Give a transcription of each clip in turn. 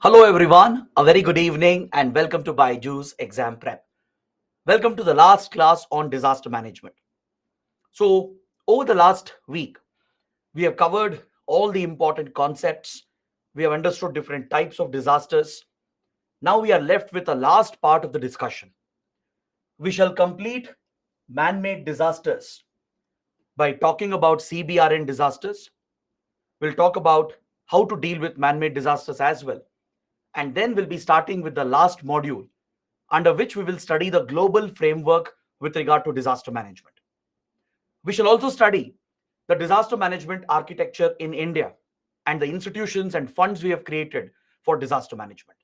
Hello everyone, a very good evening and welcome to Byju's Exam Prep. Welcome to the last class on disaster management. So, over the last week, we have covered all the important concepts. We have understood different types of disasters. Now we are left with the last part of the discussion. We shall complete man-made disasters by talking about CBRN disasters. We'll talk about how to deal with man-made disasters as well. And then we'll be starting with the last module under which we will study the global framework with regard to disaster management. We shall also study the disaster management architecture in India and the institutions and funds we have created for disaster management.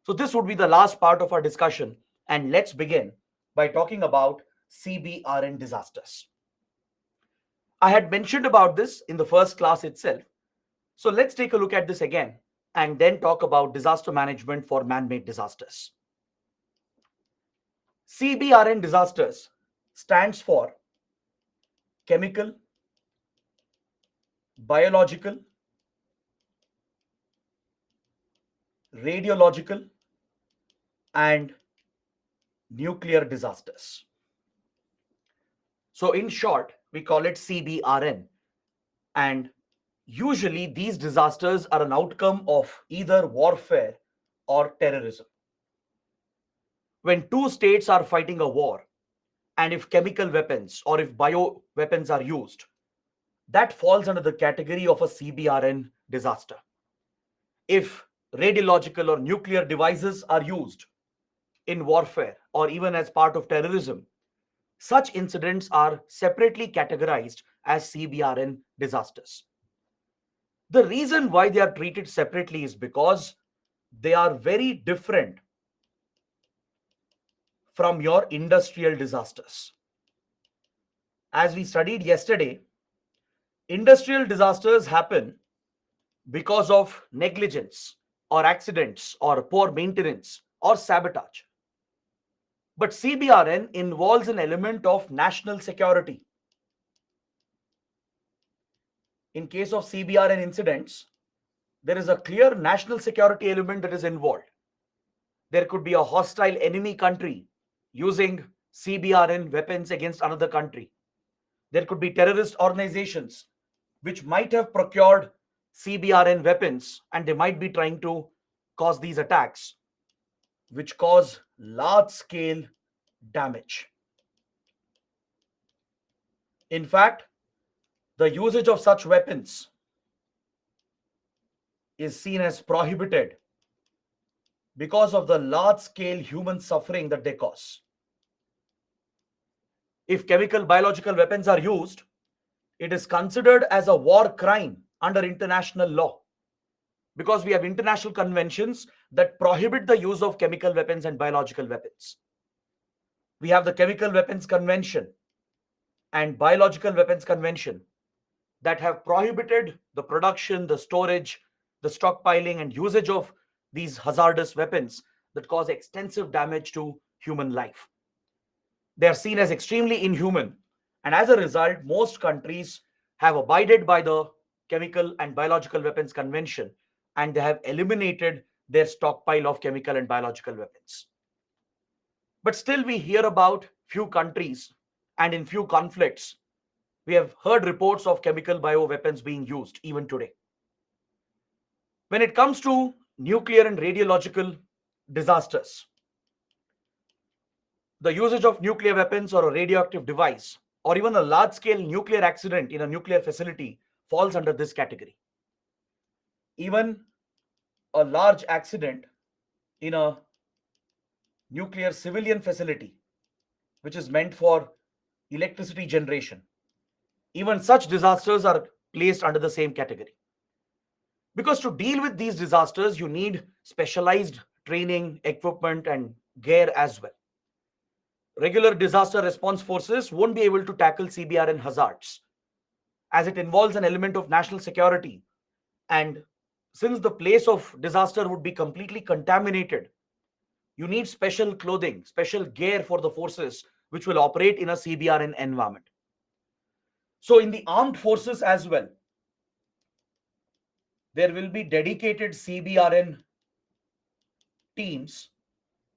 So, this would be the last part of our discussion, and let's begin by talking about CBRN disasters. I had mentioned about this in the first class itself. So, let's take a look at this again and then talk about disaster management for man made disasters. CBRN disasters stands for chemical, biological, radiological, and nuclear disasters. So, in short, we call it CBRN. And usually, these disasters are an outcome of either warfare or terrorism. When two states are fighting a war, and if chemical weapons or if bio weapons are used, that falls under the category of a CBRN disaster. If radiological or nuclear devices are used in warfare or even as part of terrorism, such incidents are separately categorized as CBRN disasters. The reason why they are treated separately is because they are very different from your industrial disasters. As we studied yesterday, industrial disasters happen because of negligence or accidents or poor maintenance or sabotage. But CBRN involves an element of national security. In case of CBRN incidents, there is a clear national security element that is involved. There could be a hostile enemy country using CBRN weapons against another country. There could be terrorist organizations which might have procured CBRN weapons and they might be trying to cause these attacks, which cause large scale damage. In fact, the usage of such weapons is seen as prohibited because of the large scale human suffering that they cause. If chemical biological weapons are used, it is considered as a war crime under international law because we have international conventions that prohibit the use of chemical weapons and biological weapons. We have the Chemical Weapons Convention and Biological Weapons Convention that have prohibited the production, the storage, the stockpiling, and usage of these hazardous weapons that cause extensive damage to human life. They are seen as extremely inhuman, and as a result, most countries have abided by the Chemical and Biological Weapons Convention and they have eliminated their stockpile of chemical and biological weapons. But still, we hear about few countries and in few conflicts, we have heard reports of chemical bio weapons being used even today. When it comes to nuclear and radiological disasters, the usage of nuclear weapons or a radioactive device or even a large scale nuclear accident in a nuclear facility falls under this category. Even a large accident in a nuclear civilian facility, which is meant for electricity generation, even such disasters are placed under the same category. Because to deal with these disasters, you need specialized training, equipment, and gear as well. Regular disaster response forces won't be able to tackle CBRN hazards as it involves an element of national security. And since the place of disaster would be completely contaminated, you need special clothing, special gear for the forces which will operate in a CBRN environment. So, in the armed forces as well, there will be dedicated CBRN teams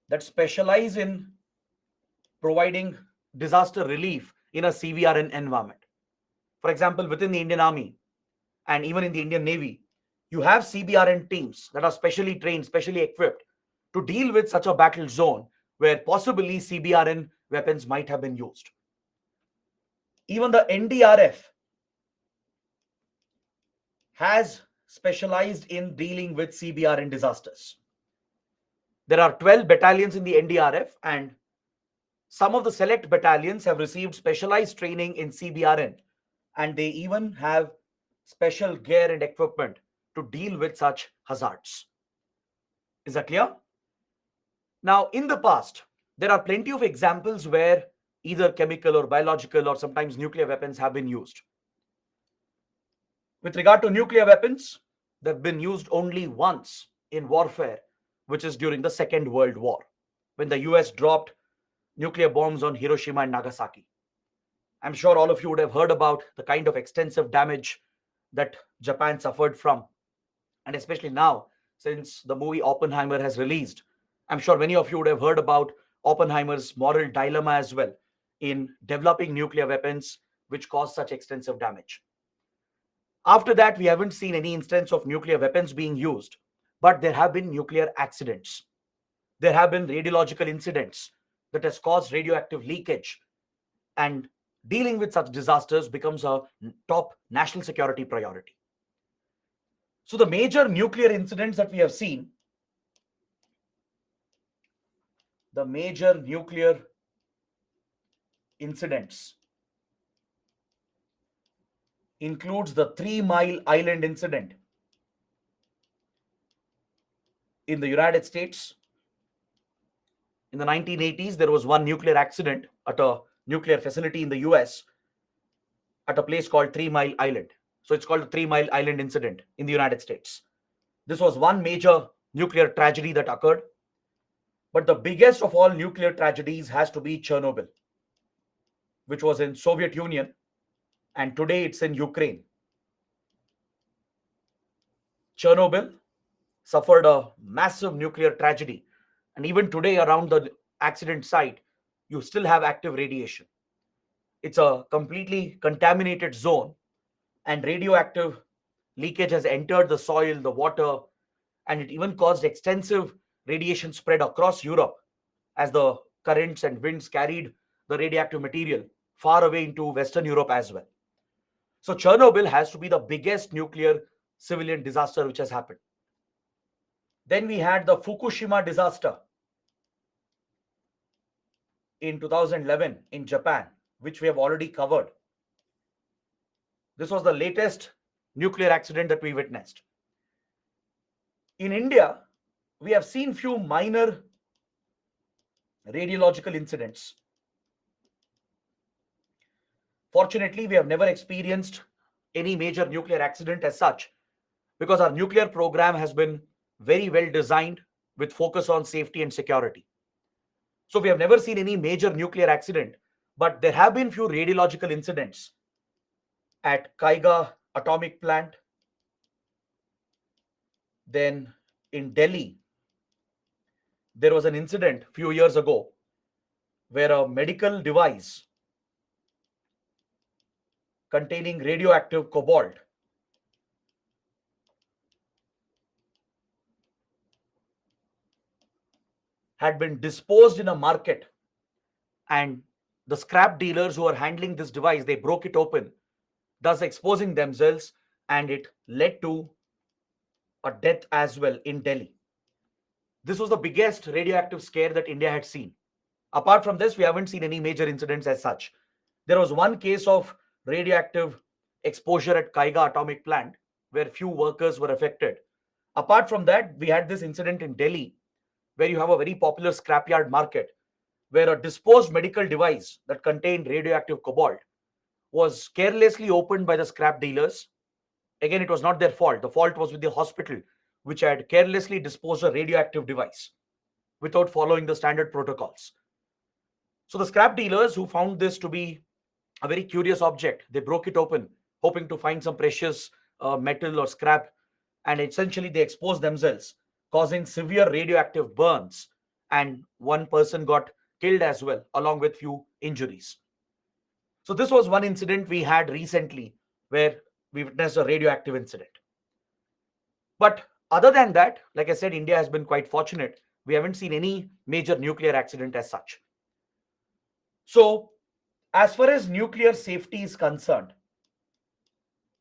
that specialize in providing disaster relief in a CBRN environment. For example, within the Indian Army and even in the Indian Navy, you have CBRN teams that are specially trained, specially equipped to deal with such a battle zone where possibly CBRN weapons might have been used. Even the NDRF has specialized in dealing with CBRN disasters. There are 12 battalions in the NDRF, and some of the select battalions have received specialized training in CBRN, and they even have special gear and equipment to deal with such hazards. Is that clear? Now, in the past, there are plenty of examples where either chemical or biological or sometimes nuclear weapons have been used. With regard to nuclear weapons, they've been used only once in warfare, which is during the Second World War, when the US dropped nuclear bombs on Hiroshima and Nagasaki. I'm sure all of you would have heard about the kind of extensive damage that Japan suffered from. And especially now, since the movie Oppenheimer has released, I'm sure many of you would have heard about Oppenheimer's moral dilemma as well in developing nuclear weapons which caused such extensive damage. After that, we haven't seen any instance of nuclear weapons being used, but there have been nuclear accidents. There have been radiological incidents that has caused radioactive leakage, and dealing with such disasters becomes a top national security priority. So the major nuclear incidents that we have seen, the major nuclear incidents includes the 3 Mile Island incident in the United States. In the 1980s, there was one nuclear accident at a nuclear facility in the US at a place called 3 Mile Island. So it's called the 3 Mile Island incident in the United States. This was one major nuclear tragedy that occurred. But the biggest of all nuclear tragedies has to be Chernobyl, which was in Soviet Union, and today it's in Ukraine. Chernobyl suffered a massive nuclear tragedy, and even today around the accident site, you still have active radiation. It's a completely contaminated zone, and radioactive leakage has entered the soil, the water, and it even caused extensive radiation spread across Europe as the currents and winds carried the radioactive material far away into Western Europe as well. So Chernobyl has to be the biggest nuclear civilian disaster which has happened. Then we had the Fukushima disaster in 2011 in Japan, which we have already covered. This was the latest nuclear accident that we witnessed. In India, we have seen few minor radiological incidents. Fortunately, we have never experienced any major nuclear accident as such, because our nuclear program has been very well designed with focus on safety and security. So we have never seen any major nuclear accident, but there have been few radiological incidents at Kaiga atomic plant. Then in Delhi, there was an incident few years ago where a medical device containing radioactive cobalt had been disposed in a market, and the scrap dealers who are handling this device, they broke it open, thus exposing themselves, and it led to a death as well in Delhi. This was the biggest radioactive scare that India had seen. Apart from this, we haven't seen any major incidents as such. There was one case of radioactive exposure at Kaiga atomic plant where few workers were affected. Apart from that, we had this incident in Delhi where you have a very popular scrapyard market where a disposed medical device that contained radioactive cobalt was carelessly opened by the scrap dealers. Again, it was not their fault. The fault was with the hospital, which had carelessly disposed a radioactive device without following the standard protocols. So the scrap dealers who found this to be a very curious object, they broke it open, hoping to find some precious metal or scrap, and essentially they exposed themselves. causing severe radioactive burns, and one person got killed as well, along with few injuries. So this was one incident we had recently where we witnessed a radioactive incident. But other than that, like I said, India has been quite fortunate. We haven't seen any major nuclear accident as such. So, as far as nuclear safety is concerned,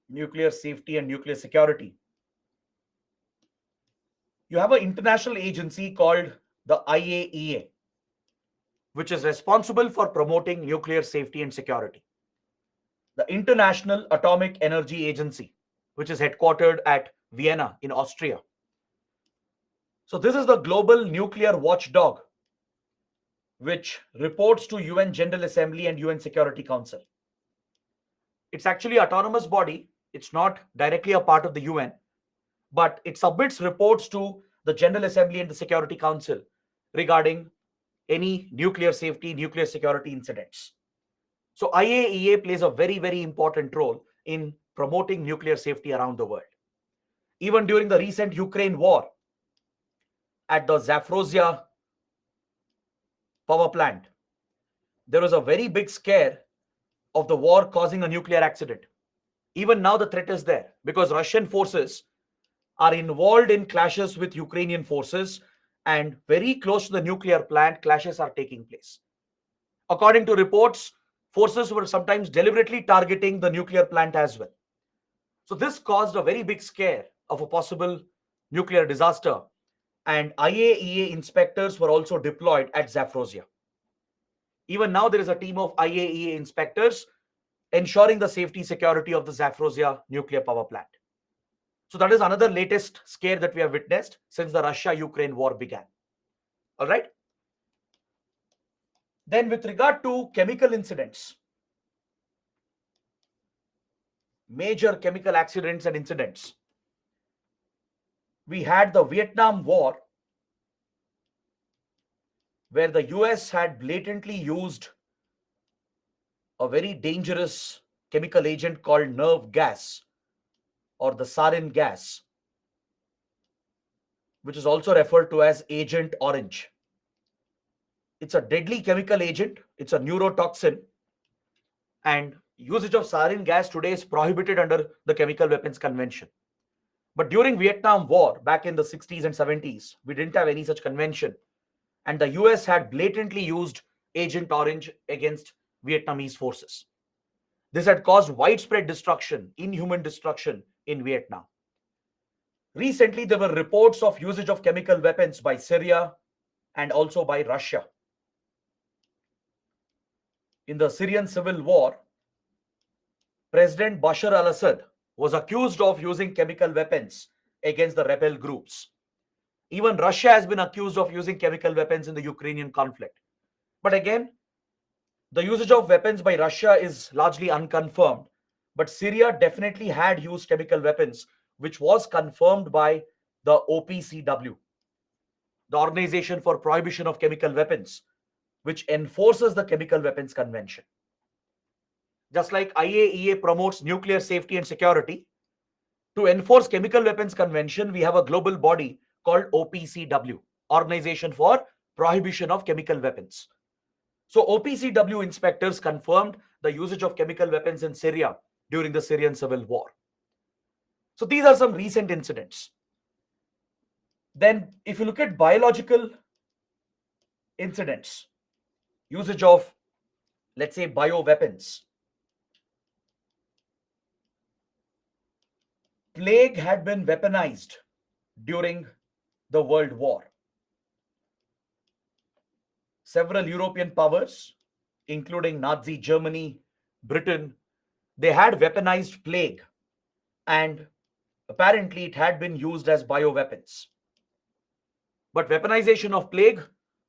nuclear safety and nuclear security, you have an international agency called the IAEA, which is responsible for promoting nuclear safety and security. The International Atomic Energy Agency, which is headquartered at Vienna in Austria. So, this is the global nuclear watchdog, which reports to UN General Assembly and UN Security Council. It's actually an autonomous body. It's not directly a part of the UN, but it submits reports to the General Assembly and the Security Council regarding any nuclear safety, nuclear security incidents. So IAEA plays a very, very important role in promoting nuclear safety around the world. Even during the recent Ukraine war, at the Zaporozhye power plant, there was a very big scare of the war causing a nuclear accident. Even now, the threat is there because Russian forces are involved in clashes with Ukrainian forces, and very close to the nuclear plant, clashes are taking place. According to reports, forces were sometimes deliberately targeting the nuclear plant as well. So this caused a very big scare of a possible nuclear disaster, and IAEA inspectors were also deployed at Zaporozhye. Even now, there is a team of IAEA inspectors ensuring the safety security of the Zaporozhye nuclear power plant. So that is another latest scare that we have witnessed since the Russia-Ukraine war began. All right. Then with regard to chemical incidents, major chemical accidents and incidents, we had the Vietnam War, where the US had blatantly used a very dangerous chemical agent called nerve gas, or the sarin gas, which is also referred to as Agent Orange. It's a deadly chemical agent. It's a neurotoxin, and usage of sarin gas today is prohibited under the Chemical Weapons Convention. But during Vietnam War, back in the 60s and 70s, we didn't have any such convention, and the US had blatantly used Agent Orange against Vietnamese forces. This had caused widespread destruction, inhuman destruction in Vietnam. Recently, there were reports of usage of chemical weapons by Syria and also by Russia. In the Syrian civil war, President Bashar al-Assad was accused of using chemical weapons against the rebel groups. Even Russia has been accused of using chemical weapons in the Ukrainian conflict. But again, the usage of weapons by Russia is largely unconfirmed. But Syria definitely had used chemical weapons, which was confirmed by the OPCW, the Organization for Prohibition of Chemical Weapons, which enforces the Chemical Weapons Convention. Just like IAEA promotes nuclear safety and security, to enforce Chemical Weapons Convention, we have a global body called OPCW, Organization for Prohibition of Chemical Weapons. So OPCW inspectors confirmed the usage of chemical weapons in Syria during the Syrian civil war. So these are some recent incidents. Then if you look at biological incidents, usage of, let's say, bioweapons, plague had been weaponized during the World War. Several European powers, including Nazi Germany, Britain, they had weaponized plague, and apparently it had been used as bioweapons. But weaponization of plague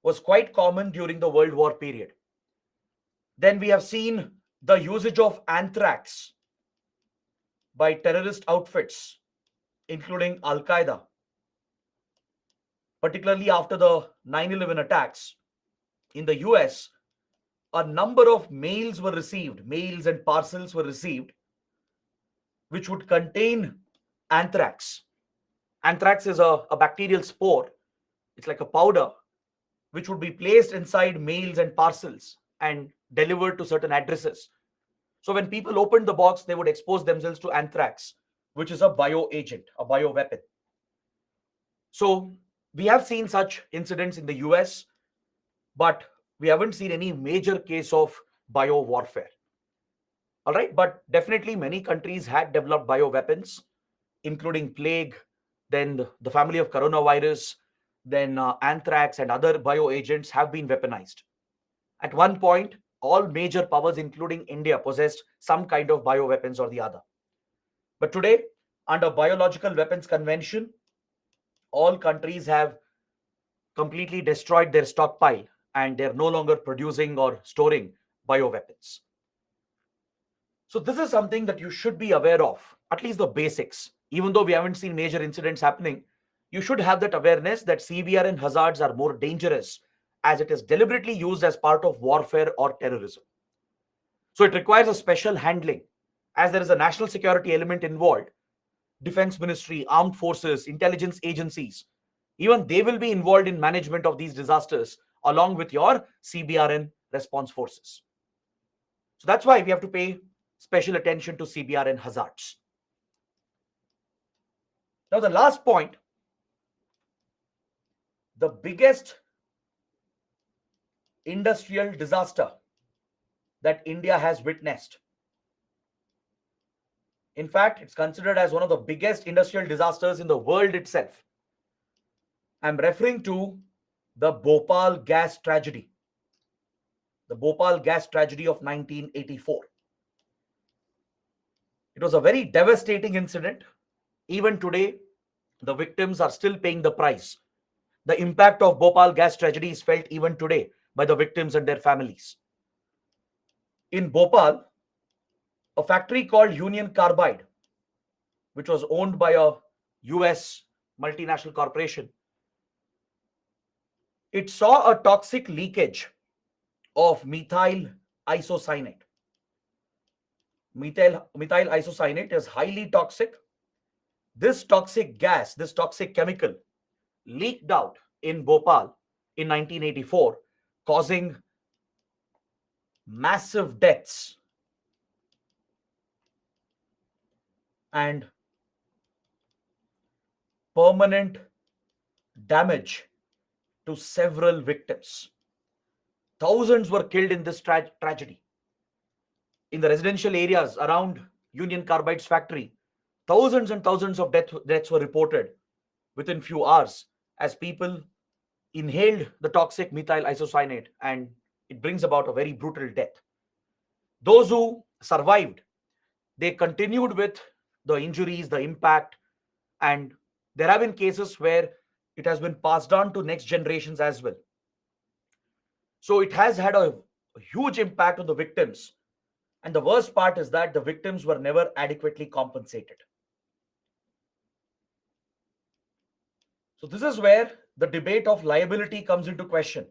was quite common during the World War period. Then we have seen the usage of anthrax by terrorist outfits, including Al Qaeda, particularly after the 9/11 attacks in the US. A number of mails and parcels were received, which would contain anthrax. Anthrax is a bacterial spore. It's like a powder which would be placed inside mails and parcels and delivered to certain addresses. So when people opened the box, they would expose themselves to anthrax, which is a bioagent, a bioweapon. So we have seen such incidents in the US, but we haven't seen any major case of bio warfare. All right, but definitely many countries had developed bioweapons, including plague, then the family of coronavirus, then anthrax and other bioagents have been weaponized. At one point, all major powers, including India, possessed some kind of bioweapons or the other. But today, under Biological Weapons Convention, all countries have completely destroyed their stockpile and they're no longer producing or storing bioweapons. So this is something that you should be aware of, at least the basics. Even though we haven't seen major incidents happening, you should have that awareness that CBRN hazards are more dangerous as it is deliberately used as part of warfare or terrorism. So it requires a special handling as there is a national security element involved. Defense Ministry, armed forces, intelligence agencies, even they will be involved in management of these disasters along with your CBRN response forces. So that's why we have to pay special attention to CBRN hazards. Now, the last point, the biggest industrial disaster that India has witnessed. In fact, it's considered as one of the biggest industrial disasters in the world itself. I'm referring to the Bhopal gas tragedy. The Bhopal gas tragedy of 1984. It was a very devastating incident. Even today, the victims are still paying the price. The impact of Bhopal gas tragedy is felt even today by the victims and their families. In Bhopal, a factory called Union Carbide, which was owned by a US multinational corporation, it saw a toxic leakage of methyl isocyanate. Methyl isocyanate is highly toxic. This toxic gas, this toxic chemical leaked out in Bhopal in 1984, causing massive deaths and permanent damage to several victims. Thousands were killed in this tragedy. In the residential areas around Union Carbide's factory, thousands and thousands of deaths were reported within few hours as people inhaled the toxic methyl isocyanate, and it brings about a very brutal death. Those who survived, they continued with the injuries, the impact, and there have been cases where it has been passed on to next generations as well. So it has had a huge impact on the victims. And the worst part is that the victims were never adequately compensated. So this is where the debate of liability comes into question.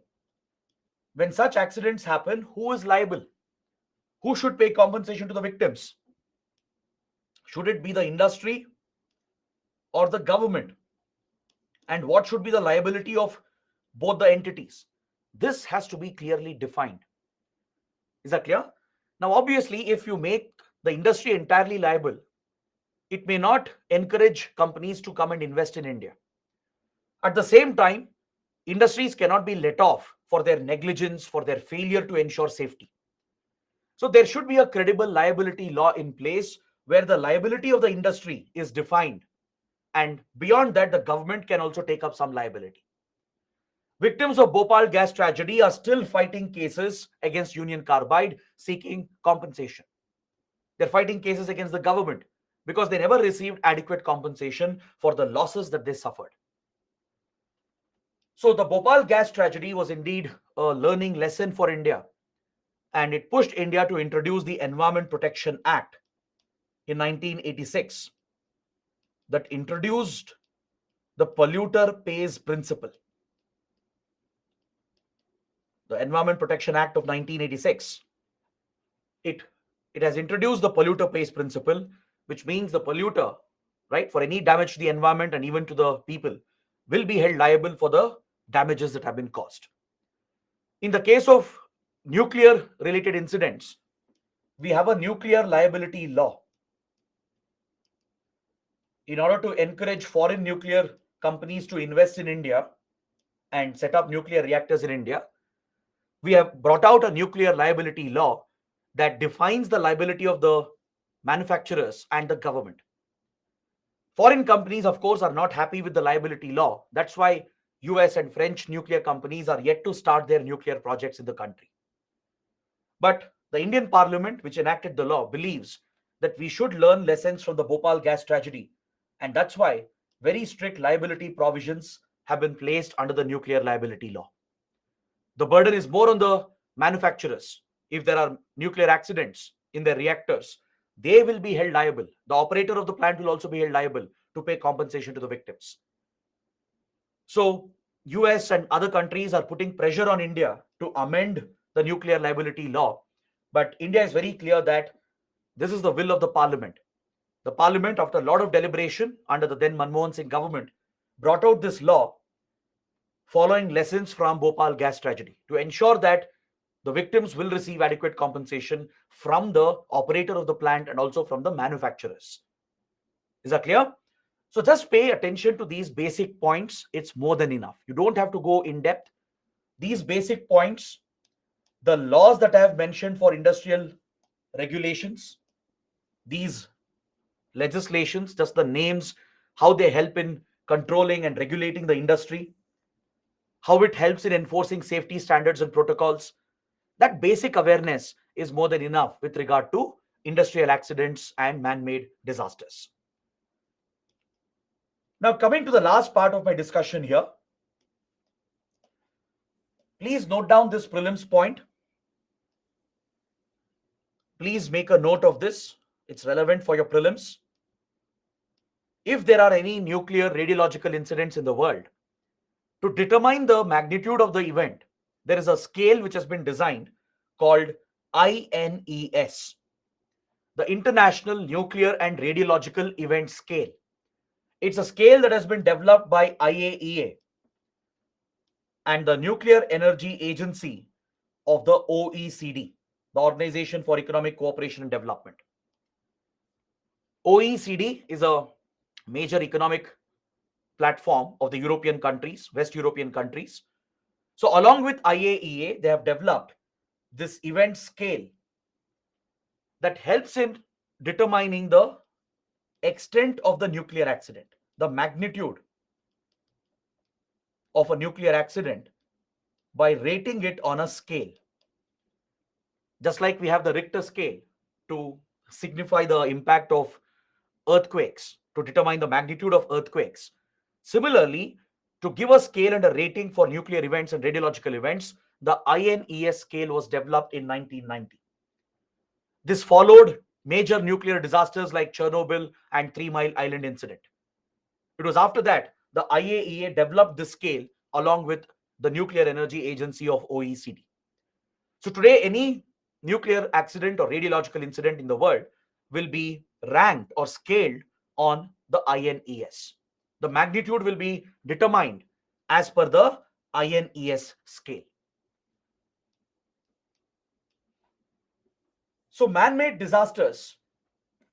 When such accidents happen, who is liable? Who should pay compensation to the victims? Should it be the industry or the government? And what should be the liability of both the entities? This has to be clearly defined. Is that clear? Now, obviously, if you make the industry entirely liable, it may not encourage companies to come and invest in India. At the same time, industries cannot be let off for their negligence, for their failure to ensure safety. So there should be a credible liability law in place where the liability of the industry is defined. And beyond that, the government can also take up some liability. Victims of Bhopal gas tragedy are still fighting cases against Union Carbide seeking compensation. They're fighting cases against the government because they never received adequate compensation for the losses that they suffered. So the Bhopal gas tragedy was indeed a learning lesson for India, and it pushed India to introduce the Environment Protection Act in 1986 that introduced the polluter pays principle. The Environment Protection Act of 1986, it has introduced the polluter pays principle, which means the polluter right, for any damage to the environment and even to the people, will be held liable for the damages that have been caused. In the case of nuclear related incidents, we have a nuclear liability law. In order to encourage foreign nuclear companies to invest in India and set up nuclear reactors in India, we have brought out a nuclear liability law that defines the liability of the manufacturers and the government. Foreign companies, of course, are not happy with the liability law. That's why US and French nuclear companies are yet to start their nuclear projects in the country. But the Indian Parliament, which enacted the law, believes that we should learn lessons from the Bhopal gas tragedy. And that's why very strict liability provisions have been placed under the nuclear liability law. The burden is more on the manufacturers. If there are nuclear accidents in their reactors, they will be held liable. The operator of the plant will also be held liable to pay compensation to the victims. So, US and other countries are putting pressure on India to amend the nuclear liability law. But India is very clear that this is the will of the parliament. The parliament, after a lot of deliberation under the then Manmohan Singh government, brought out this law following lessons from Bhopal gas tragedy to ensure that the victims will receive adequate compensation from the operator of the plant and also from the manufacturers. Is that clear? So just pay attention to these basic points. It's more than enough. You don't have to go in depth. These basic points, the laws that I have mentioned for industrial regulations, these legislations, just the names, how they help in controlling and regulating the industry, how it helps in enforcing safety standards and protocols. That basic awareness is more than enough with regard to industrial accidents and man-made disasters. Now, coming to the last part of my discussion here, please note down this prelims point. Please make a note of this. It's relevant for your prelims. If there are any nuclear radiological incidents in the world, to determine the magnitude of the event, there is a scale which has been designed called INES, the International Nuclear and Radiological Event Scale. It's a scale that has been developed by IAEA and the Nuclear Energy Agency of the OECD, the Organization for Economic Cooperation and Development. OECD is a major economic platform of the European countries, West European countries. So along with IAEA, they have developed this event scale that helps in determining the extent of the nuclear accident, the magnitude of a nuclear accident by rating it on a scale. Just like we have the Richter scale to signify the impact of earthquakes, to determine the magnitude of earthquakes. Similarly, to give a scale and a rating for nuclear events and radiological events, the INES scale was developed in 1990. This followed major nuclear disasters like Chernobyl and Three Mile Island incident. It was after that the IAEA developed this scale along with the Nuclear Energy Agency of OECD. So today, any nuclear accident or radiological incident in the world will be ranked or scaled on the INES. The magnitude will be determined as per the INES scale. So man-made disasters,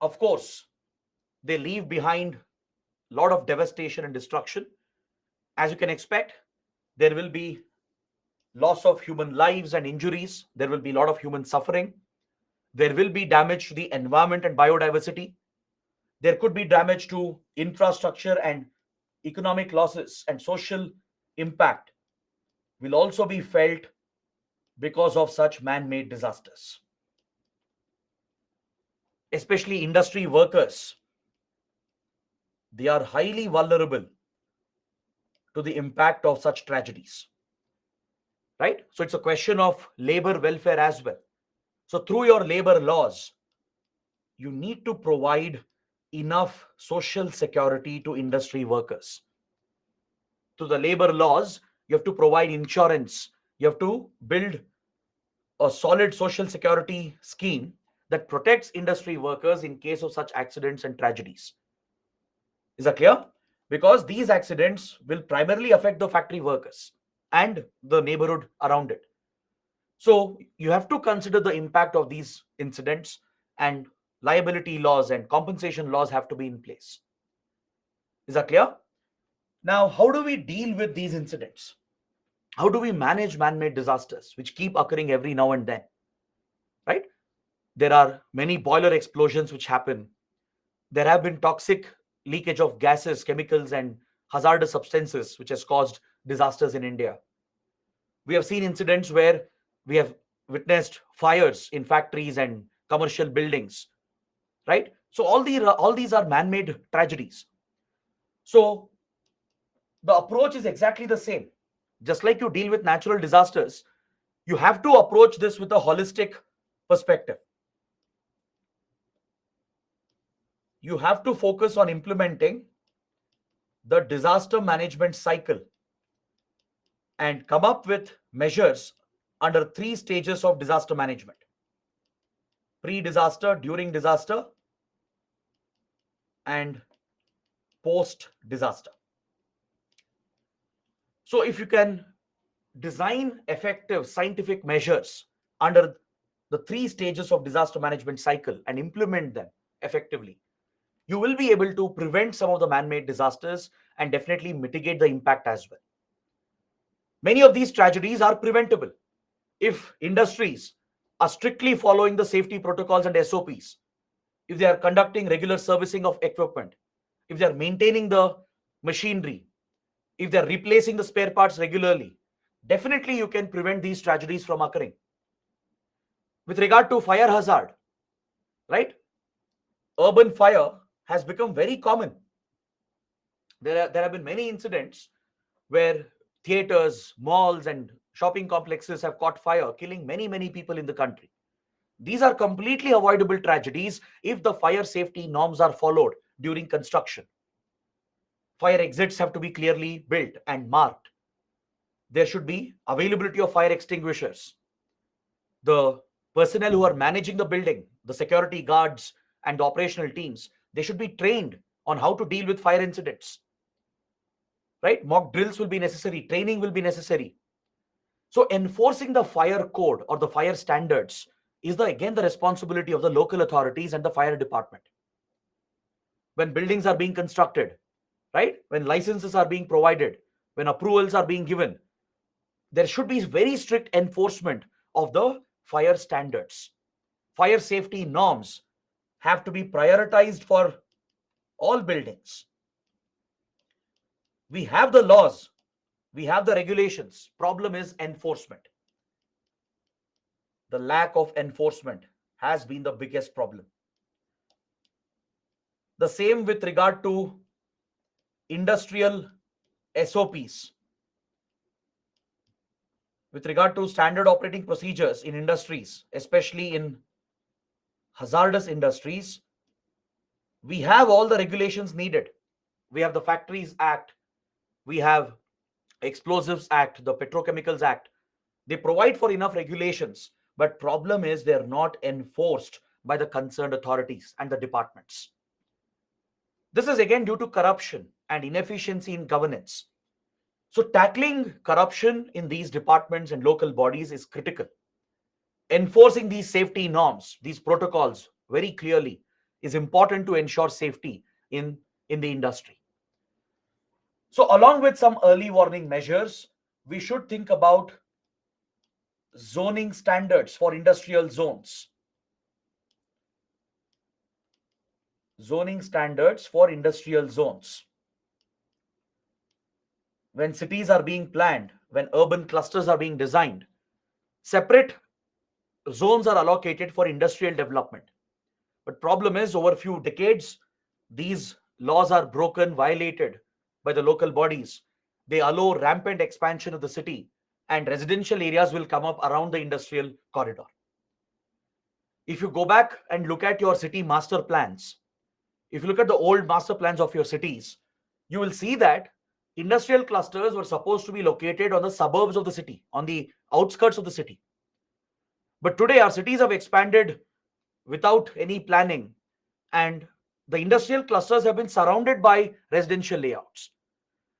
of course, they leave behind a lot of devastation and destruction. As you can expect, there will be loss of human lives and injuries. There will be a lot of human suffering. There will be damage to the environment and biodiversity. There could be damage to infrastructure, and economic losses and social impact will also be felt because of such man-made disasters. Especially industry workers, they are highly vulnerable to the impact of such tragedies, right? So it's a question of labor welfare as well. So through your labor laws, you need to provide enough social security to industry workers. Through the labor laws, you have to provide insurance. You have to build a solid social security scheme that protects industry workers in case of such accidents and tragedies. Is that clear? Because these accidents will primarily affect the factory workers and the neighborhood around it. So you have to consider the impact of these incidents, and liability laws and compensation laws have to be in place. Is that clear? Now, how do we deal with these incidents? How do we manage man-made disasters which keep occurring every now and then? Right? There are many boiler explosions which happen. There have been toxic leakage of gases, chemicals, and hazardous substances which has caused disasters in India. We have seen incidents where we have witnessed fires in factories and commercial buildings, right? So all these are man-made tragedies. So the approach is exactly the same. Just like you deal with natural disasters, you have to approach this with a holistic perspective. You have to focus on implementing the disaster management cycle and come up with measures under three stages of disaster management: pre-disaster, during disaster, and post-disaster. So if you can design effective scientific measures under the three stages of disaster management cycle and implement them effectively, you will be able to prevent some of the man-made disasters and definitely mitigate the impact as well. Many of these tragedies are preventable if industries are strictly following the safety protocols and SOPs, if they are conducting regular servicing of equipment, if they are maintaining the machinery, if they're replacing the spare parts regularly, definitely you can prevent these tragedies from occurring. With regard to fire hazard, right? Urban fire has become very common. There have been many incidents where theaters, malls, and shopping complexes have caught fire, killing many people in the country. These are completely avoidable tragedies if the fire safety norms are followed during construction. Fire exits have to be clearly built and marked. There should be availability of fire extinguishers. The personnel who are managing the building, the security guards and the operational teams, they should be trained on how to deal with fire incidents. Right? Mock drills will be necessary, training will be necessary. So enforcing the fire code or the fire standards is again the responsibility of the local authorities and the fire department. When buildings are being constructed, right? When licenses are being provided, when approvals are being given, there should be very strict enforcement of the fire standards. Fire safety norms have to be prioritized for all buildings. We have the laws, we have the regulations. Problem is enforcement. The lack of enforcement has been the biggest problem. The same with regard to industrial SOPs. With regard to standard operating procedures in industries, especially in hazardous industries, we have all the regulations needed. We have the Factories Act, we have Explosives Act, the Petrochemicals Act. They provide for enough regulations, but problem is they're not enforced by the concerned authorities and the departments. This is again due to corruption and inefficiency in governance. So tackling corruption in these departments and local bodies is critical. Enforcing these safety norms, these protocols very clearly is important to ensure safety in the industry. So along with some early warning measures, we should think about zoning standards for industrial zones. Zoning standards for industrial zones. When cities are being planned, when urban clusters are being designed, separate zones are allocated for industrial development. But problem is, over a few decades, these laws are broken, violated by the local bodies. They allow rampant expansion of the city, and residential areas will come up around the industrial corridor. If you go back and look at your city master plans, if you look at the old master plans of your cities, you will see that industrial clusters were supposed to be located on the suburbs of the city, on the outskirts of the city. But today our cities have expanded without any planning, and The industrial clusters have been surrounded by residential layouts.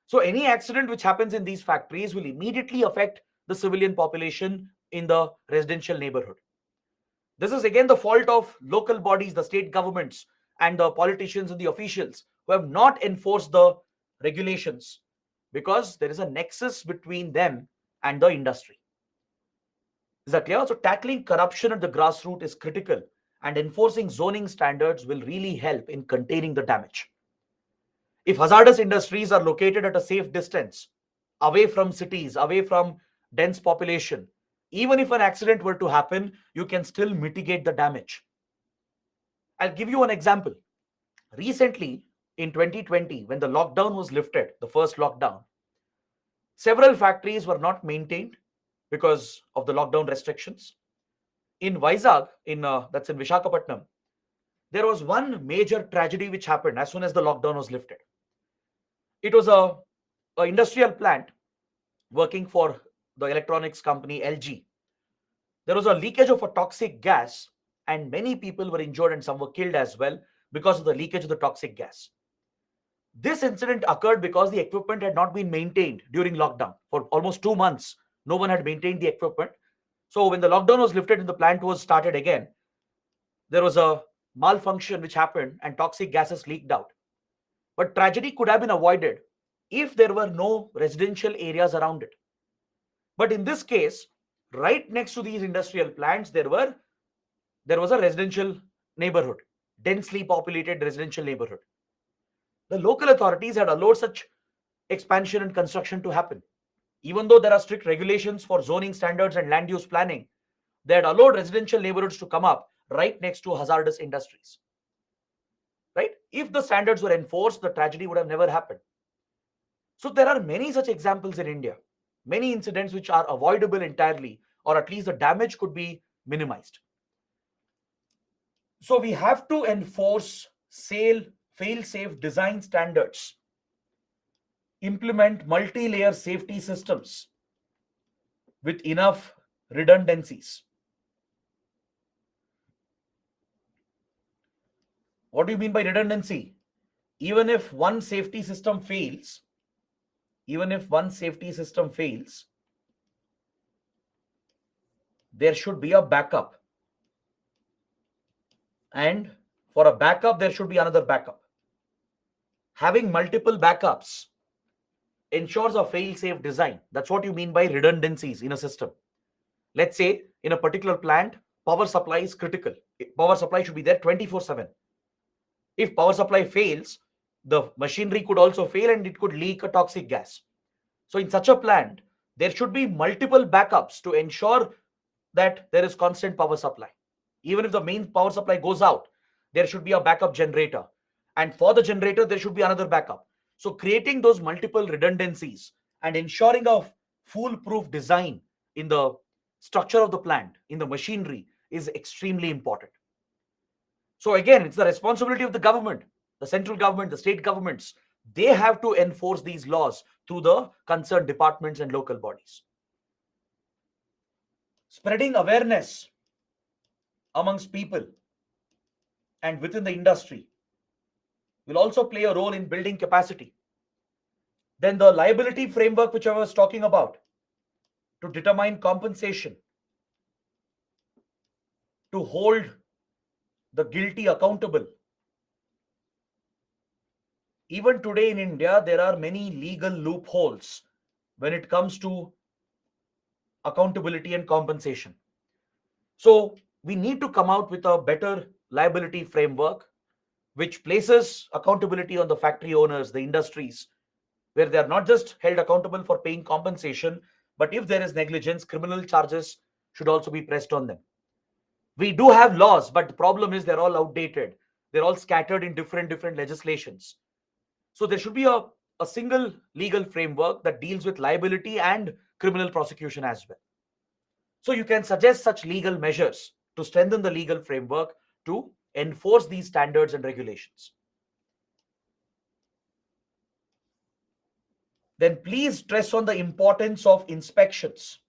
So any accident which happens in these factories will immediately affect the civilian population in the residential neighborhood. This is again the fault of local bodies, the state governments, and the politicians and the officials who have not enforced the regulations, because there is a nexus between them and the industry. Is that clear? So tackling corruption at the grassroots is critical, and enforcing zoning standards will really help in containing the damage. If hazardous industries are located at a safe distance, away from cities, away from dense population, even if an accident were to happen, you can still mitigate the damage. I'll give you an example. Recently, in 2020, when the lockdown was lifted, the first lockdown, several factories were not maintained because of the lockdown restrictions. In Vizag, that's in Vishakhapatnam, there was one major tragedy which happened as soon as the lockdown was lifted. It was a industrial plant working for the electronics company LG. There was a leakage of a toxic gas, and many people were injured and some were killed as well because of the leakage of the toxic gas. This incident occurred because the equipment had not been maintained during lockdown. For almost 2 months, no one had maintained the equipment. So when the lockdown was lifted and the plant was started again, there was a malfunction which happened and toxic gases leaked out. But tragedy could have been avoided if there were no residential areas around it. But in this case, right next to these industrial plants, there was a residential neighborhood, densely populated residential neighborhood. The local authorities had allowed such expansion and construction to happen. Even though there are strict regulations for zoning standards and land use planning, they had allowed residential neighborhoods to come up right next to hazardous industries. Right? If the standards were enforced, the tragedy would have never happened. So there are many such examples in India, many incidents which are avoidable entirely, or at least the damage could be minimized. So we have to enforce fail-safe design standards, implement multi-layer safety systems with enough redundancies. What do you mean by redundancy? Even if one safety system fails, there should be a backup. And for a backup, there should be another backup. Having multiple backups ensures a fail-safe design. That's what you mean by redundancies in a system. Let's say in a particular plant, power supply is critical. Power supply should be there 24/7. If power supply fails, the machinery could also fail and it could leak a toxic gas. So in such a plant, there should be multiple backups to ensure that there is constant power supply. Even if the main power supply goes out, there should be a backup generator. And for the generator, there should be another backup. So creating those multiple redundancies and ensuring a foolproof design in the structure of the plant, in the machinery, is extremely important. So again, it's the responsibility of the government, the central government, the state governments. They have to enforce these laws through the concerned departments and local bodies. Spreading awareness amongst people and within the industry will also play a role in building capacity. Then the liability framework, which I was talking about, to determine compensation, to hold the guilty accountable. Even today in India, there are many legal loopholes when it comes to accountability and compensation. So we need to come out with a better liability framework which places accountability on the factory owners, the industries, where they are not just held accountable for paying compensation, but if there is negligence, criminal charges should also be pressed on them. We do have laws, but the problem is they're all outdated. They're all scattered in different legislations. So there should be a single legal framework that deals with liability and criminal prosecution as well. So you can suggest such legal measures to strengthen the legal framework to enforce these standards and regulations. Then please stress on the importance of inspections,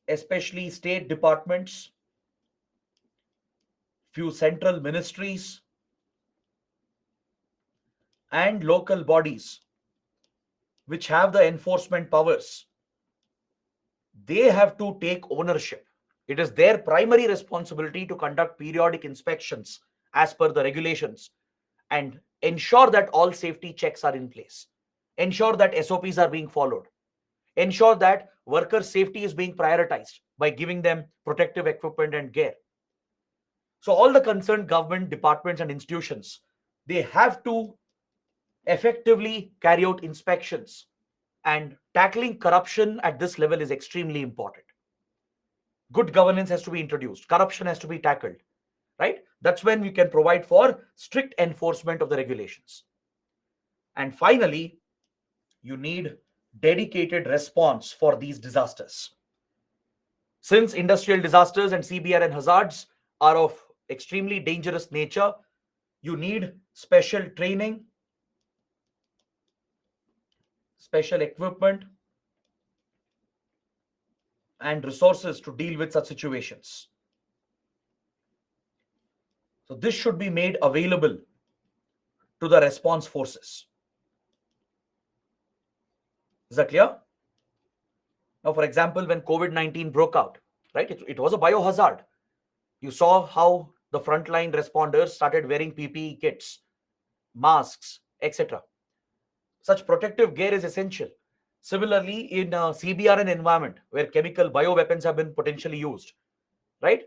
especially state departments, few central ministries, and local bodies which have the enforcement powers, they have to take ownership. It is their primary responsibility to conduct periodic inspections as per the regulations and ensure that all safety checks are in place, ensure that SOPs are being followed, ensure that worker safety is being prioritized by giving them protective equipment and gear. So all the concerned government departments and institutions, they have to effectively carry out inspections, and tackling corruption at this level is extremely important. Good governance has to be introduced, corruption has to be tackled, right? That's when we can provide for strict enforcement of the regulations. And finally, you need dedicated response for these disasters. Since industrial disasters and CBRN hazards are of extremely dangerous nature, you need special training, special equipment, and resources to deal with such situations. So this should be made available to the response forces. Is that clear? Now, for example, when COVID-19 broke out, right, it was a biohazard. You saw how the frontline responders started wearing PPE kits, masks, etc. Such protective gear is essential. Similarly, in a CBRN environment where chemical bioweapons have been potentially used, right,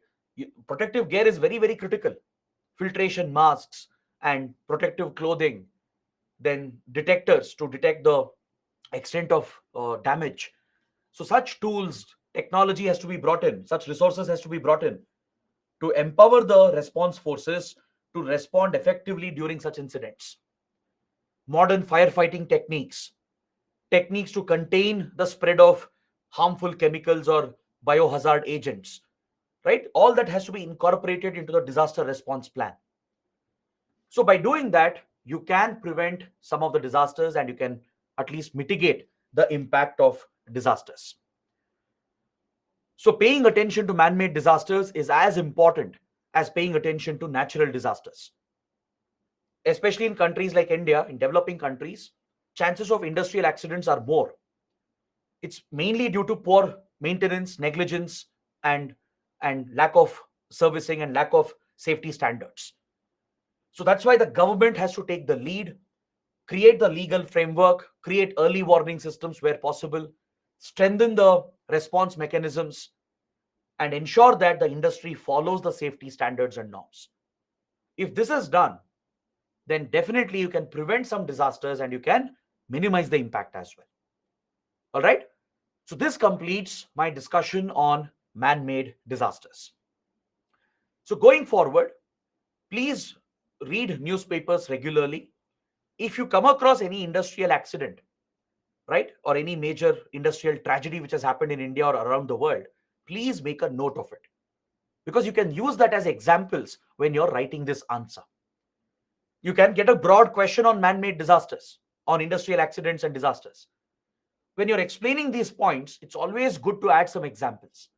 protective gear is very, very critical. Filtration masks and protective clothing, then detectors to detect the extent of damage. So such tools, technology has to be brought in, such resources has to be brought in to empower the response forces to respond effectively during such incidents. Modern firefighting techniques, techniques to contain the spread of harmful chemicals or biohazard agents, right? All that has to be incorporated into the disaster response plan. So by doing that, you can prevent some of the disasters and you can at least mitigate the impact of disasters. So paying attention to man-made disasters is as important as paying attention to natural disasters. Especially in countries like India, in developing countries, chances of industrial accidents are more. It's mainly due to poor maintenance, negligence, and lack of servicing and lack of safety standards. So that's why the government has to take the lead, create the legal framework, create early warning systems where possible, strengthen the response mechanisms, and ensure that the industry follows the safety standards and norms. If this is done, then definitely you can prevent some disasters and you can minimize the impact as well. All right. So this completes my discussion on man-made disasters. So going forward, please read newspapers regularly. If you come across any industrial accident, right, or any major industrial tragedy which has happened in India or around the world, please make a note of it, because you can use that as examples when you're writing this answer. You can get a broad question on man-made disasters, on industrial accidents and disasters. When you're explaining these points, it's always good to add some examples.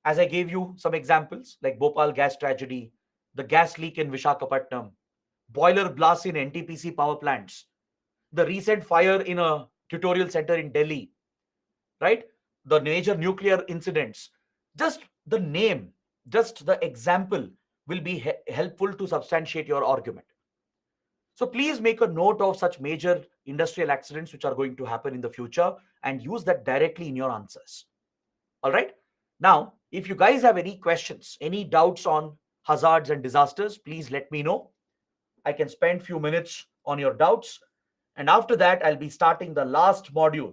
As I gave you some examples like Bhopal gas tragedy, the gas leak in Vishakhapatnam, boiler blasts in NTPC power plants, the recent fire in a tutorial center in Delhi, right? The major nuclear incidents. Just the name, just the example will be helpful to substantiate your argument. So please make a note of such major industrial accidents which are going to happen in the future and use that directly in your answers. All right. Now, if you guys have any questions, any doubts on hazards and disasters, please let me know. I can spend few minutes on your doubts. And after that, I'll be starting the last module.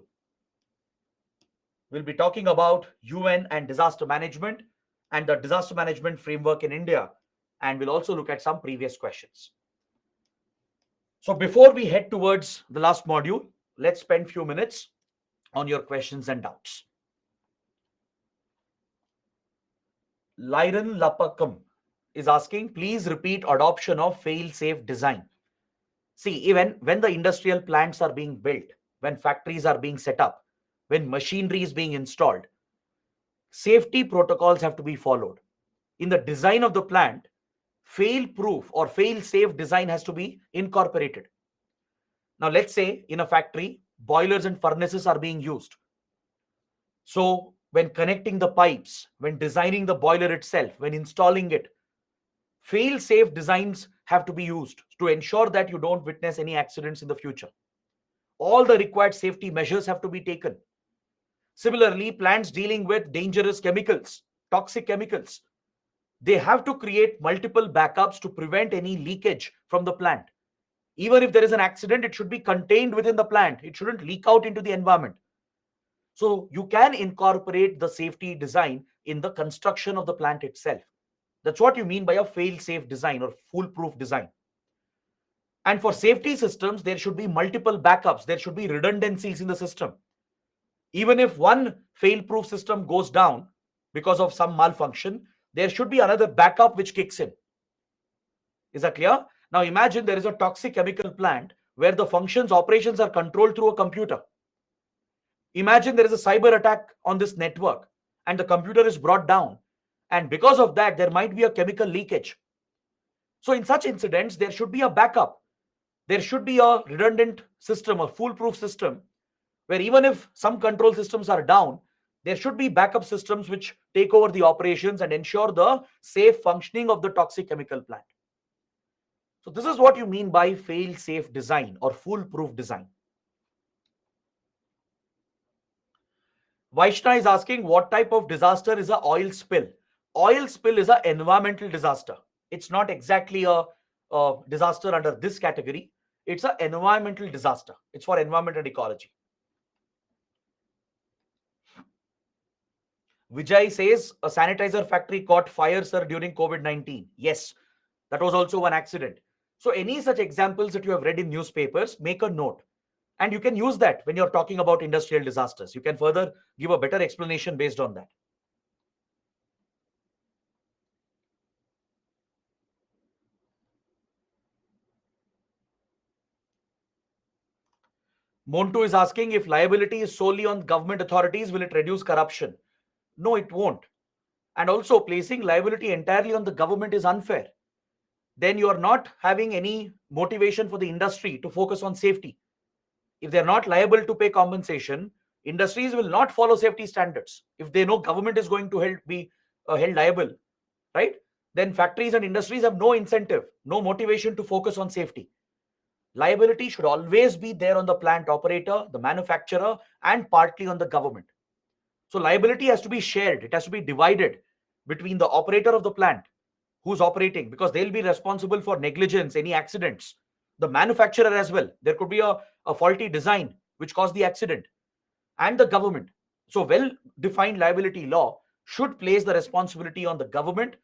We'll be talking about UN and disaster management and the disaster management framework in India. And we'll also look at some previous questions. So before we head towards the last module, let's spend few minutes on your questions and doubts. Lyron Lapakam is asking, please repeat adoption of fail-safe design. See, even when the industrial plants are being built, when factories are being set up, when machinery is being installed, safety protocols have to be followed. In the design of the plant, fail proof or fail safe design has to be incorporated. Now, let's say in a factory, boilers and furnaces are being used. So, when connecting the pipes, when designing the boiler itself, when installing it, fail safe designs have to be used to ensure that you don't witness any accidents in the future. All the required safety measures have to be taken. Similarly, plants dealing with dangerous chemicals, toxic chemicals, they have to create multiple backups to prevent any leakage from the plant. Even if there is an accident, it should be contained within the plant. It shouldn't leak out into the environment. So you can incorporate the safety design in the construction of the plant itself. That's what you mean by a fail-safe design or foolproof design. And for safety systems, there should be multiple backups. There should be redundancies in the system. Even if one fail-proof system goes down because of some malfunction, there should be another backup which kicks in. Is that clear? Now imagine there is a toxic chemical plant where the functions, operations are controlled through a computer. Imagine there is a cyber attack on this network and the computer is brought down. And because of that, there might be a chemical leakage. So in such incidents, there should be a backup. There should be a redundant system, a foolproof system, where even if some control systems are down, there should be backup systems which take over the operations and ensure the safe functioning of the toxic chemical plant. So this is what you mean by fail-safe design or foolproof design. Vaishna is asking what type of disaster is a oil spill. Oil spill is an environmental disaster. It's not exactly a disaster under this category. It's an environmental disaster. It's for environment and ecology. Vijay says a sanitizer factory caught fire, sir, during COVID-19. Yes, that was also one accident. So any such examples that you have read in newspapers, make a note. And you can use that when you're talking about industrial disasters. You can further give a better explanation based on that. Montu is asking if liability is solely on government authorities, will it reduce corruption? No, it won't. And also, placing liability entirely on the government is unfair. Then you are not having any motivation for the industry to focus on safety. If they're not liable to pay compensation, industries will not follow safety standards. If they know government is going to be held liable, right? Then factories and industries have no incentive, no motivation to focus on safety. Liability should always be there on the plant operator, the manufacturer, and partly on the government. So liability has to be shared. It has to be divided between the operator of the plant who's operating, because they'll be responsible for negligence, any accidents. The manufacturer as well. There could be a faulty design which caused the accident, and the government. So well-defined liability law should place the responsibility on the government,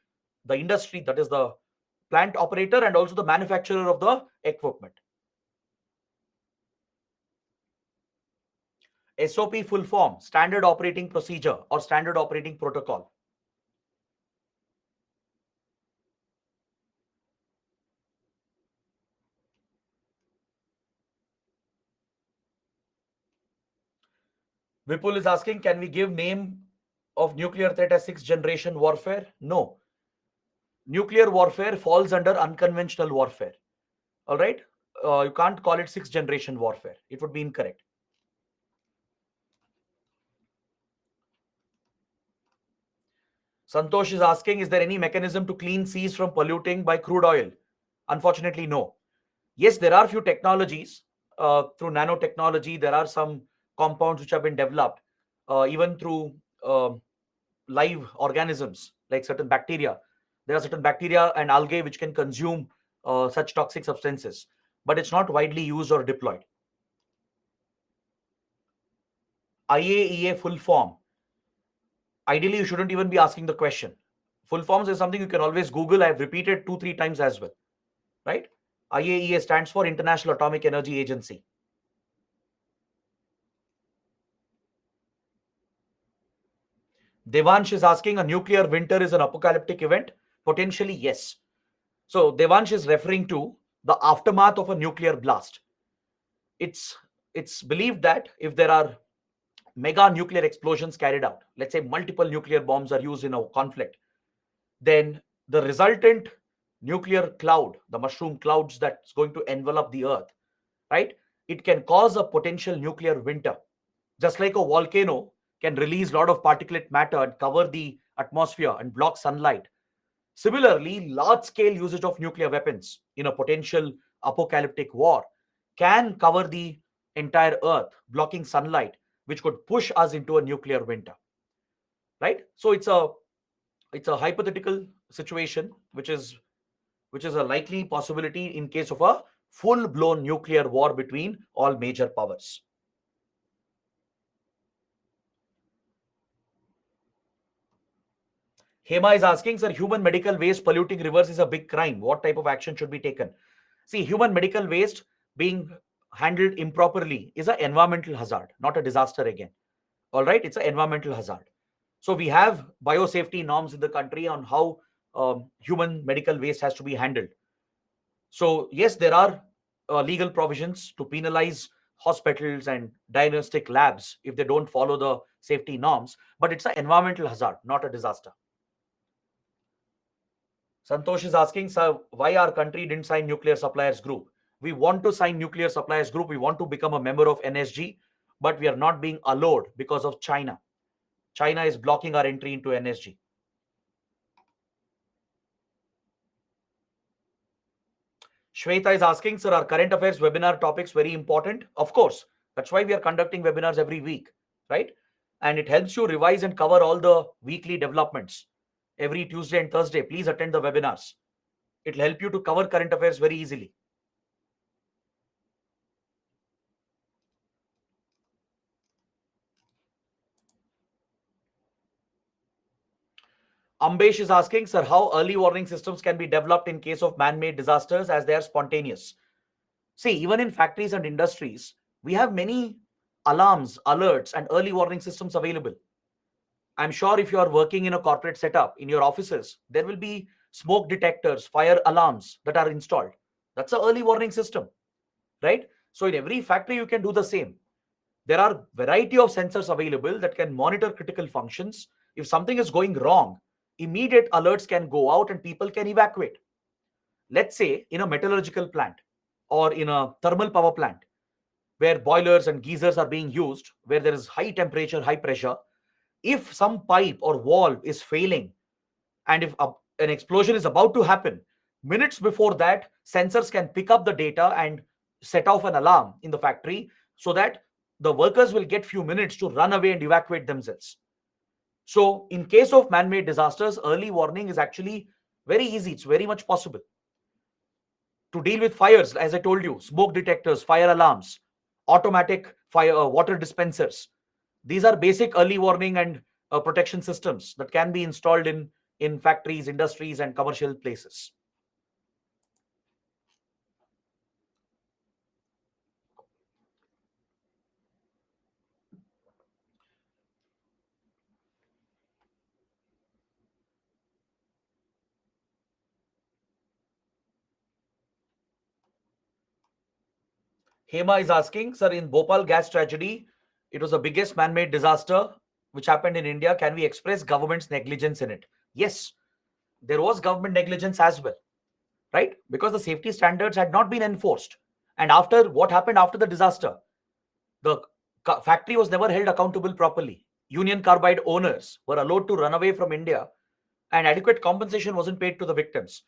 the industry, that is the plant operator, and also the manufacturer of the equipment. SOP full form, standard operating procedure or standard operating protocol. Vipul is asking, can we give name of nuclear threat as sixth generation warfare? No. Nuclear warfare falls under unconventional warfare. All right. You can't call it sixth generation warfare. It would be incorrect. Santosh is asking, is there any mechanism to clean seas from polluting by crude oil? Unfortunately, no. Yes, there are few technologies through nanotechnology. There are some compounds which have been developed even through live organisms like certain bacteria. There are certain bacteria and algae which can consume such toxic substances, but it's not widely used or deployed. IAEA full form. Ideally, you shouldn't even be asking the question. Full forms is something you can always Google. I've repeated 2-3 times as well, right? IAEA stands for International Atomic Energy Agency. Devansh is asking, a nuclear winter is an apocalyptic event? Potentially, yes. So Devansh is referring to the aftermath of a nuclear blast. It's believed that if there are mega nuclear explosions carried out, let's say multiple nuclear bombs are used in a conflict, then the resultant nuclear cloud, the mushroom clouds that's going to envelop the earth, right? It can cause a potential nuclear winter. Just like a volcano can release a lot of particulate matter and cover the atmosphere and block sunlight. Similarly, large scale usage of nuclear weapons in a potential apocalyptic war can cover the entire earth, blocking sunlight, which could push us into a nuclear winter, right? So it's a hypothetical situation which is a likely possibility in case of a full blown nuclear war between all major powers. Hema is asking, sir, human medical waste polluting rivers is a big crime. What type of action should be taken? See, human medical waste being handled improperly is an environmental hazard, not a disaster again. All right, it's an environmental hazard. So we have biosafety norms in the country on how human medical waste has to be handled. So yes, there are legal provisions to penalize hospitals and diagnostic labs if they don't follow the safety norms, but it's an environmental hazard, not a disaster. Santosh is asking, sir, why our country didn't sign nuclear suppliers group? We want to sign nuclear suppliers group. We want to become a member of NSG, but we are not being allowed because of China. China is blocking our entry into NSG. Shweta is asking, sir, are current affairs webinar topics very important? Of course. That's why we are conducting webinars every week, right? And it helps you revise and cover all the weekly developments. Every Tuesday and Thursday, please attend the webinars. It'll help you to cover current affairs very easily. Ambesh is asking, sir, how early warning systems can be developed in case of man-made disasters as they are spontaneous? See, even in factories and industries, we have many alarms, alerts, and early warning systems available. I'm sure if you are working in a corporate setup in your offices, there will be smoke detectors, fire alarms that are installed. That's an early warning system, right? So in every factory, you can do the same. There are variety of sensors available that can monitor critical functions. If something is going wrong, immediate alerts can go out and people can evacuate. Let's say in a metallurgical plant or in a thermal power plant where boilers and geysers are being used, where there is high temperature, high pressure. If some pipe or valve is failing and if an explosion is about to happen, minutes before that, sensors can pick up the data and set off an alarm in the factory so that the workers will get few minutes to run away and evacuate themselves. So in case of man-made disasters, early warning is actually very easy. It's very much possible. To deal with fires, as I told you, smoke detectors, fire alarms, automatic fire water dispensers. These are basic early warning and protection systems that can be installed in factories, industries, and commercial places. Hema is asking, sir, in Bhopal gas tragedy, it was the biggest man-made disaster which happened in India. Can we express government's negligence in it? Yes, there was government negligence as well, right? Because the safety standards had not been enforced. And after what happened after the disaster, the factory was never held accountable properly. Union Carbide owners were allowed to run away from India, and adequate compensation wasn't paid to the victims.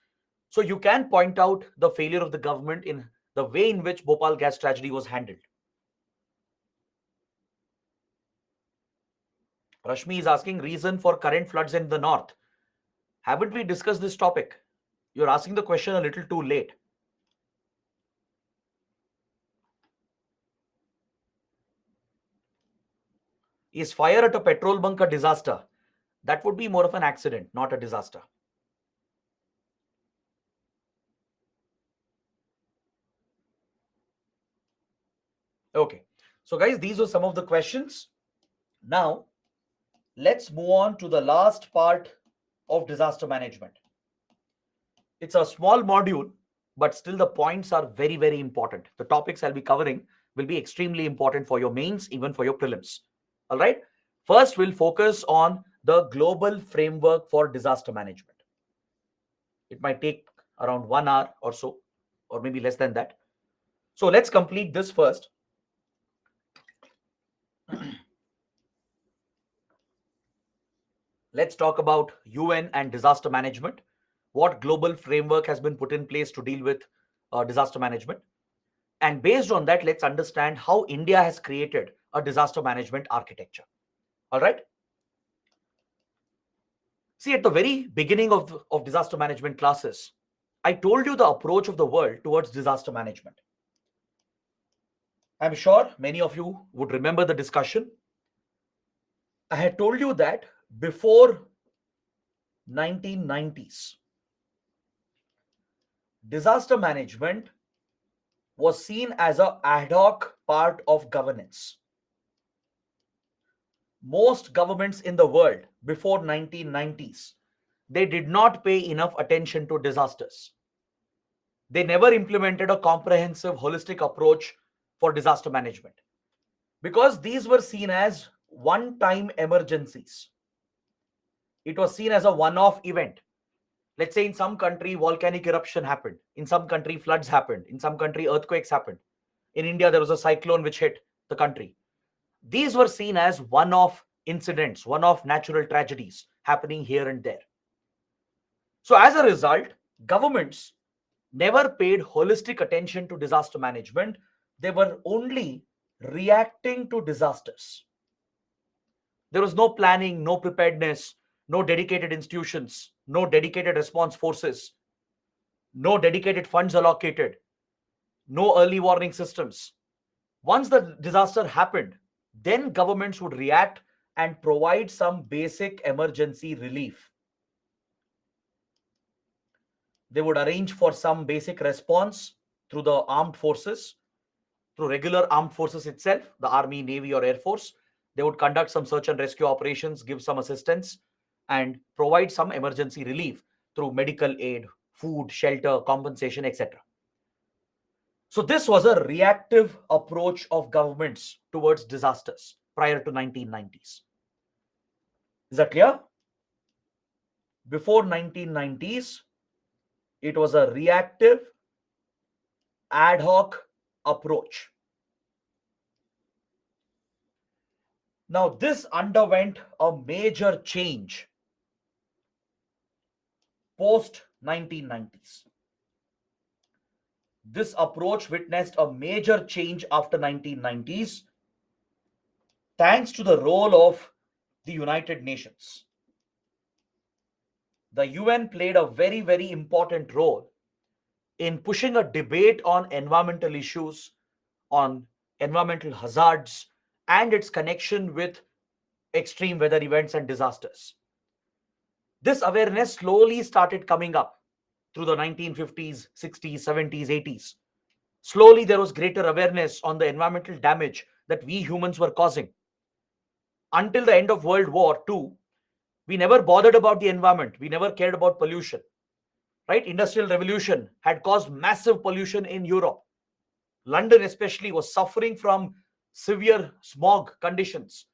So you can point out the failure of the government in the way in which Bhopal gas tragedy was handled. Rashmi is asking reason for current floods in the north. Haven't we discussed this topic? You're asking the question a little too late. Is fire at a petrol bunk a disaster? That would be more of an accident, not a disaster. Okay. So, guys, these are some of the questions. Now, let's move on to the last part of disaster management. It's a small module, but still the points are very, very important. The topics I'll be covering will be extremely important for your mains, even for your prelims. All right. First, we'll focus on the global framework for disaster management. It might take around 1 hour or so, or maybe less than that. So let's complete this first. Let's talk about UN and disaster management. What global framework has been put in place to deal with disaster management? And based on that, let's understand how India has created a disaster management architecture. All right. See, at the very beginning of disaster management classes, I told you the approach of the world towards disaster management. I'm sure many of you would remember the discussion. I had told you that before 1990s, disaster management was seen as an ad hoc part of governance. Most governments in the world before 1990s, they did not pay enough attention to disasters. They never implemented a comprehensive holistic approach for disaster management because these were seen as one time emergencies. It was seen as a one off event. Let's say in some country volcanic eruption happened, in some country floods happened, in some country earthquakes happened. In India there was a cyclone which hit the country. These were seen as one off incidents, one off natural tragedies happening here and there. So as a result, governments never paid holistic attention to disaster management. They were only reacting to disasters. There was no planning, no preparedness, no dedicated institutions, no dedicated response forces, no dedicated funds allocated, no early warning systems. Once the disaster happened, then governments would react and provide some basic emergency relief. They would arrange for some basic response through the armed forces, through regular armed forces itself, the army, navy, or air force. They would conduct some search and rescue operations, give some assistance, and provide some emergency relief through medical aid, food, shelter, compensation, etc. So this was a reactive approach of governments towards disasters prior to 1990s. Is that clear? Before 1990s, it was a reactive ad hoc approach. Now, this underwent a major change post 1990s. This approach witnessed a major change after 1990s thanks to the role of the United Nations. The UN played a very, very important role in pushing a debate on environmental issues, on environmental hazards, and its connection with extreme weather events and disasters. This awareness slowly started coming up through the 1950s, 60s, 70s, 80s. Slowly, there was greater awareness on the environmental damage that we humans were causing. Until the end of World War II, we never bothered about the environment. We never cared about pollution. Right? Industrial revolution had caused massive pollution in Europe. London especially was suffering from severe smog conditions,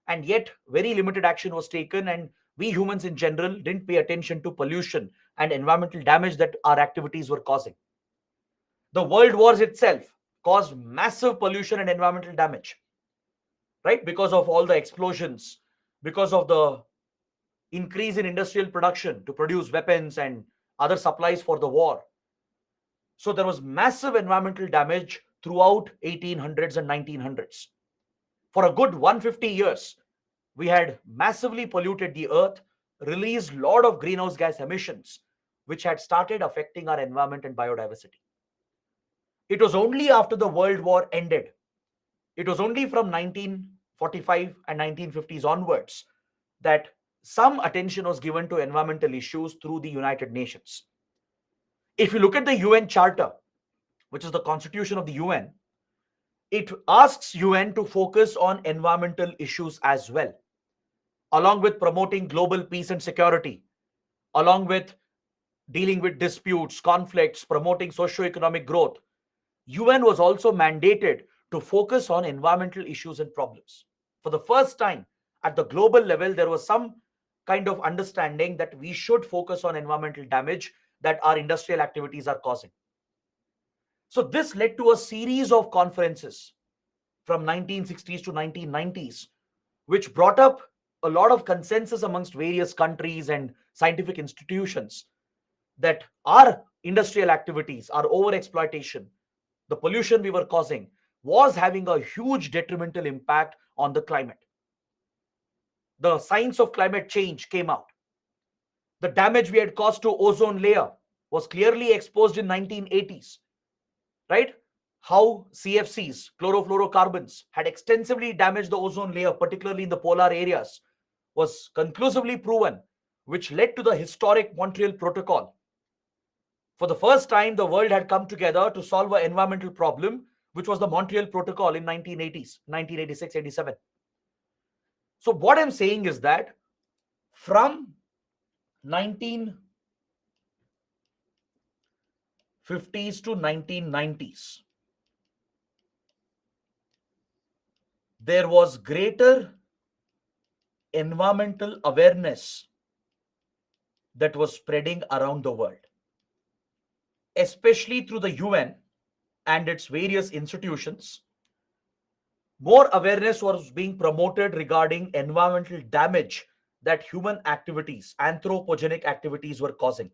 and yet very limited action was taken, and we humans in general didn't pay attention to pollution and environmental damage that our activities were causing. The world wars itself caused massive pollution and environmental damage, right? Because of all the explosions, because of the increase in industrial production to produce weapons and other supplies for the war. So there was massive environmental damage throughout 1800s and 1900s. For a good 150 years, we had massively polluted the earth, released a lot of greenhouse gas emissions, which had started affecting our environment and biodiversity. It was only after the World War ended, it was only from 1945 and 1950s onwards that some attention was given to environmental issues through the United Nations. If you look at the UN Charter, which is the constitution of the UN, it asks UN to focus on environmental issues as well, along with promoting global peace and security, along with dealing with disputes, conflicts, promoting socio-economic growth. UN was also mandated to focus on environmental issues and problems. For the first time at the global level, there was some kind of understanding that we should focus on environmental damage that our industrial activities are causing. So this led to a series of conferences from 1960s to 1990s, which brought up a lot of consensus amongst various countries and scientific institutions that our industrial activities, our overexploitation, the pollution we were causing was having a huge detrimental impact on the climate. The science of climate change came out. The damage we had caused to ozone layer was clearly exposed in 1980s, right? How CFCs, chlorofluorocarbons, had extensively damaged the ozone layer, particularly in the polar areas, was conclusively proven, which led to the historic Montreal Protocol. For the first time, the world had come together to solve an environmental problem, which was the Montreal Protocol in 1980s, 1986, 87. So what I'm saying is that from 1950s to 1990s, there was greater environmental awareness that was spreading around the world, especially through the UN and its various institutions. More awareness was being promoted regarding environmental damage that human activities, anthropogenic activities, were causing.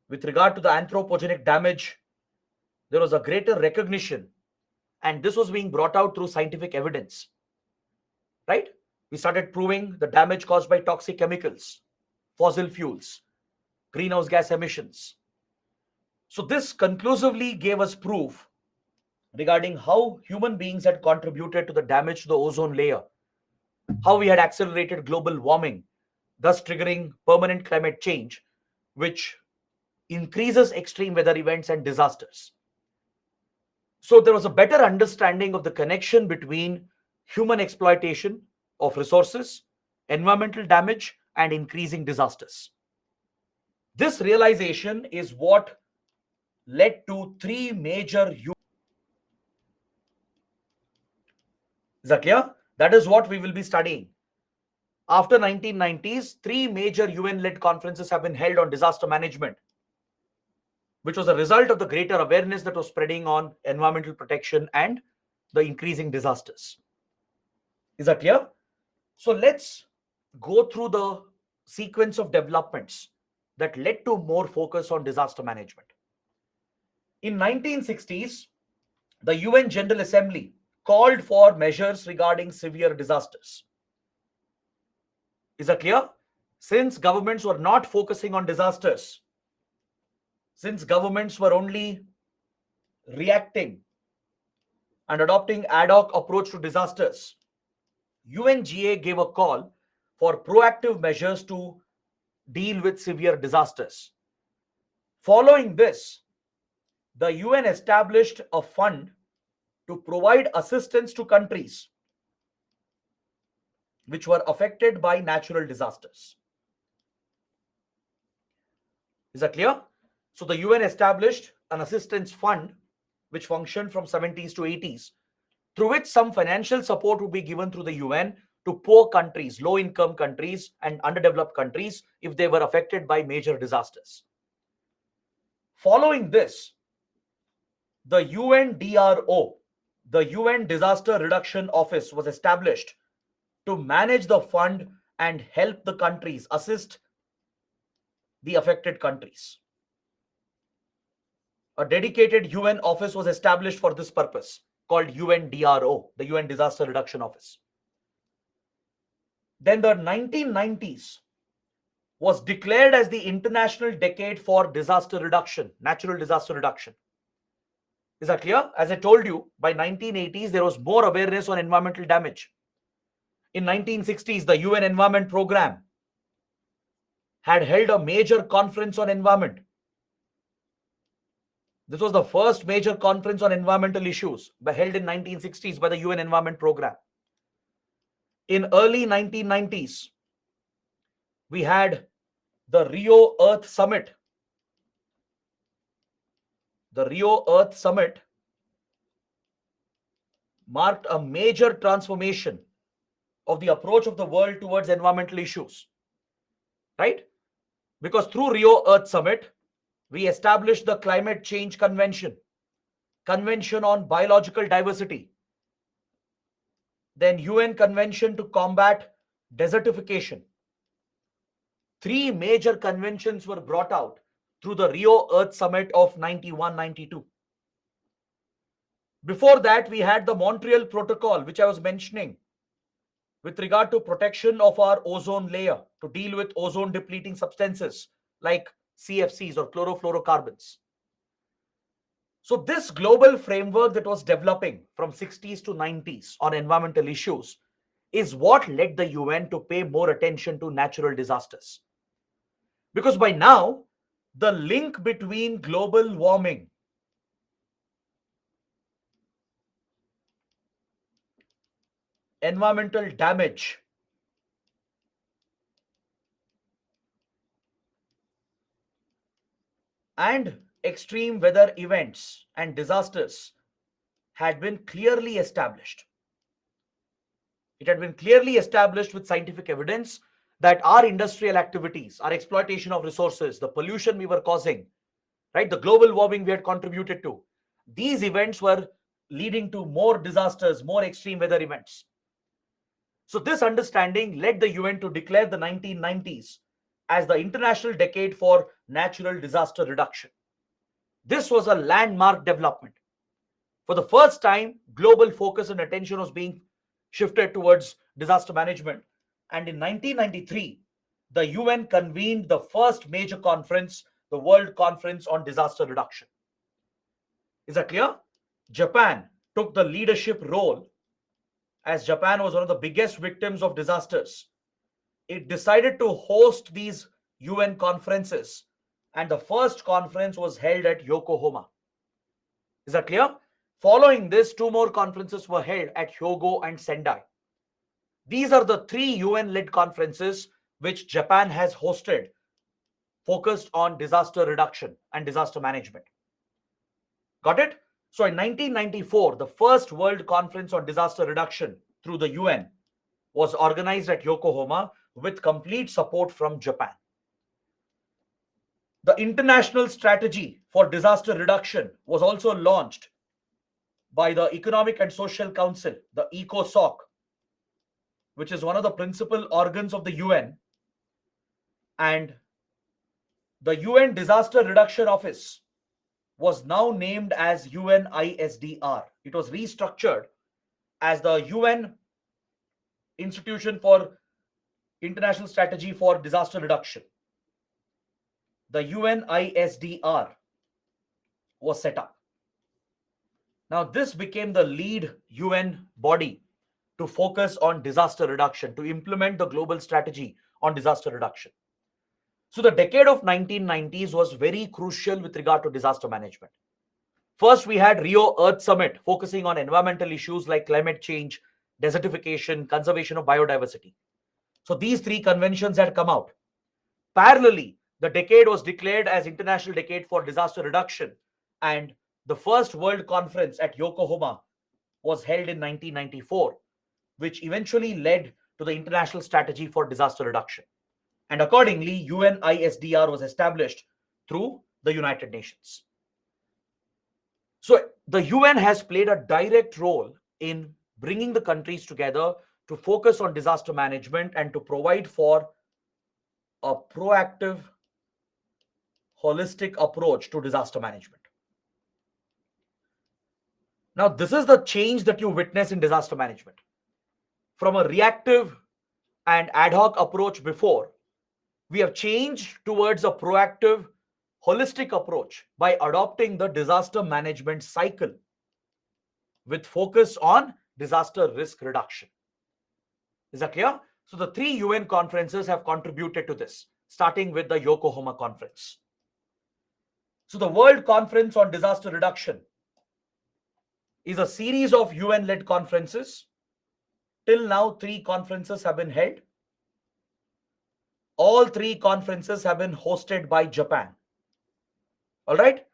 With regard to the anthropogenic damage, there was a greater recognition, and this was being brought out through scientific evidence, right? We started proving the damage caused by toxic chemicals, fossil fuels, greenhouse gas emissions. So this conclusively gave us proof regarding how human beings had contributed to the damage to the ozone layer, how we had accelerated global warming, thus triggering permanent climate change, which increases extreme weather events and disasters. So there was a better understanding of the connection between human exploitation of resources, environmental damage, and increasing disasters. This realization is what led to three major. Is that clear? That is what we will be studying. After 1990s, three major UN-led conferences have been held on disaster management, which was a result of the greater awareness that was spreading on environmental protection and the increasing disasters. Is that clear? So let's go through the sequence of developments that led to more focus on disaster management. In 1960s, the UN General Assembly called for measures regarding severe disasters. Is that clear? Since governments were not focusing on disasters, since governments were only reacting and adopting ad hoc approach to disasters, UNGA gave a call for proactive measures to deal with severe disasters. Following this, the UN established a fund to provide assistance to countries which were affected by natural disasters. Is that clear? So the UN established an assistance fund which functioned from 70s to 80s, through which some financial support would be given through the UN to poor countries, low-income countries, and underdeveloped countries if they were affected by major disasters. Following this, the UNDRO, the UN Disaster Reduction Office, was established to manage the fund and help the countries, assist the affected countries. A dedicated UN office was established for this purpose, called UNDRO, the UN Disaster Reduction Office. Then the 1990s was declared as the International Decade for Disaster Reduction, Natural Disaster Reduction. Is that clear? As I told you, by 1980s, there was more awareness on environmental damage. In 1960s, the UN Environment Program had held a major conference on environment. This was the first major conference on environmental issues held in 1960s by the UN Environment Program. In early 1990s, we had the Rio Earth Summit. The Rio Earth Summit marked a major transformation of the approach of the world towards environmental issues. right? Because through Rio Earth Summit, we established the Climate Change Convention, Convention on Biological Diversity, then UN Convention to combat desertification. Three major conventions were brought out through the Rio Earth Summit of 91-92. Before that, we had the Montreal Protocol, which I was mentioning, with regard to protection of our ozone layer to deal with ozone depleting substances like CFCs or chlorofluorocarbons. So this global framework that was developing from 60s to 90s on environmental issues is what led the UN to pay more attention to natural disasters. Because by now, the link between global warming environmental damage and extreme weather events and disasters had been clearly established. It had been clearly established with scientific evidence that our industrial activities, our exploitation of resources, the pollution we were causing, right, the global warming we had contributed to, these events were leading to more disasters, more extreme weather events. So this understanding led the UN to declare the 1990s as the International Decade for Natural Disaster Reduction. This was a landmark development. For the first time, global focus and attention was being shifted towards disaster management. And in 1993, the UN convened the first major conference, the World Conference on Disaster Reduction. Is that clear? Japan took the leadership role, as Japan was one of the biggest victims of disasters. It decided to host these UN conferences, and the first conference was held at Yokohama. Is that clear? Following this, two more conferences were held at Hyogo and Sendai. These are the three UN-led conferences which Japan has hosted, focused on disaster reduction and disaster management. Got it? So in 1994, the first World Conference on Disaster Reduction through the UN was organized at Yokohama with complete support from Japan. The International Strategy for Disaster Reduction was also launched by the Economic and Social Council, the ECOSOC, which is one of the principal organs of the UN, and the UN Disaster Reduction Office was now named as UNISDR. It was restructured as the UN Institution for International Strategy for Disaster Reduction. The UNISDR was set up. Now, this became the lead UN body to focus on disaster reduction, to implement the global strategy on disaster reduction. So the decade of 1990s was very crucial with regard to disaster management. First, we had Rio Earth Summit focusing on environmental issues like climate change, desertification, conservation of biodiversity. So these three conventions had come out. Parallelly, the decade was declared as International Decade for Disaster Reduction, and the first World Conference at Yokohama was held in 1994, which eventually led to the International Strategy for Disaster Reduction. And accordingly, UNISDR was established through the United Nations. So the UN has played a direct role in bringing the countries together to focus on disaster management and to provide for a proactive, holistic approach to disaster management. Now, this is the change that you witness in disaster management. From a reactive and ad hoc approach before, we have changed towards a proactive, holistic approach by adopting the disaster management cycle with focus on disaster risk reduction. Is that clear? So the three UN conferences have contributed to this, starting with the Yokohama Conference. So the World Conference on Disaster Reduction is a series of UN-led conferences. Till now, three conferences have been held. All three conferences have been hosted by Japan. All right.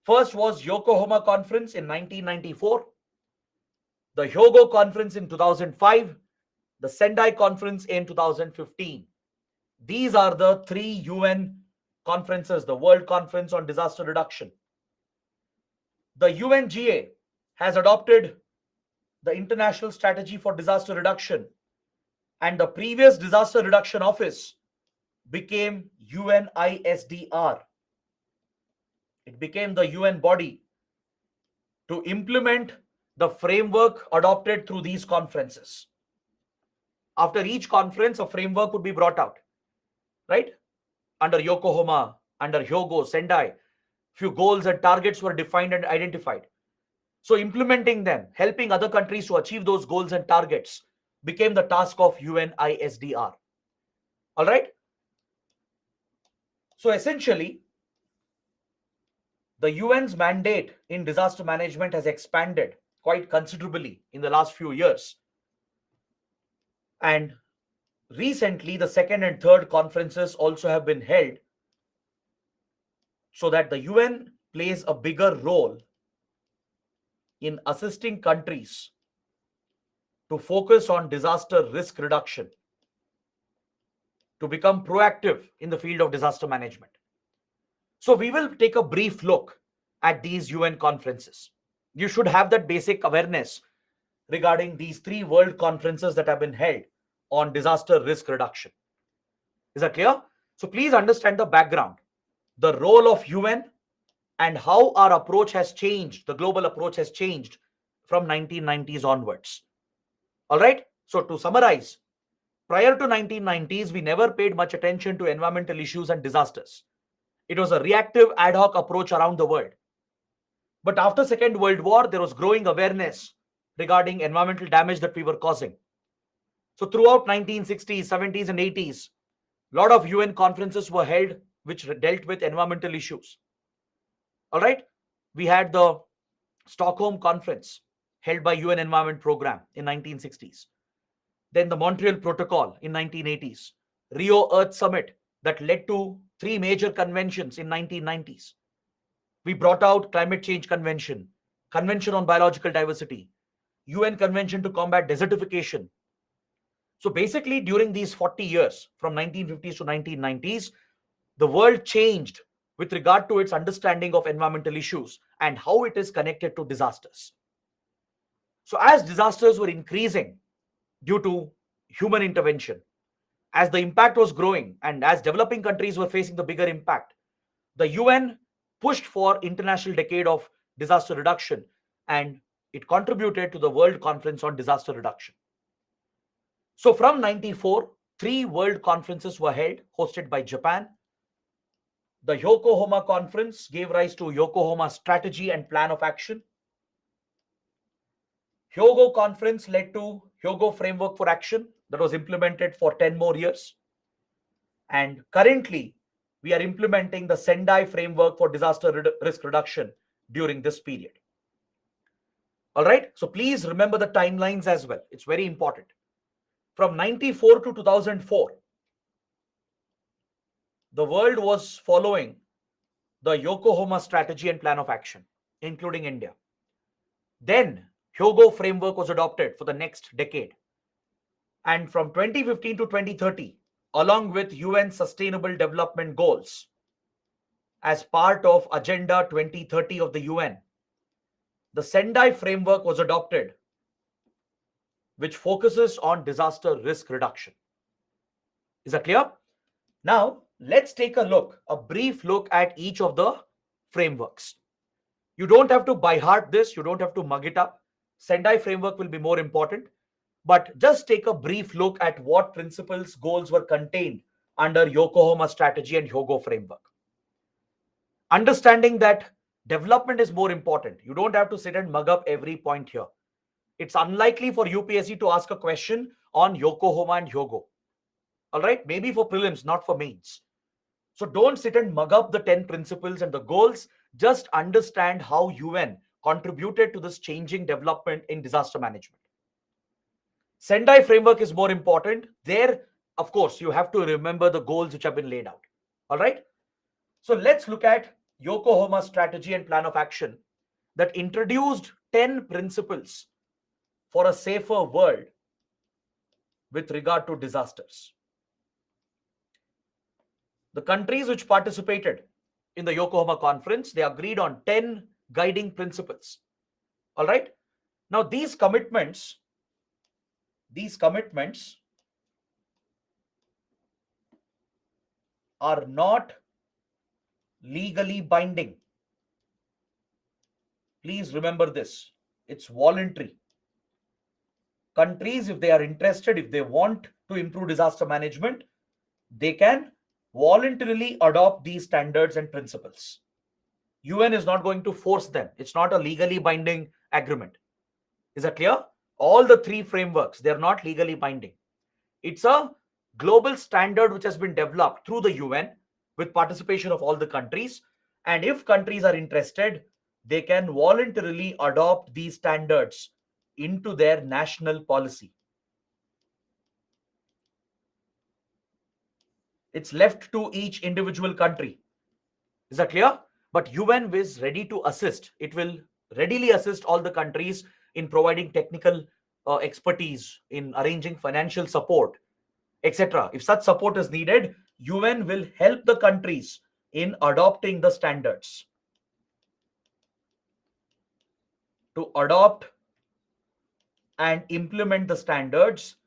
First was Yokohama Conference in 1994, the Hyogo Conference in 2005, the Sendai Conference in 2015. These are the 3 UN conferences, the World Conference on Disaster Reduction. The UNGA has adopted the International Strategy for Disaster Reduction, and the previous Disaster Reduction Office became UNISDR. It became the UN body to implement the framework adopted through these conferences. After each conference, a framework would be brought out, right? Under Yokohama, under Hyogo, Sendai, few goals and targets were defined and identified. So implementing them, helping other countries to achieve those goals and targets became the task of UNISDR. All right? So essentially, the UN's mandate in disaster management has expanded quite considerably in the last few years. And recently, the second and third conferences also have been held so that the UN plays a bigger role in assisting countries to focus on disaster risk reduction, to become proactive in the field of disaster management. So we will take a brief look at these UN conferences. You should have that basic awareness regarding these 3 world conferences that have been held on disaster risk reduction. Is that clear? So please understand the background, the role of UN, and how our approach has changed, the global approach has changed from 1990s onwards. All right? So to summarize, prior to 1990s, we never paid much attention to environmental issues and disasters. It was a reactive ad hoc approach around the world. But after Second World War, there was growing awareness regarding environmental damage that we were causing. So throughout 1960s, 70s, and 80s, a lot of UN conferences were held which dealt with environmental issues. All right? We had the Stockholm Conference held by UN Environment Program in 1960s. Then the Montreal Protocol in 1980s. Rio Earth Summit that led to 3 major conventions in 1990s. We brought out Climate Change Convention, Convention on Biological Diversity, UN Convention to Combat Desertification. So basically, during these 40 years, from 1950s to 1990s, the world changed with regard to its understanding of environmental issues and how it is connected to disasters. So as disasters were increasing due to human intervention, as the impact was growing and as developing countries were facing the bigger impact, the UN pushed for International Decade of Disaster Reduction, and it contributed to the World Conference on Disaster Reduction. So from 94, 3 world conferences were held, hosted by Japan. The Yokohama Conference gave rise to Yokohama Strategy and Plan of Action. Hyogo Conference led to Hyogo Framework for Action that was implemented for 10 more years. And currently, we are implementing the Sendai Framework for Disaster Risk Reduction during this period. All right, so please remember the timelines as well. It's very important. From 94 to 2004, the world was following the Yokohama Strategy and Plan of Action, including India. Then Hyogo Framework was adopted for the next decade. And from 2015 to 2030, along with UN Sustainable Development Goals, as part of Agenda 2030 of the UN, the Sendai Framework was adopted, which focuses on disaster risk reduction. Is that clear? Now, let's take a brief look at each of the frameworks. You don't have to by heart this, you don't have to mug it up. Sendai Framework will be more important, but just take a brief look at what principles, goals were contained under Yokohama Strategy and Hyogo Framework. Understanding that development is more important. You don't have to sit and mug up every point here. It's unlikely for UPSC to ask a question on Yokohama and Hyogo. All right, maybe for prelims, not for mains. So don't sit and mug up the 10 principles and the goals. Just understand how UN contributed to this changing development in disaster management. Sendai Framework is more important. There, of course, you have to remember the goals which have been laid out. All right. So let's look at Yokohama Strategy and Plan of Action that introduced 10 principles for a safer world with regard to disasters. The countries which participated in the Yokohama conference, they agreed on 10 guiding principles. All right. Now, these commitments are not legally binding. Please remember this. It's voluntary. Countries, if they are interested, if they want to improve disaster management, they can voluntarily adopt these standards and principles. UN is not going to force them. It's not a legally binding agreement. Is that clear? All the three frameworks, they're not legally binding. It's a global standard which has been developed through the UN with participation of all the countries. And if countries are interested, they can voluntarily adopt these standards into their national policy. It's left to each individual country. Is that clear? But UN is ready to assist. It will readily assist all the countries in providing technical expertise, in arranging financial support, etc. If such support is needed, UN will help the countries in adopting the standards. To adopt and implement the standards,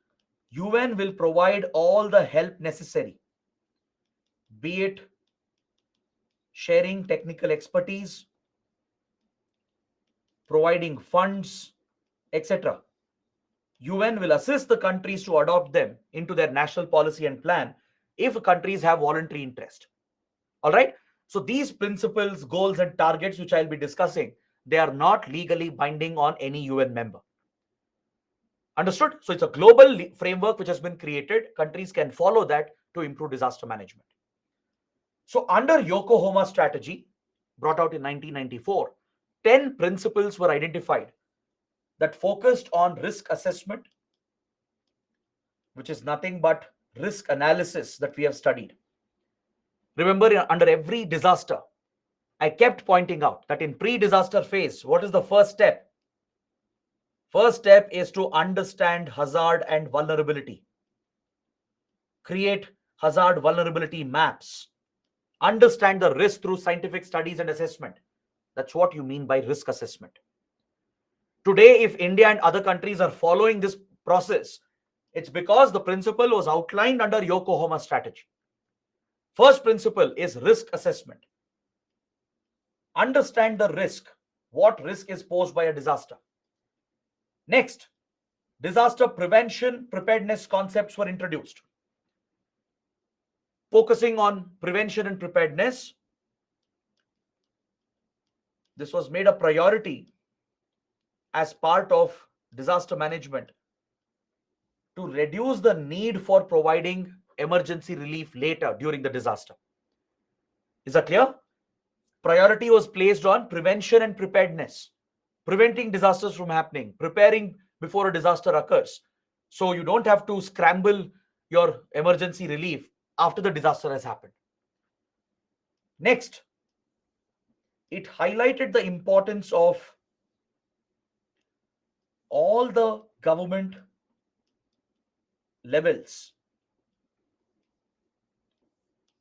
UN will provide all the help necessary, be it sharing technical expertise, providing funds, etc. UN will assist the countries to adopt them into their national policy and plan if countries have voluntary interest. All right. So these principles, goals, and targets which I'll be discussing, they are not legally binding on any UN member. Understood? So it's a global framework which has been created. Countries can follow that to improve disaster management. So under Yokohama strategy, brought out in 1994, 10 principles were identified that focused on risk assessment, which is nothing but risk analysis that we have studied. Remember, under every disaster, I kept pointing out that in pre-disaster phase, what is the first step? First step is to understand hazard and vulnerability. Create hazard vulnerability maps. Understand the risk through scientific studies and assessment. That's what you mean by risk assessment. Today, if India and other countries are following this process, it's because the principle was outlined under Yokohama strategy. First principle is risk assessment. Understand the risk. What risk is posed by a disaster? Next, disaster prevention preparedness concepts were introduced. Focusing on prevention and preparedness, this was made a priority as part of disaster management to reduce the need for providing emergency relief later during the disaster. Is that clear? Priority was placed on prevention and preparedness, preventing disasters from happening, preparing before a disaster occurs. So you don't have to scramble your emergency relief after the disaster has happened. Next, it highlighted the importance of all the government levels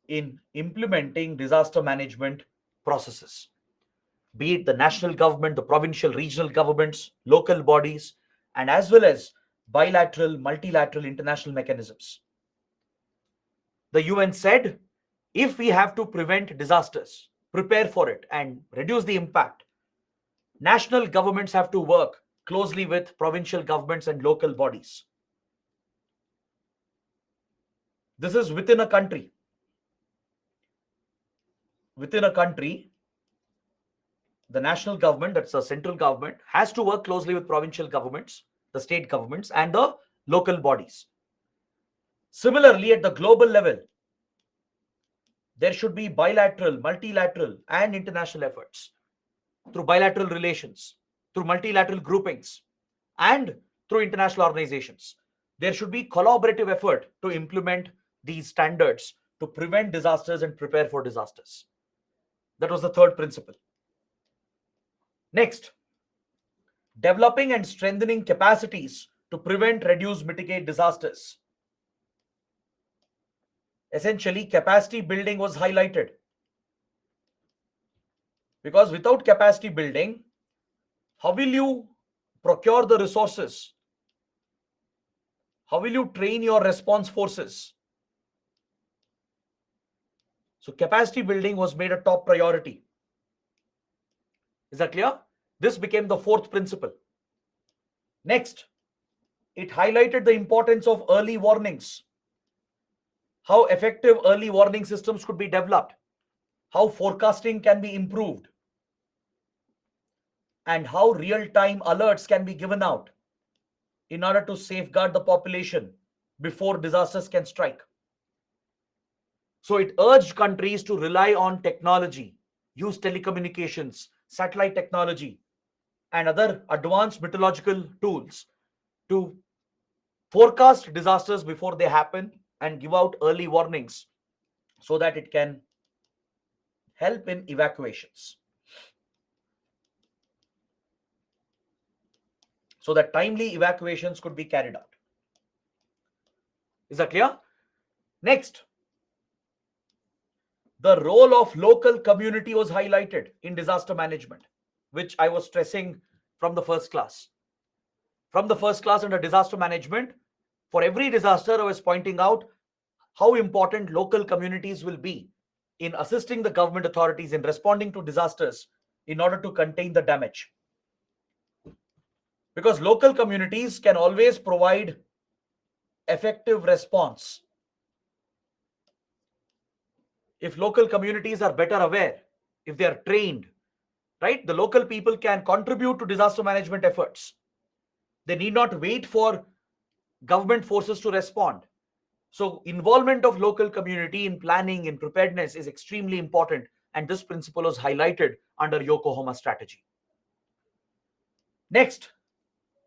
in implementing disaster management processes, be it the national government, the provincial, regional governments, local bodies, and as well as bilateral, multilateral, international mechanisms. The UN said, if we have to prevent disasters, prepare for it, and reduce the impact, national governments have to work closely with provincial governments and local bodies. This is within a country. Within a country, the national government, that's the central government, has to work closely with provincial governments, the state governments, and the local bodies. Similarly, at the global level, there should be bilateral, multilateral, and international efforts through bilateral relations, through multilateral groupings, and through international organizations. There should be collaborative effort to implement these standards to prevent disasters and prepare for disasters. That was the third principle. Next, developing and strengthening capacities to prevent, reduce, mitigate disasters. essentially capacity building was highlighted. Because without capacity building, how will you procure the resources? How will you train your response forces? So capacity building was made a top priority. Is that clear? This became the fourth principle. Next, it highlighted the importance of early warnings, how effective early warning systems could be developed, how forecasting can be improved, and how real-time alerts can be given out in order to safeguard the population before disasters can strike. So it urged countries to rely on technology, use telecommunications, satellite technology, and other advanced meteorological tools to forecast disasters before they happen and give out early warnings so that it can help in evacuations. So that timely evacuations could be carried out. Is that clear? Next, the role of local community was highlighted in disaster management, which I was stressing from the first class. From the first class under disaster management, for every disaster, I was pointing out how important local communities will be in assisting the government authorities in responding to disasters in order to contain the damage. Because local communities can always provide effective response if local communities are better aware, if they are trained, right? The local people can contribute to disaster management efforts. They need not wait for government forces to respond. So involvement of local community in planning and preparedness is extremely important, and this principle was highlighted under Yokohama strategy. Next,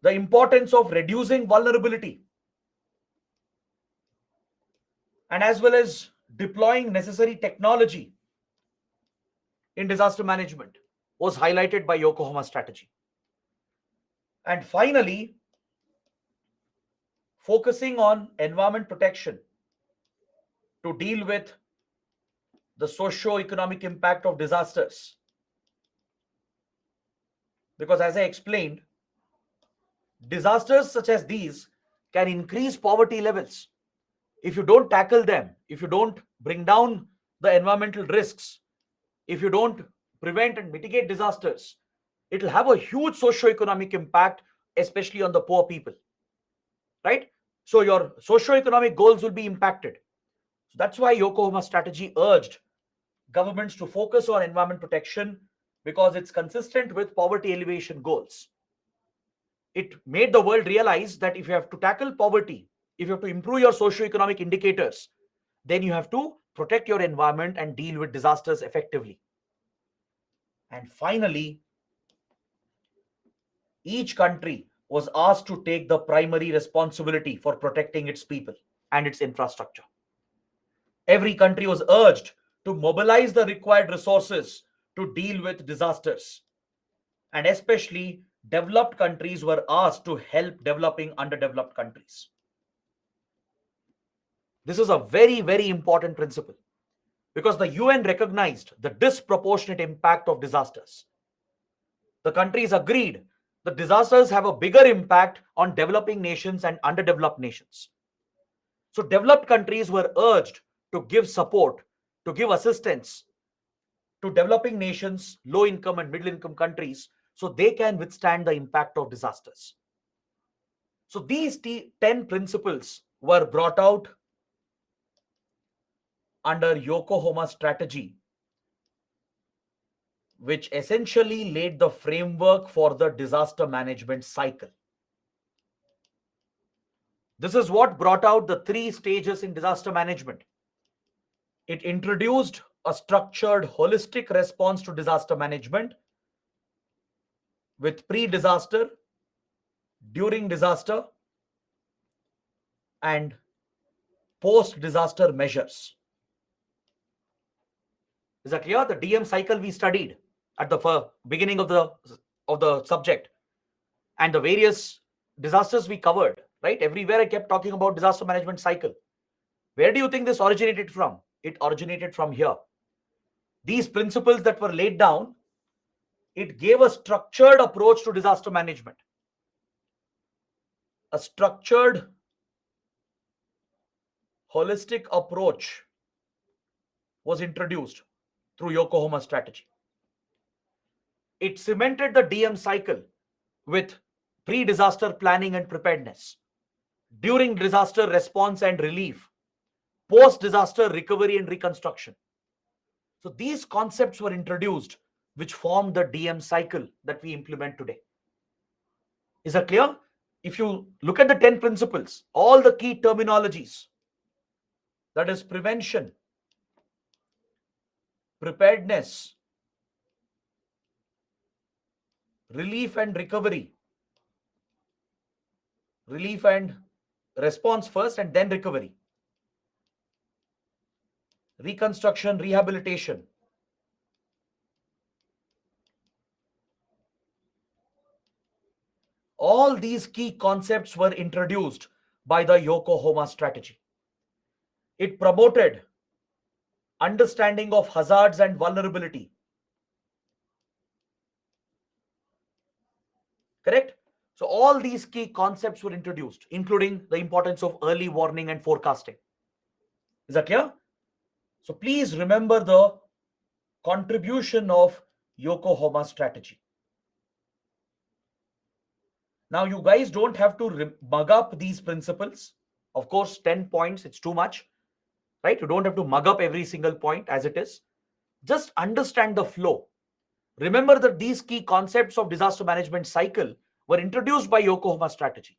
the importance of reducing vulnerability and as well as deploying necessary technology in disaster management was highlighted by Yokohama strategy. And finally, focusing on environment protection to deal with the socio-economic impact of disasters. Because as I explained, disasters such as these can increase poverty levels. If you don't tackle them, if you don't bring down the environmental risks, if you don't prevent and mitigate disasters, it will have a huge socio-economic impact, especially on the poor people, right? So your socio-economic goals will be impacted. So that's why Yokohama strategy urged governments to focus on environment protection because it's consistent with poverty alleviation goals. It made the world realize that if you have to tackle poverty, if you have to improve your socio-economic indicators, then you have to protect your environment and deal with disasters effectively. And finally, each country was asked to take the primary responsibility for protecting its people and its infrastructure. Every country was urged to mobilize the required resources to deal with disasters. And especially developed countries were asked to help developing underdeveloped countries. This is a very, very important principle because the UN recognized the disproportionate impact of disasters. The countries agreed that disasters have a bigger impact on developing nations and underdeveloped nations. So developed countries were urged to give support, to give assistance to developing nations, low income and middle income countries, so they can withstand the impact of disasters. So these 10 principles were brought out under Yokohama strategy, which essentially laid the framework for the disaster management cycle. This is what brought out the 3 stages in disaster management. It introduced a structured, holistic response to disaster management with pre-disaster, during disaster, and post-disaster measures. Is that clear? The DM cycle we studied at the beginning of the subject, and the various disasters we covered, right? Everywhere I kept talking about disaster management cycle. Where do you think this originated from? It originated from here. These principles that were laid down, it gave a structured approach to disaster management. A structured, holistic approach was introduced through Yokohama strategy. It cemented the DM cycle with pre-disaster planning and preparedness, during disaster response and relief, post-disaster recovery and reconstruction. So these concepts were introduced which formed the DM cycle that we implement today. Is that clear? If you look at the 10 principles, all the key terminologies, that is prevention, preparedness, relief and recovery, relief and response first and then recovery, reconstruction, rehabilitation. All these key concepts were introduced by the Yokohama strategy. It promoted understanding of hazards and vulnerability. Correct? So all these key concepts were introduced, including the importance of early warning and forecasting. Is that clear? So please remember the contribution of Yokohama strategy. Now you guys don't have to mug up these principles. Of course, 10 points, it's too much, right? You don't have to mug up every single point as it is. Just understand the flow. Remember that these key concepts of disaster management cycle were introduced by Yokohama strategy.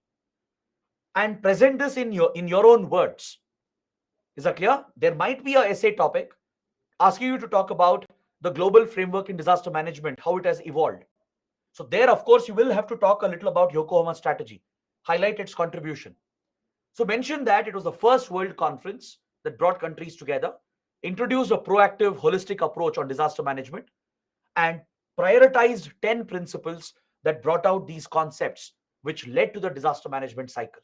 And present this in your own words. Is that clear? There might be a essay topic asking you to talk about the global framework in disaster management, how it has evolved. So there, of course, you will have to talk a little about Yokohama strategy, highlight its contribution. So mention that it was the first world conference that brought countries together, introduced a proactive, holistic approach on disaster management, and prioritized 10 principles that brought out these concepts, which led to the disaster management cycle.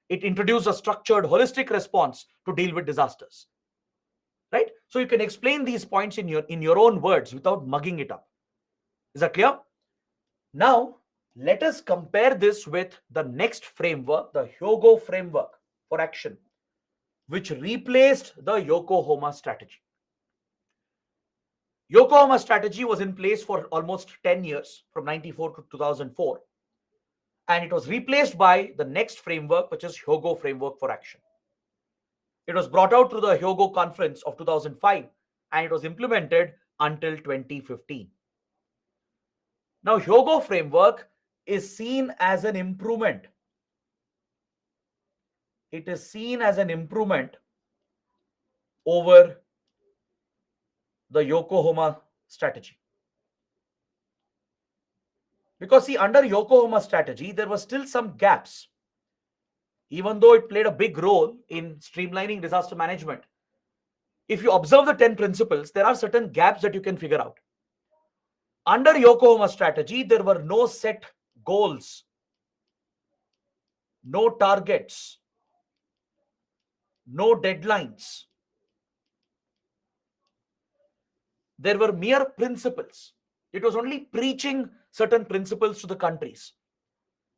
It introduced a structured, holistic response to deal with disasters. Right? So you can explain these points in your own words without mugging it up. Is that clear? Now, let us compare this with the next framework, the Hyogo framework for action, which replaced the Yokohama strategy. Yokohama strategy was in place for almost 10 years, from 94 to 2004, and it was replaced by the next framework, which is Hyogo framework for action. It was brought out through the Hyogo conference of 2005, and it was implemented until 2015. Now, Hyogo framework is seen as an improvement. It is seen as an improvement over the Yokohama strategy. Because see, under Yokohama strategy, there were still some gaps. Even though it played a big role in streamlining disaster management, if you observe the 10 principles, there are certain gaps that you can figure out. Under Yokohama strategy, there were no set goals, no targets, no deadlines. There were mere principles. It was only preaching certain principles to the countries.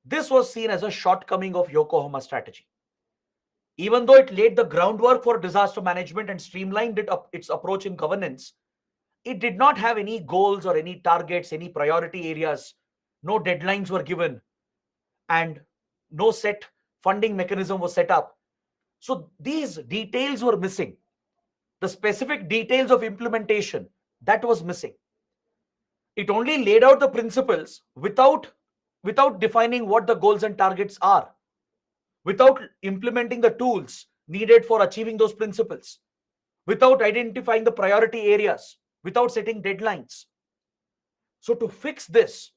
This was seen as a shortcoming of Yokohama strategy. Even though it laid the groundwork for disaster management and streamlined its approach in governance, it did not have any goals or any targets, any priority areas. No deadlines were given, and no set funding mechanism was set up. So these details were missing. The specific details of implementation, that was missing. It only laid out the principles without defining what the goals and targets are, without implementing the tools needed for achieving those principles, without identifying the priority areas, without setting deadlines. So to fix this,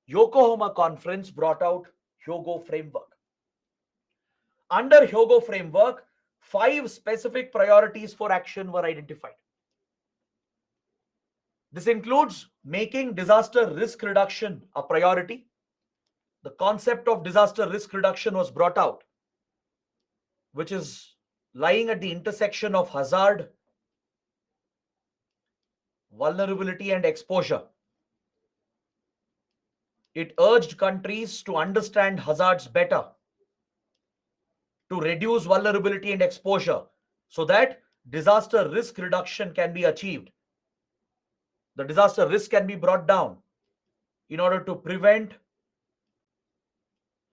Yokohama conference brought out Hyogo framework. Under Hyogo framework, 5 specific priorities for action were identified. This includes making disaster risk reduction a priority. The concept of disaster risk reduction was brought out, which is lying at the intersection of hazard, vulnerability, and exposure. It urged countries to understand hazards better, to reduce vulnerability and exposure, so that disaster risk reduction can be achieved. The disaster risk can be brought down in order to prevent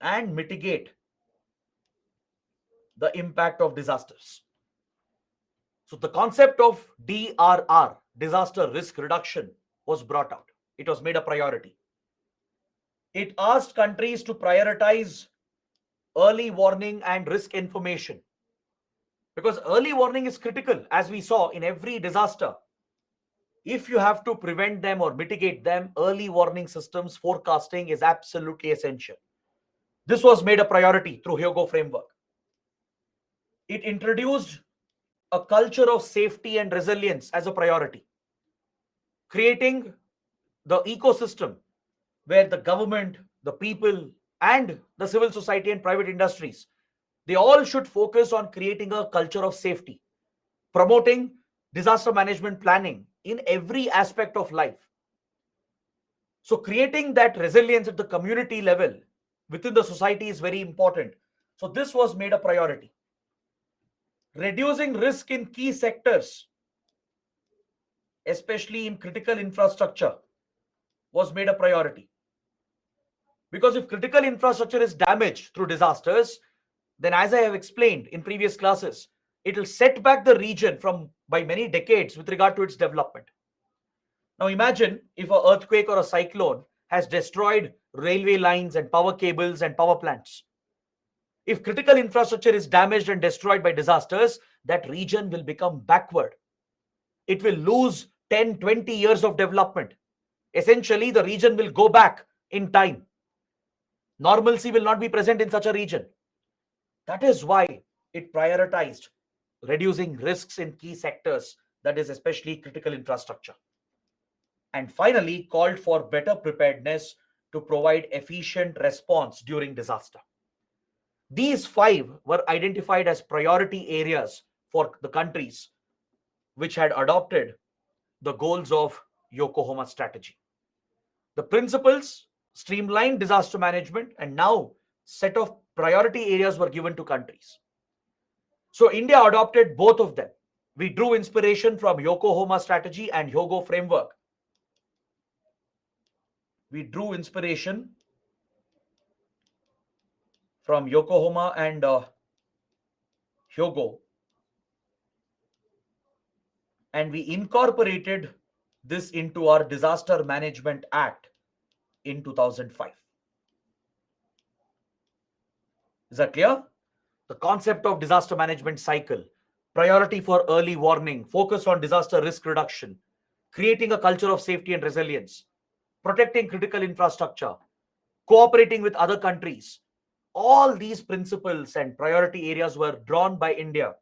and mitigate the impact of disasters. So the concept of DRR, disaster risk reduction, was brought out. It was made a priority. It asked countries to prioritize early warning and risk information, because early warning is critical. As we saw in every disaster, if you have to prevent them or mitigate them, early warning systems forecasting is absolutely essential. This was made a priority through Hyogo framework. It introduced a culture of safety and resilience as a priority, creating the ecosystem where the government, the people, and the civil society and private industries, they all should focus on creating a culture of safety, promoting disaster management planning in every aspect of life. So creating that resilience at the community level within the society is very important. So this was made a priority. Reducing risk in key sectors, especially in critical infrastructure, was made a priority. Because if critical infrastructure is damaged through disasters, then as I have explained in previous classes, it will set back the region from by many decades with regard to its development. Now imagine if an earthquake or a cyclone has destroyed railway lines and power cables and power plants. If critical infrastructure is damaged and destroyed by disasters, that region will become backward. It will lose 10, 20 years of development. Essentially, the region will go back in time. Normalcy will not be present in such a region. That is why it prioritized reducing risks in key sectors, that is, especially critical infrastructure. And finally, called for better preparedness to provide efficient response during disaster. These five were identified as priority areas for the countries which had adopted the goals of Yokohama strategy. The principles streamlined disaster management, and now set of priority areas were given to countries. So India adopted both of them. We drew inspiration from Yokohama strategy and Hyogo framework. We drew inspiration from Yokohama and Hyogo, and we incorporated this into our Disaster Management Act in 2005. Is that clear? The concept of disaster management cycle, priority for early warning, focus on disaster risk reduction, creating a culture of safety and resilience, protecting critical infrastructure, cooperating with other countries. All these principles and priority areas were drawn by India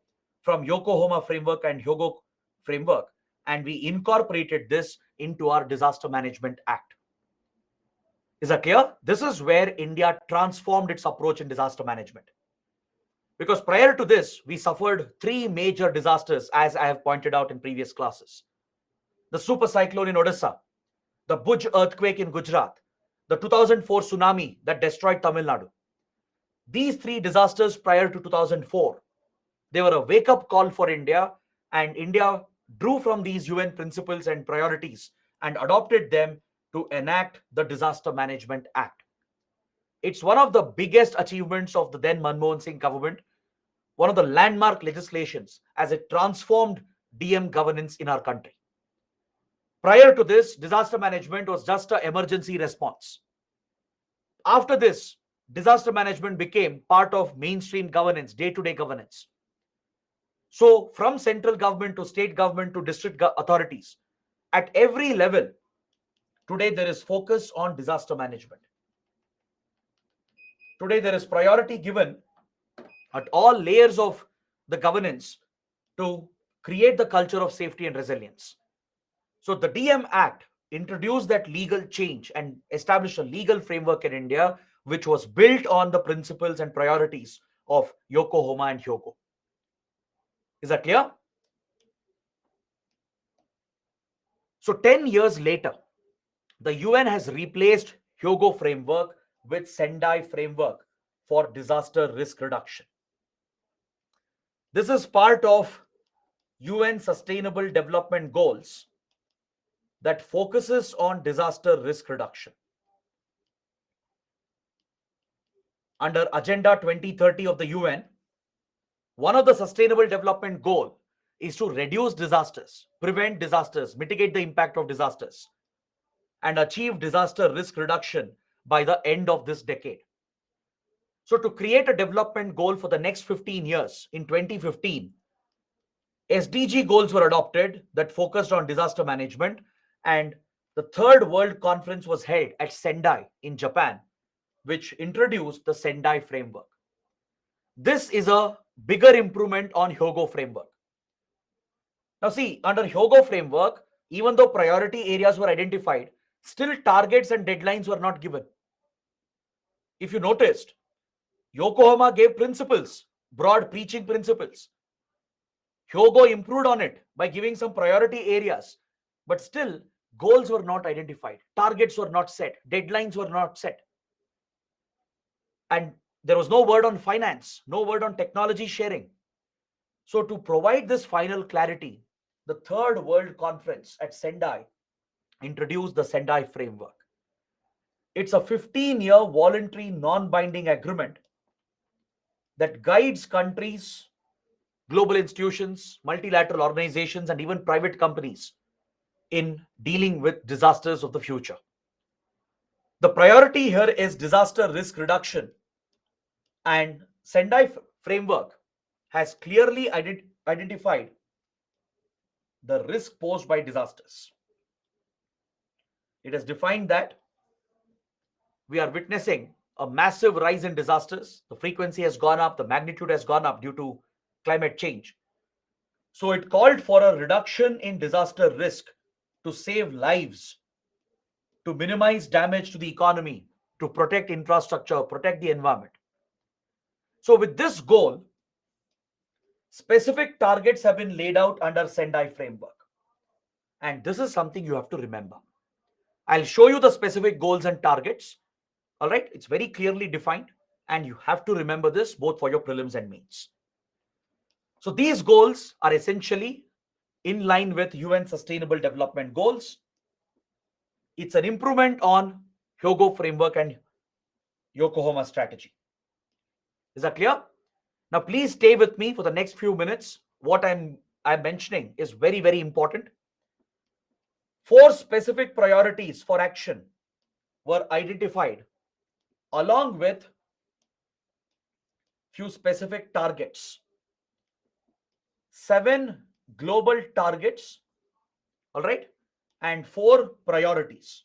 from Yokohama framework and Hyogo framework, and we incorporated this into our Disaster Management Act. Is that clear? This is where India transformed its approach in disaster management. Because prior to this, we suffered three major disasters, as I have pointed out in previous classes: the super cyclone in Odisha, the Bhuj earthquake in Gujarat, the 2004 tsunami that destroyed Tamil Nadu. These three disasters prior to 2004, they were a wake-up call for India, and India drew from these UN principles and priorities and adopted them to enact the Disaster Management Act. It's one of the biggest achievements of the then Manmohan Singh government, one of the landmark legislations, as it transformed DM governance in our country. Prior to this, disaster management was just an emergency response. After this, disaster management became part of mainstream governance, day-to-day governance. So from central government to state government to district authorities, at every level, today there is focus on disaster management. Today there is priority given at all layers of the governance to create the culture of safety and resilience. So the DM Act introduced that legal change and established a legal framework in India, which was built on the principles and priorities of Yokohama and Hyogo. Is that clear? So 10 years later, the UN has replaced Hyogo framework with Sendai framework for disaster risk reduction. This is part of UN Sustainable Development Goals that focuses on disaster risk reduction. Under Agenda 2030 of the UN, one of the Sustainable Development Goal is to reduce disasters, prevent disasters, mitigate the impact of disasters, and achieve disaster risk reduction by the end of this decade. So, to create a development goal for the next 15 years, in 2015, SDG goals were adopted that focused on disaster management, and the Third World Conference was held at Sendai in Japan, which introduced the Sendai framework. This is a bigger improvement on Hyogo framework. Now, see, under Hyogo framework, even though priority areas were identified, still targets and deadlines were not given. If you noticed, Yokohama gave principles, broad preaching principles. Hyogo improved on it by giving some priority areas, but still goals were not identified, targets were not set, deadlines were not set. And there was no word on finance, no word on technology sharing. So, to provide this final clarity, the Third World Conference at Sendai introduced the Sendai framework. It's a 15-year voluntary non-binding agreement that guides countries, global institutions, multilateral organizations, and even private companies in dealing with disasters of the future. The priority here is disaster risk reduction, and Sendai framework has clearly identified the risk posed by disasters. It has defined that we are witnessing a massive rise in disasters. The frequency has gone up, the magnitude has gone up due to climate change. So it called for a reduction in disaster risk to save lives, to minimize damage to the economy, to protect infrastructure, protect the environment. So with this goal, specific targets have been laid out under Sendai framework. And this is something you have to remember. I'll show you the specific goals and targets. All right, it's very clearly defined, and you have to remember this both for your prelims and mains. So these goals are essentially in line with UN Sustainable Development Goals. It's an improvement on Hyogo framework and Yokohama strategy. Is that clear? Now, please stay with me for the next few minutes. What I'm mentioning is very, very important. 4 specific priorities for action were identified along with few specific targets. 7 global targets, all right, and 4 priorities.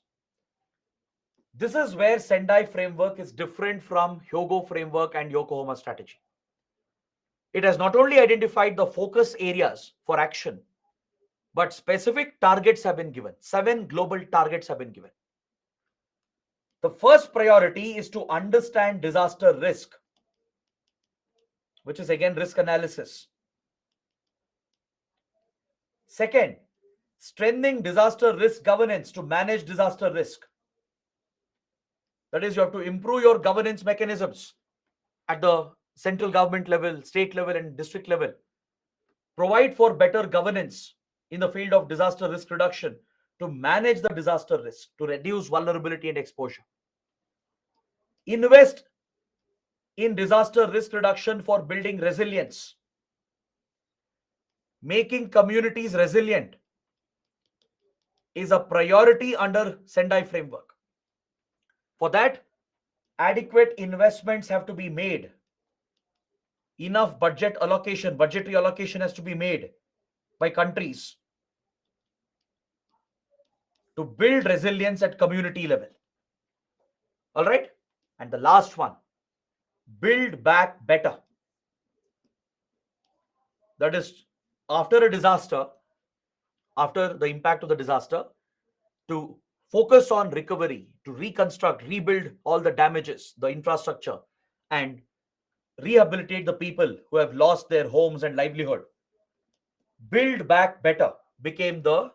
This is where Sendai framework is different from Hyogo framework and Yokohama strategy. It has not only identified the focus areas for action, but specific targets have been given. 7 global targets have been given. The first priority is to understand disaster risk, which is again risk analysis. Second, strengthening disaster risk governance to manage disaster risk. That is, you have to improve your governance mechanisms at the central government level, state level, and district level. Provide for better governance in the field of disaster risk reduction to manage the disaster risk, to reduce vulnerability and exposure. Invest in disaster risk reduction for building resilience, making communities resilient is a priority under Sendai framework. For that, adequate investments have to be made. Enough budgetary allocation has to be made by countries to build resilience at community level. All right? And the last one, build back better. That is, after a disaster, after the impact of the disaster, to focus on recovery, to reconstruct, rebuild all the damages, the infrastructure, and rehabilitate the people who have lost their homes and livelihood. Build back better became the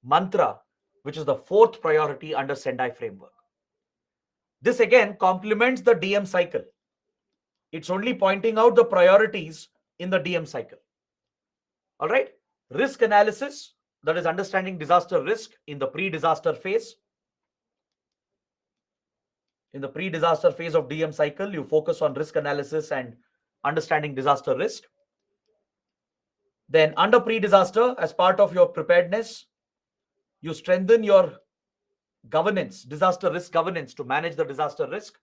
mantra, which is the fourth priority under Sendai framework. This again complements the DM cycle. It's only pointing out the priorities in the DM cycle. All right. Risk analysis, that is understanding disaster risk in the pre-disaster phase. In the pre-disaster phase of DM cycle, you focus on risk analysis and understanding disaster risk. Then under pre-disaster, as part of your preparedness, you strengthen your governance, disaster risk governance, to manage the disaster risk.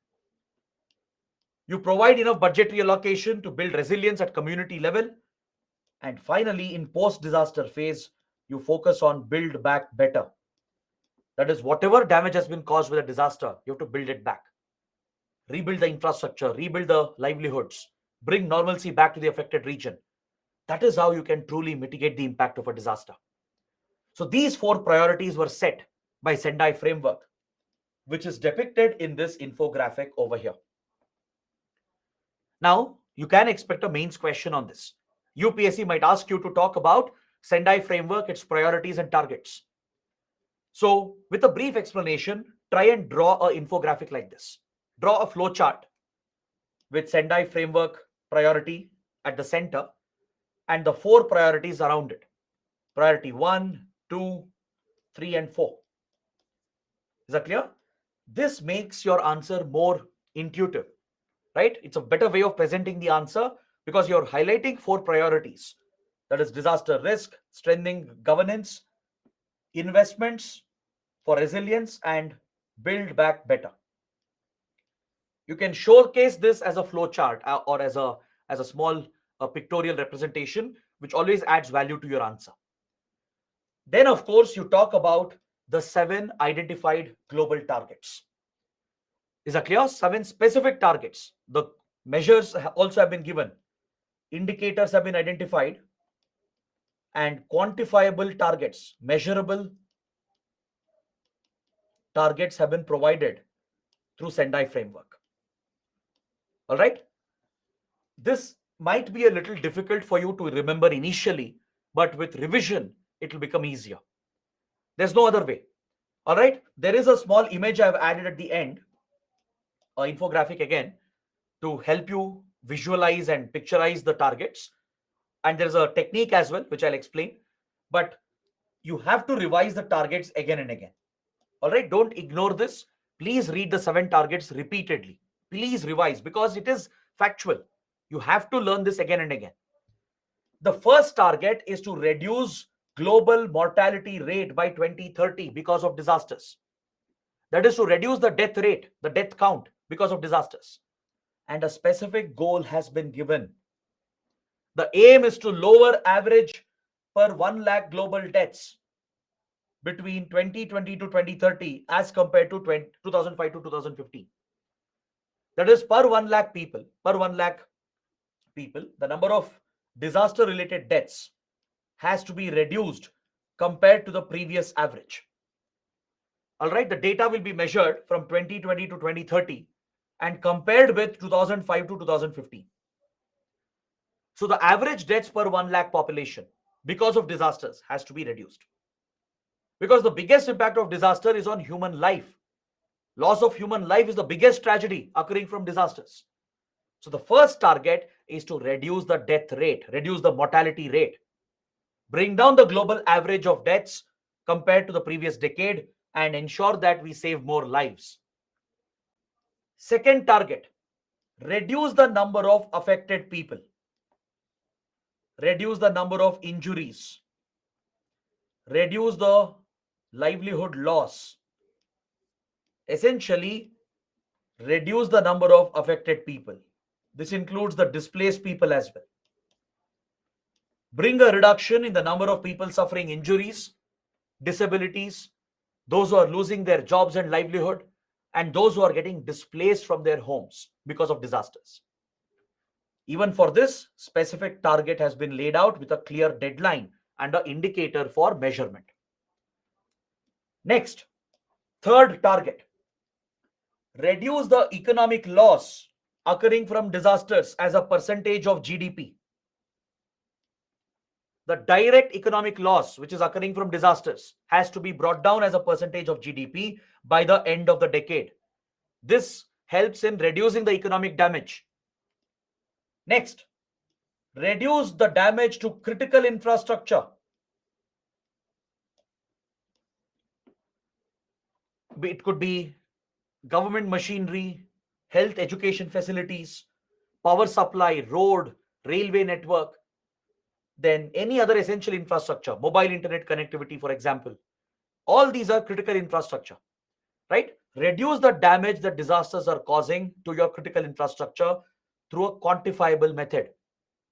You provide enough budgetary allocation to build resilience at community level. And finally, in post-disaster phase, you focus on build back better. That is, whatever damage has been caused with a disaster, you have to build it back. Rebuild the infrastructure, rebuild the livelihoods, bring normalcy back to the affected region. That is how you can truly mitigate the impact of a disaster. So these four priorities were set by Sendai framework, which is depicted in this infographic over here. Now, you can expect a mains question on this. UPSC might ask you to talk about Sendai framework, its priorities and targets. So, with a brief explanation, try and draw an infographic like this. Draw a flow chart with Sendai framework priority at the center and the four priorities around it. Priority 1, 2, 3, and 4. Is that clear? This makes your answer more intuitive, right? It's a better way of presenting the answer because you're highlighting four priorities. That is disaster risk, strengthening governance, investments for resilience, and build back better. You can showcase this as a flow chart or as a small pictorial representation, which always adds value to your answer. Then, of course, you talk about the 7 identified global targets. Is that clear? 7 specific targets. The measures also have been given. Indicators have been identified and quantifiable targets, measurable targets have been provided through Sendai framework. All right. This might be a little difficult for you to remember initially, but with revision, it will become easier. There's no other way. All right. There is a small image I've added at the end, an infographic again, to help you visualize and picturize the targets. And there's a technique as well, which I'll explain. But you have to revise the targets again and again. All right. Don't ignore this. Please read the 7 targets repeatedly. Please revise because it is factual. You have to learn this again and again. The first target is to reduce global mortality rate by 2030 because of disasters. That is to reduce the death rate, the death count because of disasters. And a specific goal has been given. The aim is to lower average per 1 lakh global deaths between 2020 to 2030 as compared to 2005 to 2015. That is per 1 lakh people, the number of disaster related deaths has to be reduced compared to the previous average. All right, the data will be measured from 2020 to 2030 and compared with 2005 to 2015. So the average deaths per 1 lakh population because of disasters has to be reduced. Because the biggest impact of disaster is on human life. Loss of human life is the biggest tragedy occurring from disasters. So the first target is to reduce the death rate, reduce the mortality rate, bring down the global average of deaths compared to the previous decade, and ensure that we save more lives. Second target, reduce the number of affected people, reduce the number of injuries, reduce the livelihood loss. Essentially, reduce the number of affected people. This includes the displaced people as well. Bring a reduction in the number of people suffering injuries, disabilities, those who are losing their jobs and livelihood, and those who are getting displaced from their homes because of disasters. Even for this, specific target has been laid out with a clear deadline and an indicator for measurement. Next, third target, reduce the economic loss occurring from disasters as a percentage of GDP. the direct economic loss which is occurring from disasters has to be brought down as a percentage of GDP by the end of the decade. This helps in reducing the economic damage. Next, reduce the damage to critical infrastructure. It could be government machinery, health education facilities, power supply, road, railway network, then any other essential infrastructure, mobile internet connectivity, for example. All these are critical infrastructure, right? Reduce the damage that disasters are causing to your critical infrastructure through a quantifiable method.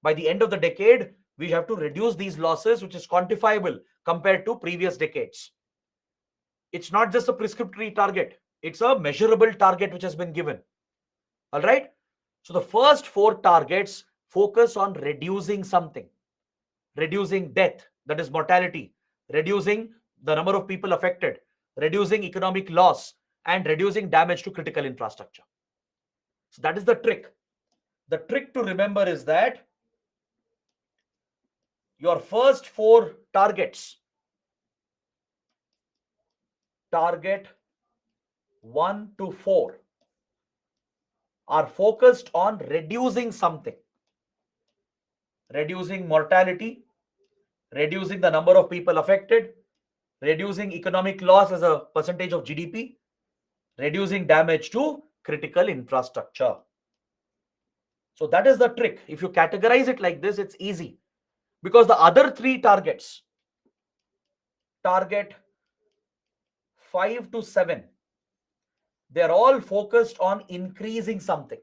By the end of the decade, we have to reduce these losses, which is quantifiable compared to previous decades. It's not just a prescriptory target, it's a measurable target which has been given. All right. So the first four targets focus on reducing something, reducing death, that is mortality, reducing the number of people affected, reducing economic loss, and reducing damage to critical infrastructure. So that is the trick. The trick to remember is that your first four targets, target 1 to 4, are focused on reducing something, reducing mortality, reducing the number of people affected, reducing economic loss as a percentage of GDP, reducing damage to critical infrastructure. So that is the trick. If you categorize it like this, it's easy, because the other three targets, target 5 to 7, they're all focused on increasing something.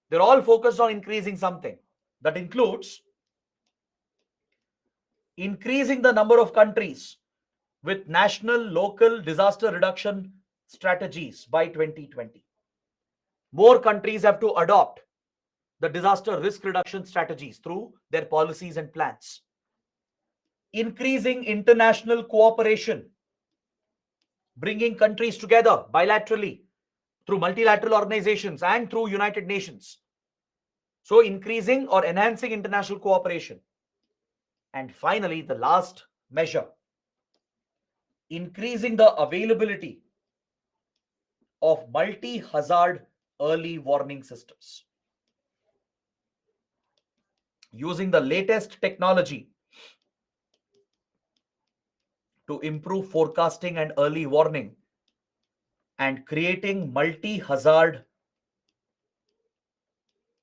They're all focused on increasing something. That includes increasing the number of countries with national local disaster reduction strategies by 2020. More countries have to adopt the disaster risk reduction strategies through their policies and plans. Increasing international cooperation, bringing countries together bilaterally through multilateral organizations and through United Nations. So increasing or enhancing international cooperation. And finally, the last measure, increasing the availability of multi-hazard early warning systems. Using the latest technology to improve forecasting and early warning, and creating multi-hazard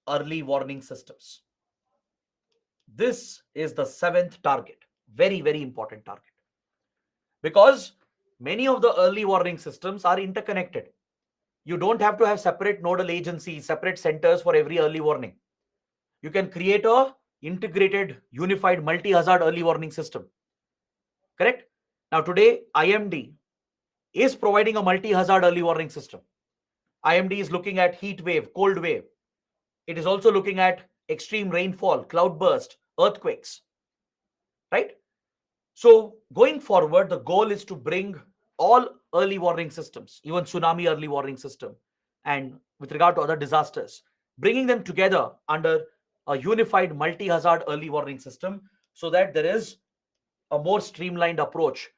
early warning systems. This is the seventh target. Very, very important target. Because many of the early warning systems are interconnected. You don't have to have separate nodal agencies, separate centers for every early warning. You can create a integrated, unified, multi-hazard early warning system. Correct? Now today, IMD is providing a multi-hazard early warning system. IMD is looking at heat wave, cold wave. It is also looking at extreme rainfall, cloudburst, earthquakes, right? So going forward, the goal is to bring all early warning systems, even tsunami early warning system, and with regard to other disasters, bringing them together under a unified multi-hazard early warning system, so that there is a more streamlined approach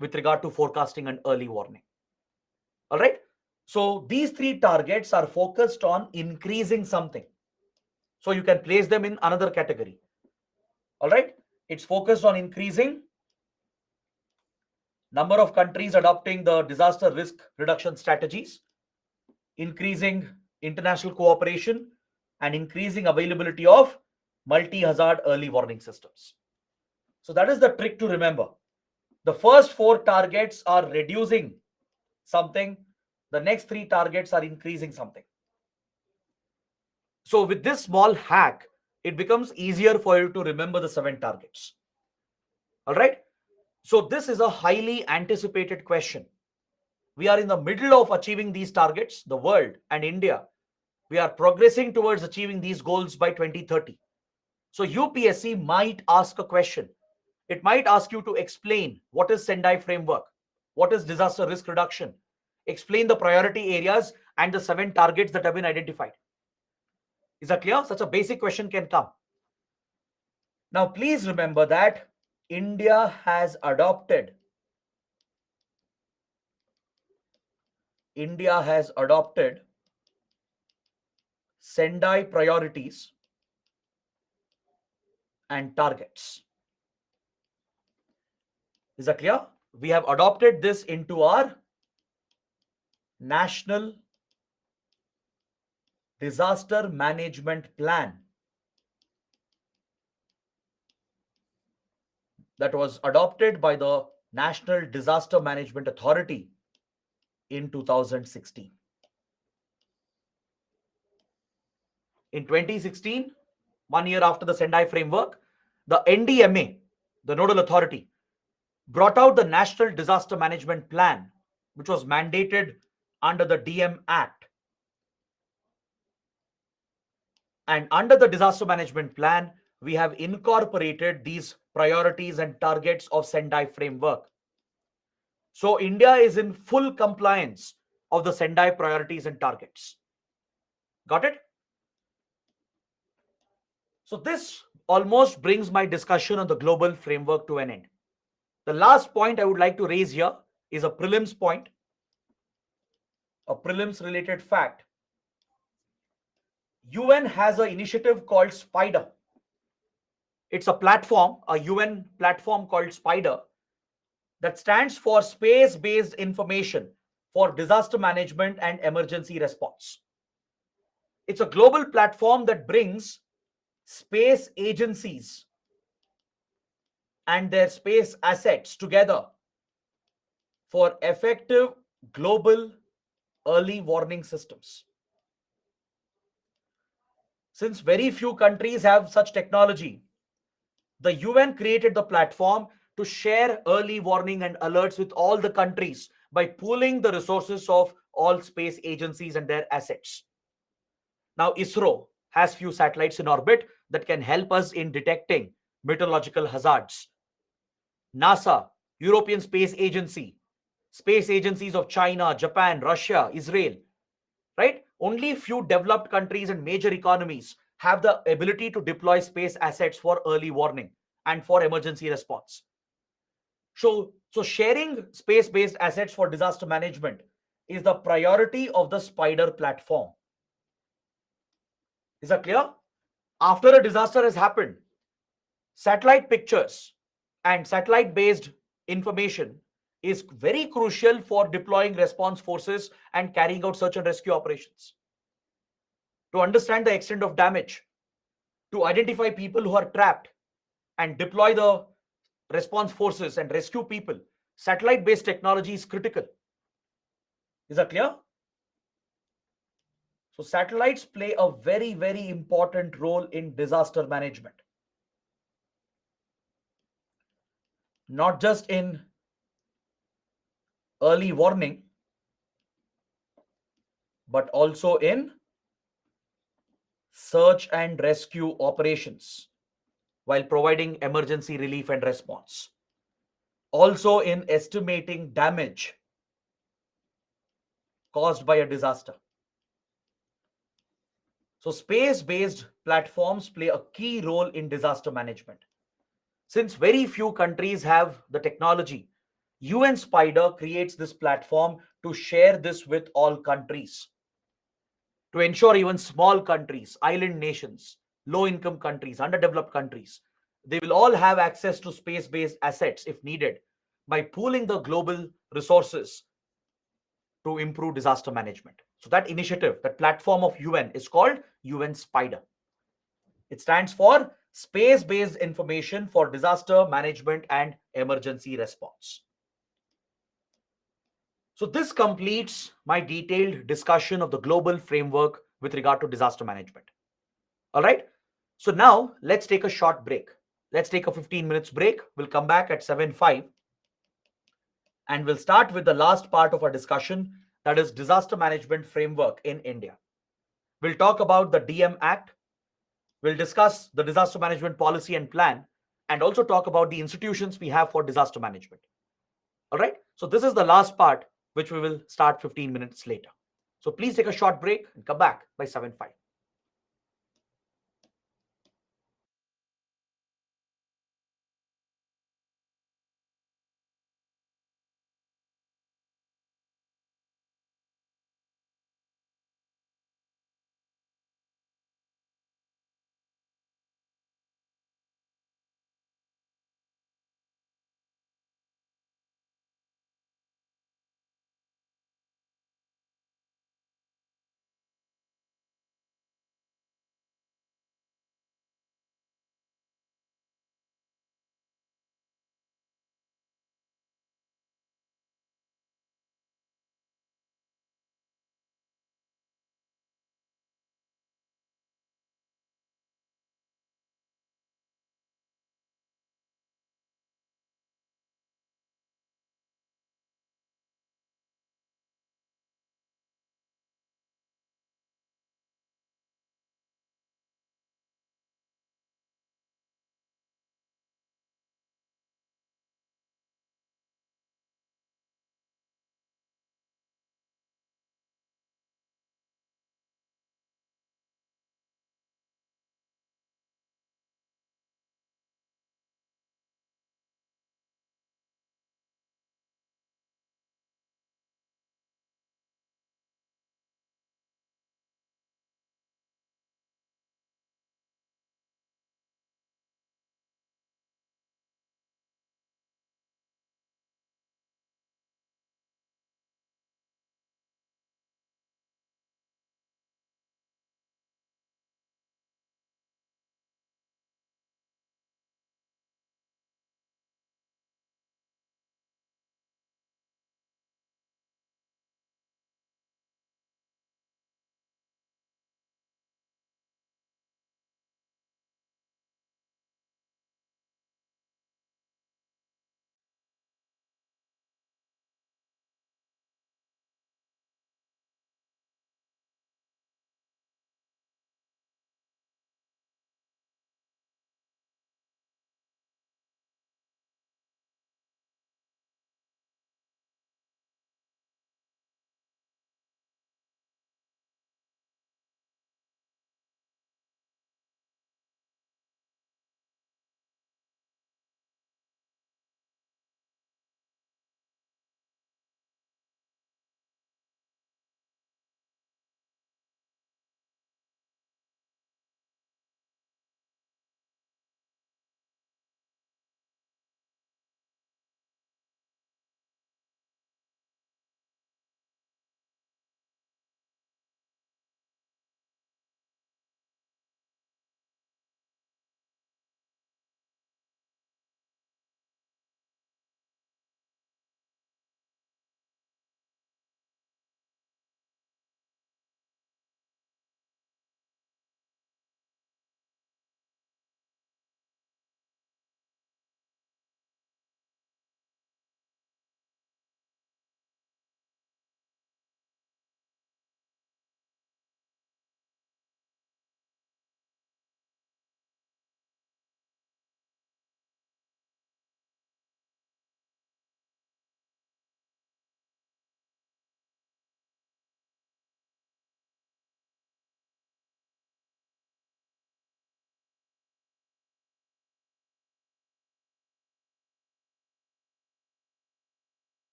with regard to forecasting and early warning. All right. So these three targets are focused on increasing something. So you can place them in another category. All right. It's focused on increasing number of countries adopting the disaster risk reduction strategies, increasing international cooperation, and increasing availability of multi-hazard early warning systems. So that is the trick to remember. The first four targets are reducing something. The next three targets are increasing something. So with this small hack, it becomes easier for you to remember the 7 targets. All right. So this is a highly anticipated question. We are in the middle of achieving these targets, the world and India. We are progressing towards achieving these goals by 2030. So UPSC might ask a question. It might ask you to explain what is Sendai framework, what is disaster risk reduction, explain the priority areas and the 7 targets that have been identified. Is that clear? Such a basic question can come. Now, please remember that India has adopted Sendai priorities and targets. Is that clear? We have adopted this into our national disaster management plan that was adopted by the National Disaster Management Authority in 2016. In 2016, 1 year after the Sendai framework, the NDMA, the nodal authority, brought out the National Disaster Management Plan, which was mandated under the DM Act. And under the Disaster Management Plan, we have incorporated these priorities and targets of Sendai framework. So India is in full compliance of the Sendai priorities and targets. Got it? So this almost brings my discussion on the global framework to an end. The last point I would like to raise here is a prelims point, a prelims related fact. UN has an initiative called SPIDER. It's a platform, a UN platform called SPIDER, that stands for Space-Based Information for Disaster Management and Emergency Response. It's a global platform that brings space agencies and their space assets together for effective global early warning systems. Since very few countries have such technology, the UN created the platform to share early warning and alerts with all the countries by pooling the resources of all space agencies and their assets. Now, ISRO has few satellites in orbit that can help us in detecting meteorological hazards. NASA, European Space Agency, space agencies of China, Japan, Russia, Israel, right? Only few developed countries and major economies have the ability to deploy space assets for early warning and for emergency response. So sharing space-based assets for disaster management is the priority of the SPIDER platform. Is that clear? After a disaster has happened, satellite pictures and satellite-based information is very crucial for deploying response forces and carrying out search and rescue operations. To understand the extent of damage, to identify people who are trapped and deploy the response forces and rescue people, satellite-based technology is critical. Is that clear? So satellites play a very, very important role in disaster management. Not just in early warning, but also in search and rescue operations while providing emergency relief and response. Also in estimating damage caused by a disaster. So space-based platforms play a key role in disaster management. Since very few countries have the technology, UN SPIDER creates this platform to share this with all countries, to ensure even small countries, island nations, low-income countries, underdeveloped countries, they will all have access to space-based assets if needed by pooling the global resources to improve disaster management. So that initiative, that platform of UN is called UN SPIDER. It stands for Space-Based Information for Disaster Management and Emergency Response. So this completes my detailed discussion of the global framework with regard to disaster management. All right. So now let's take a short break. Let's take a 15 minutes break. We'll come back at 7:05 and we'll start with the last part of our discussion, that is disaster management framework in India. We'll talk about the DM Act. We'll discuss the disaster management policy and plan, and also talk about the institutions we have for disaster management. All right. So this is the last part, which we will start 15 minutes later. So please take a short break and come back by 7:05.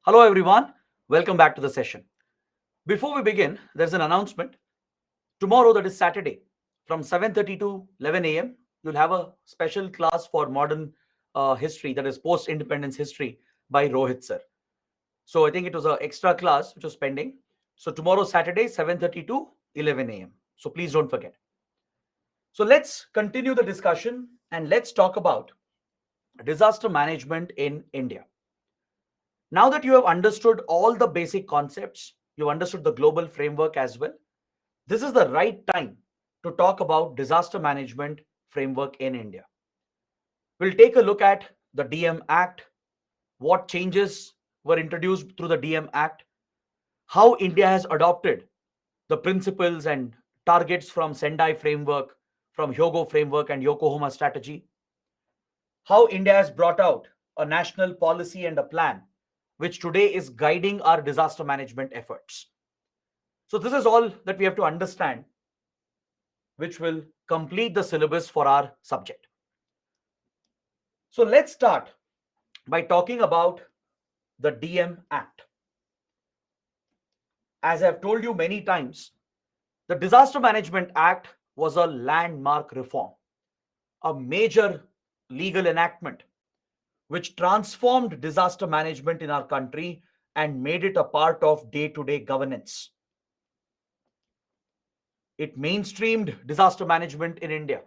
Hello, everyone. Welcome back to the session. Before we begin, there's an announcement. Tomorrow, that is Saturday, from 7:30 to 11 a.m., you'll have a special class for modern history, that is post-independence history by Rohit sir. So I think it was an extra class which was pending. So tomorrow, Saturday, 7:30 to 11 a.m. So please don't forget. So let's continue the discussion and let's talk about disaster management in India. Now that you have understood all the basic concepts, you've understood the global framework as well, this is the right time to talk about disaster management framework in India. We'll take a look at the DM Act, what changes were introduced through the DM Act, how India has adopted the principles and targets from Sendai framework, from Hyogo framework and Yokohama strategy, how India has brought out a national policy and a plan which today is guiding our disaster management efforts. So, this is all that we have to understand, which will complete the syllabus for our subject. So, let's start by talking about the DM Act. As I've told you many times, the Disaster Management Act was a landmark reform, a major legal enactment which transformed disaster management in our country and made it a part of day to day governance. It mainstreamed disaster management in India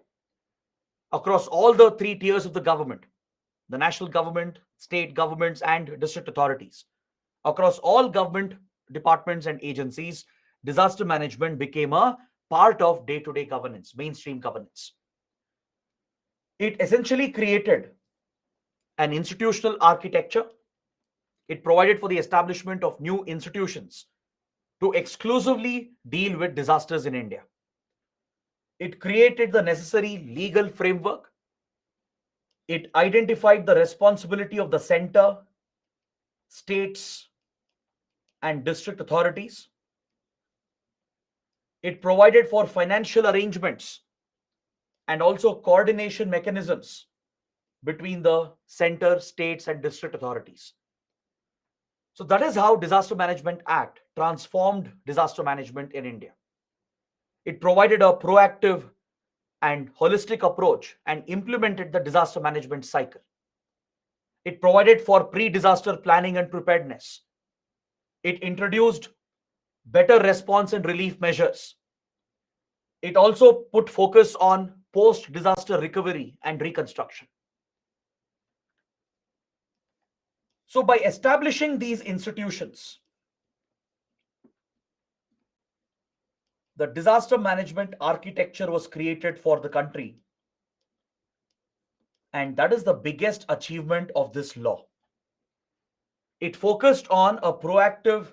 across all the three tiers of the government: the national government, state governments, and district authorities. Across all government departments and agencies, disaster management became a part of day to day governance, mainstream governance. It essentially created an institutional architecture. It provided for the establishment of new institutions to exclusively deal with disasters in India. It created the necessary legal framework. It identified the responsibility of the center, states, and district authorities. It provided for financial arrangements and also coordination mechanisms between the center, states, and district authorities. So that is how Disaster Management Act transformed disaster management in India. It provided a proactive and holistic approach and implemented the disaster management cycle. It provided for pre-disaster planning and preparedness. It introduced better response and relief measures. It also put focus on post-disaster recovery and reconstruction. So by establishing these institutions, the disaster management architecture was created for the country. And that is the biggest achievement of this law. It focused on a proactive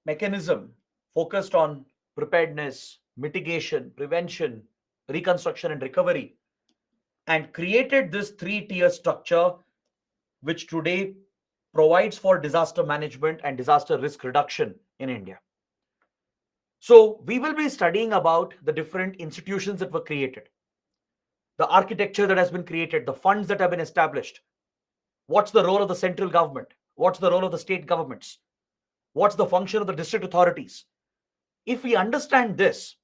mechanism, focused on preparedness, mitigation, prevention, reconstruction, and recovery, and created this three-tier structure, which today provides for disaster management and disaster risk reduction in India. So we will be studying about the different institutions that were created, the architecture that has been created, the funds that have been established. What's the role of the central government? What's the role of the state governments? What's the function of the district authorities? If we understand this,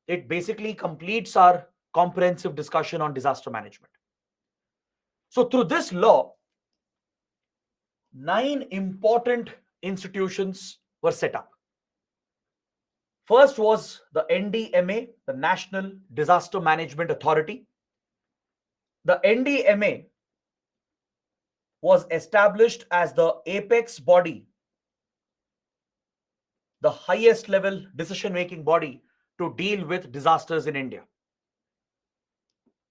it basically completes our comprehensive discussion on disaster management. So, through this law, 9 important institutions were set up. First was the NDMA, the National Disaster Management Authority. The NDMA was established as the apex body, the highest level decision making body to deal with disasters in India.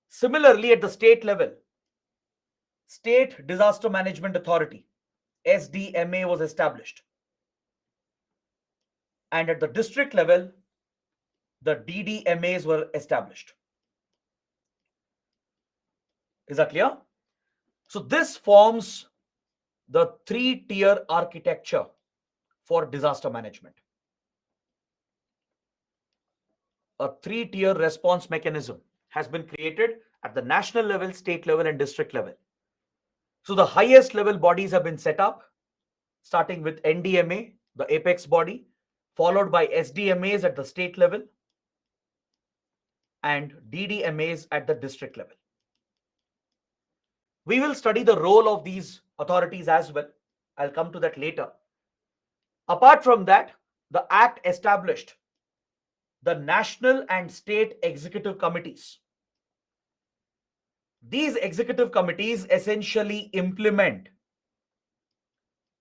Similarly, at the state level, State Disaster Management Authority, SDMA, was established. And at the district level, the DDMAs were established. Is that clear? So this forms the three-tier architecture for disaster management. A three-tier response mechanism has been created at the national level, state level, and district level. So the highest level bodies have been set up, starting with NDMA, the apex body, followed by SDMAs at the state level and DDMAs at the district level. We will study the role of these authorities as well. I'll come to that later. Apart from that, the Act established the national and state executive committees. These executive committees essentially implement,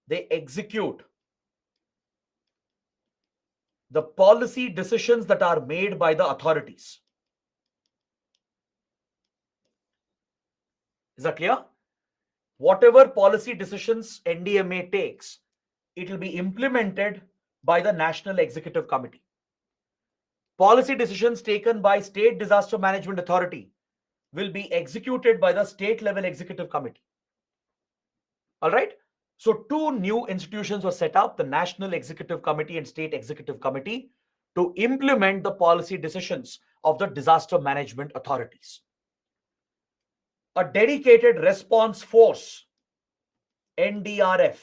they execute the policy decisions that are made by the authorities. Is that clear? Whatever policy decisions NDMA takes, it will be implemented by the National Executive Committee. Policy decisions taken by State Disaster Management Authority will be executed by the state level executive committee. All right. So two new institutions were set up, the National Executive Committee and State Executive Committee, to implement the policy decisions of the disaster management authorities. A dedicated response force, NDRF,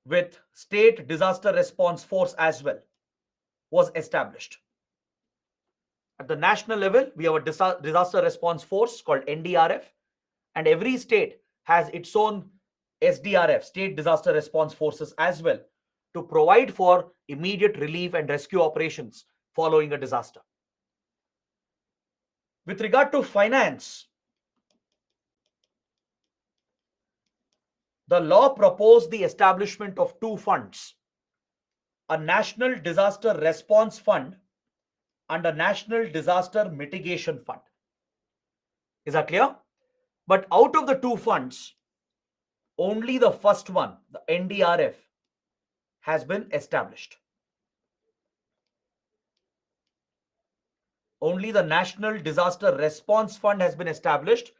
with State Disaster Response Force as well, was established. At the national level, we have a disaster response force called NDRF, and every state has its own SDRF, State Disaster Response Forces, as well, to provide for immediate relief and rescue operations following a disaster. With regard to finance, the law proposed the establishment of two funds, a National Disaster Response Fund and a National Disaster Mitigation Fund. Is that clear? But out of the two funds, only the first one, the NDRF, has been established. Only the National Disaster Response Fund has been established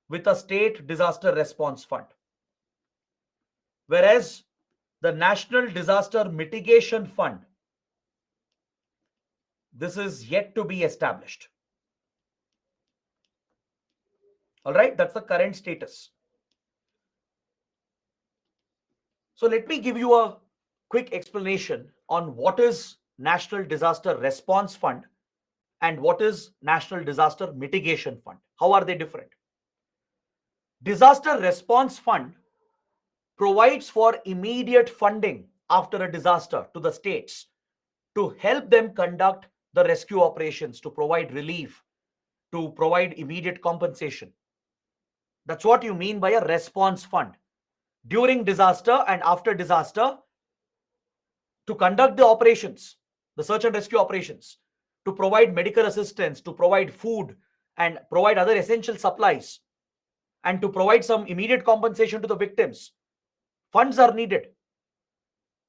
with a State Disaster Response Fund. Whereas the National Disaster Mitigation Fund, this is yet to be established. All right, that's the current status. So let me give you a quick explanation on what is National Disaster Response Fund and what is National Disaster Mitigation Fund. How are they different? Disaster Response Fund provides for immediate funding after a disaster to the states to help them conduct the rescue operations, to provide relief, to provide immediate compensation. That's what you mean by a response fund. During disaster and after disaster, to conduct the operations, the search and rescue operations, to provide medical assistance, to provide food and provide other essential supplies, and to provide some immediate compensation to the victims. Funds are needed.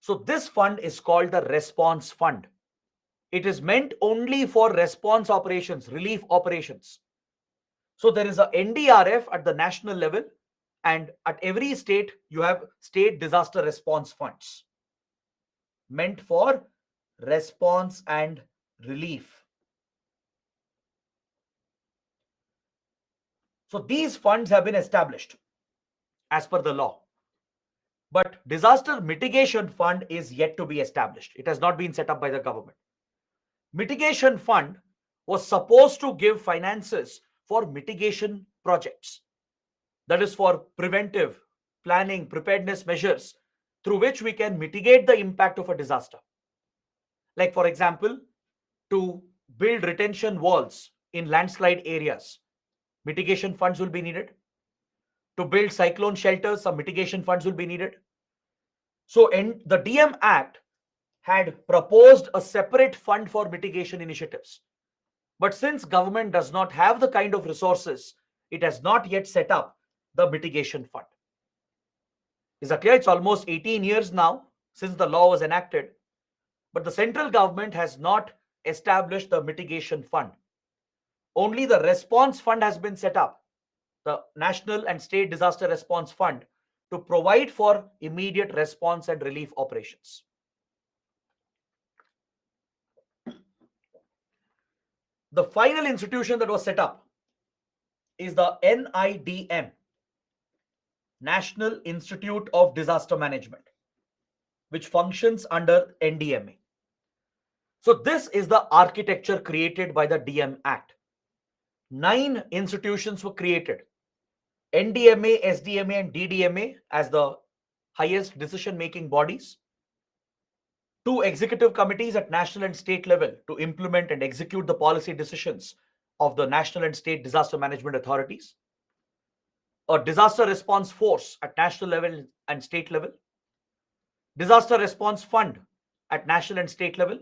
So this fund is called the response fund. It is meant only for response operations, relief operations. So there is a NDRF at the national level, and at every state you have state disaster response funds meant for response and relief. So these funds have been established as per the law. But disaster mitigation fund is yet to be established. It has not been set up by the government. Mitigation fund was supposed to give finances for mitigation projects. That is for preventive planning, preparedness measures through which we can mitigate the impact of a disaster. Like, for example, to build retention walls in landslide areas, mitigation funds will be needed. To build cyclone shelters, some mitigation funds will be needed. So the DM Act had proposed a separate fund for mitigation initiatives. But since government does not have the kind of resources, it has not yet set up the mitigation fund. Is that clear? It's almost 18 years now since the law was enacted, but the central government has not established the mitigation fund. Only the response fund has been set up, the National and State Disaster Response Fund, to provide for immediate response and relief operations. The final institution that was set up is the NIDM, National Institute of Disaster Management, which functions under NDMA. So this is the architecture created by the DM Act. 9 institutions were created: NDMA, SDMA, and DDMA as the highest decision-making bodies. 2 executive committees at national and state level to implement and execute the policy decisions of the national and state disaster management authorities. A disaster response force at national level and state level. Disaster response fund at national and state level,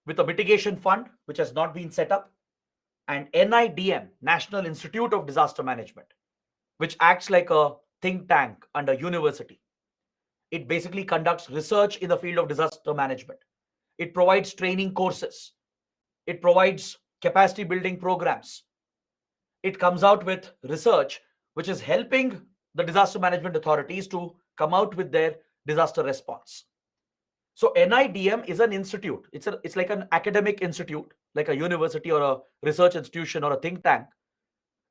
with a mitigation fund which has not been set up, and NIDM, National Institute of Disaster Management, which acts like a think tank under university. It basically conducts research in the field of disaster management. It provides training courses. It provides capacity building programs. It comes out with research which is helping the disaster management authorities to come out with their disaster response. So NIDM is an institute. It's like an academic institute, like a university or a research institution or a think tank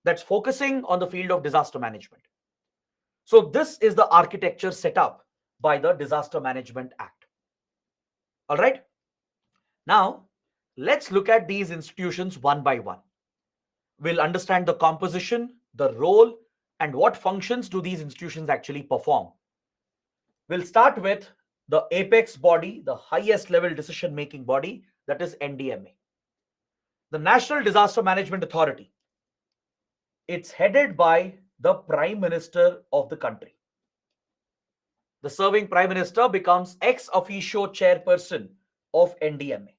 that's focusing on the field of disaster management. So this is the architecture set up by the Disaster Management Act. All right. Now, let's look at these institutions one by one. We'll understand the composition, the role, and what functions do these institutions actually perform. We'll start with the apex body, the highest level decision making body, that is NDMA. The National Disaster Management Authority. It's headed by the Prime Minister of the country. The serving Prime Minister becomes ex officio chairperson of NDMA.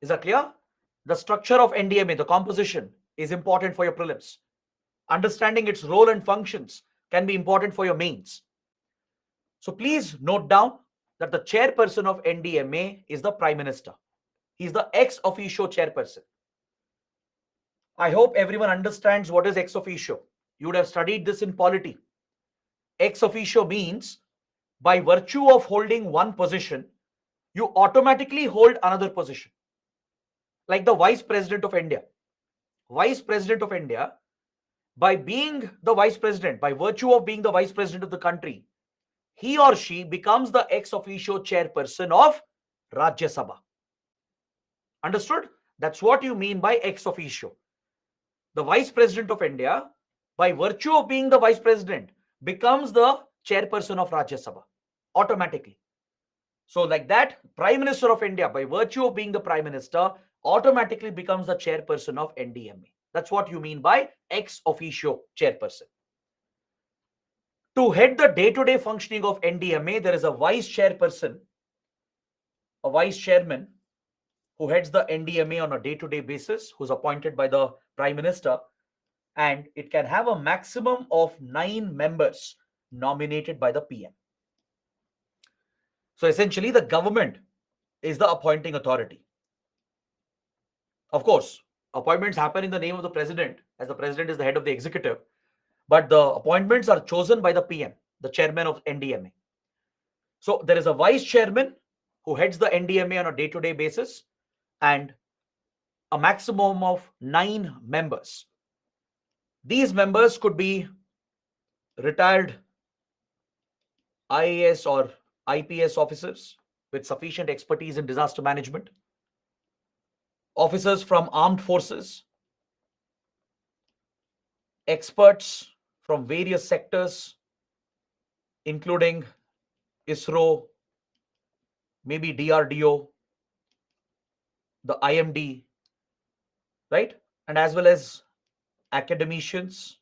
Is that clear? The structure of NDMA, the composition, is important for your prelims. Understanding its role and functions can be important for your mains. So please note down that the chairperson of NDMA is the Prime Minister. He is the ex officio chairperson. I hope everyone understands what is ex officio. You would have studied this in polity. Ex officio means by virtue of holding one position, you automatically hold another position. Like the Vice President of India. Vice President of India, by being the Vice President, by virtue of being the Vice President of the country, he or she becomes the ex officio chairperson of Rajya Sabha. Understood? That's what you mean by ex officio. The Vice President of India, by virtue of being the Vice President, becomes the chairperson of Rajya Sabha automatically. So like that, Prime Minister of India, by virtue of being the Prime Minister, automatically becomes the chairperson of NDMA. That's what you mean by ex officio chairperson. To head the day-to-day functioning of NDMA, there is a vice chairperson, a vice chairman, who heads the NDMA on a day-to-day basis, who's appointed by the Prime Minister, and it can have a maximum of 9 members nominated by the PM. So essentially, the government is the appointing authority. Of course, appointments happen in the name of the president, as the president is the head of the executive, but the appointments are chosen by the PM, the chairman of NDMA. So there is a vice chairman who heads the NDMA on a day-to-day basis, and a maximum of 9 members. These members could be retired IAS or IPS officers with sufficient expertise in disaster management, officers from armed forces, experts from various sectors, including ISRO, maybe DRDO, the IMD, right? And as well as academicians.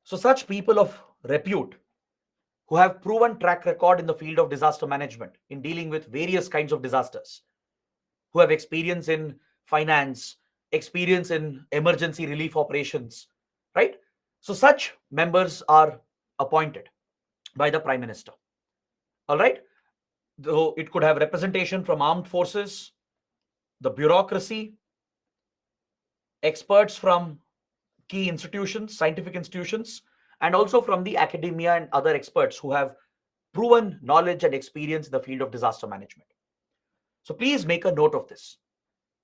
So such people of repute who have proven track record in the field of disaster management in dealing with various kinds of disasters, who have experience in finance, experience in emergency relief operations, right? So such members are appointed by the Prime Minister. All right. Though it could have representation from armed forces, the bureaucracy, experts from key institutions, scientific institutions, and also from the academia and other experts who have proven knowledge and experience in the field of disaster management. So please make a note of this.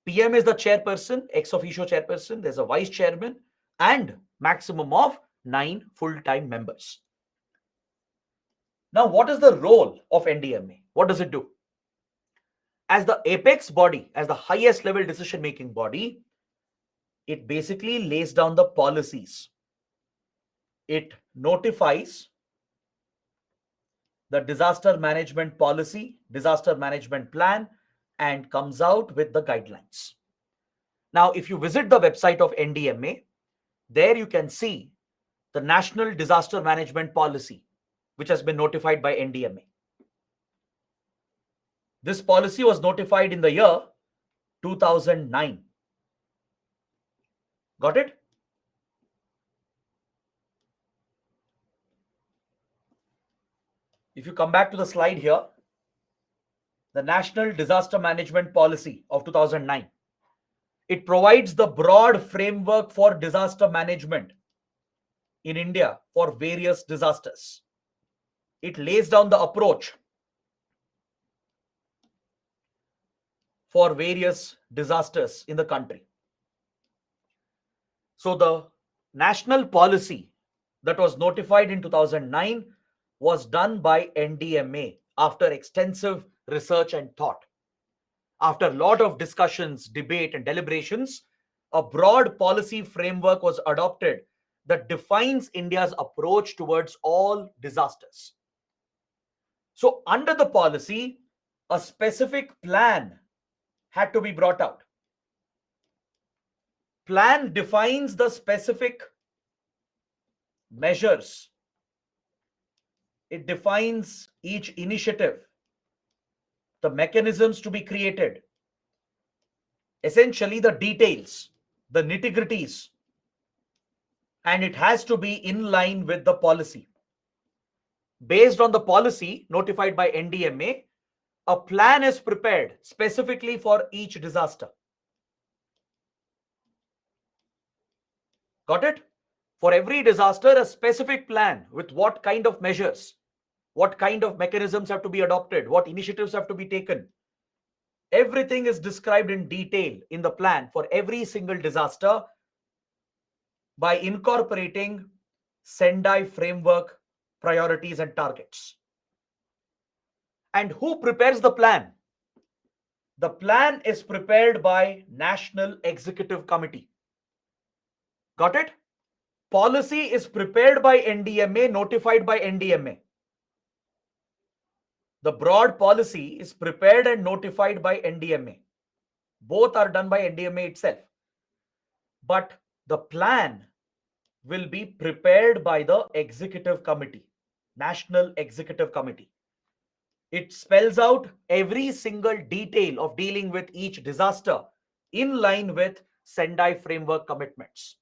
PM is the chairperson, ex officio chairperson, there's a vice chairman, and maximum of 9 full-time members. Now, what is the role of NDMA? What does it do? As the apex body, as the highest level decision-making body, it basically lays down the policies. It notifies the disaster management policy, disaster management plan, and comes out with the guidelines. Now, if you visit the website of NDMA, there you can see the National Disaster Management Policy, which has been notified by NDMA. This policy was notified in the year 2009. Got it? If you come back to the slide here, the National Disaster Management Policy of 2009, it provides the broad framework for disaster management in India for various disasters. It lays down the approach for various disasters in the country. So the national policy that was notified in 2009 was done by NDMA after extensive research and thought. After a lot of discussions, debate, and deliberations, a broad policy framework was adopted that defines India's approach towards all disasters. So, under the policy, a specific plan had to be brought out. Plan defines the specific measures. It defines each initiative, the mechanisms to be created, essentially the details, the nitty-gritties, and it has to be in line with the policy. Based on the policy notified by NDMA, a plan is prepared specifically for each disaster. Got it? For every disaster, a specific plan with what kind of measures, what kind of mechanisms have to be adopted, what initiatives have to be taken. Everything is described in detail in the plan for every single disaster by incorporating Sendai framework priorities and targets. And who prepares the plan? The plan is prepared by National Executive Committee. Got it? Policy is prepared by NDMA, notified by NDMA. The broad policy is prepared and notified by NDMA. Both are done by NDMA itself. But the plan will be prepared by the Executive Committee, National Executive Committee. It spells out every single detail of dealing with each disaster in line with Sendai framework commitments.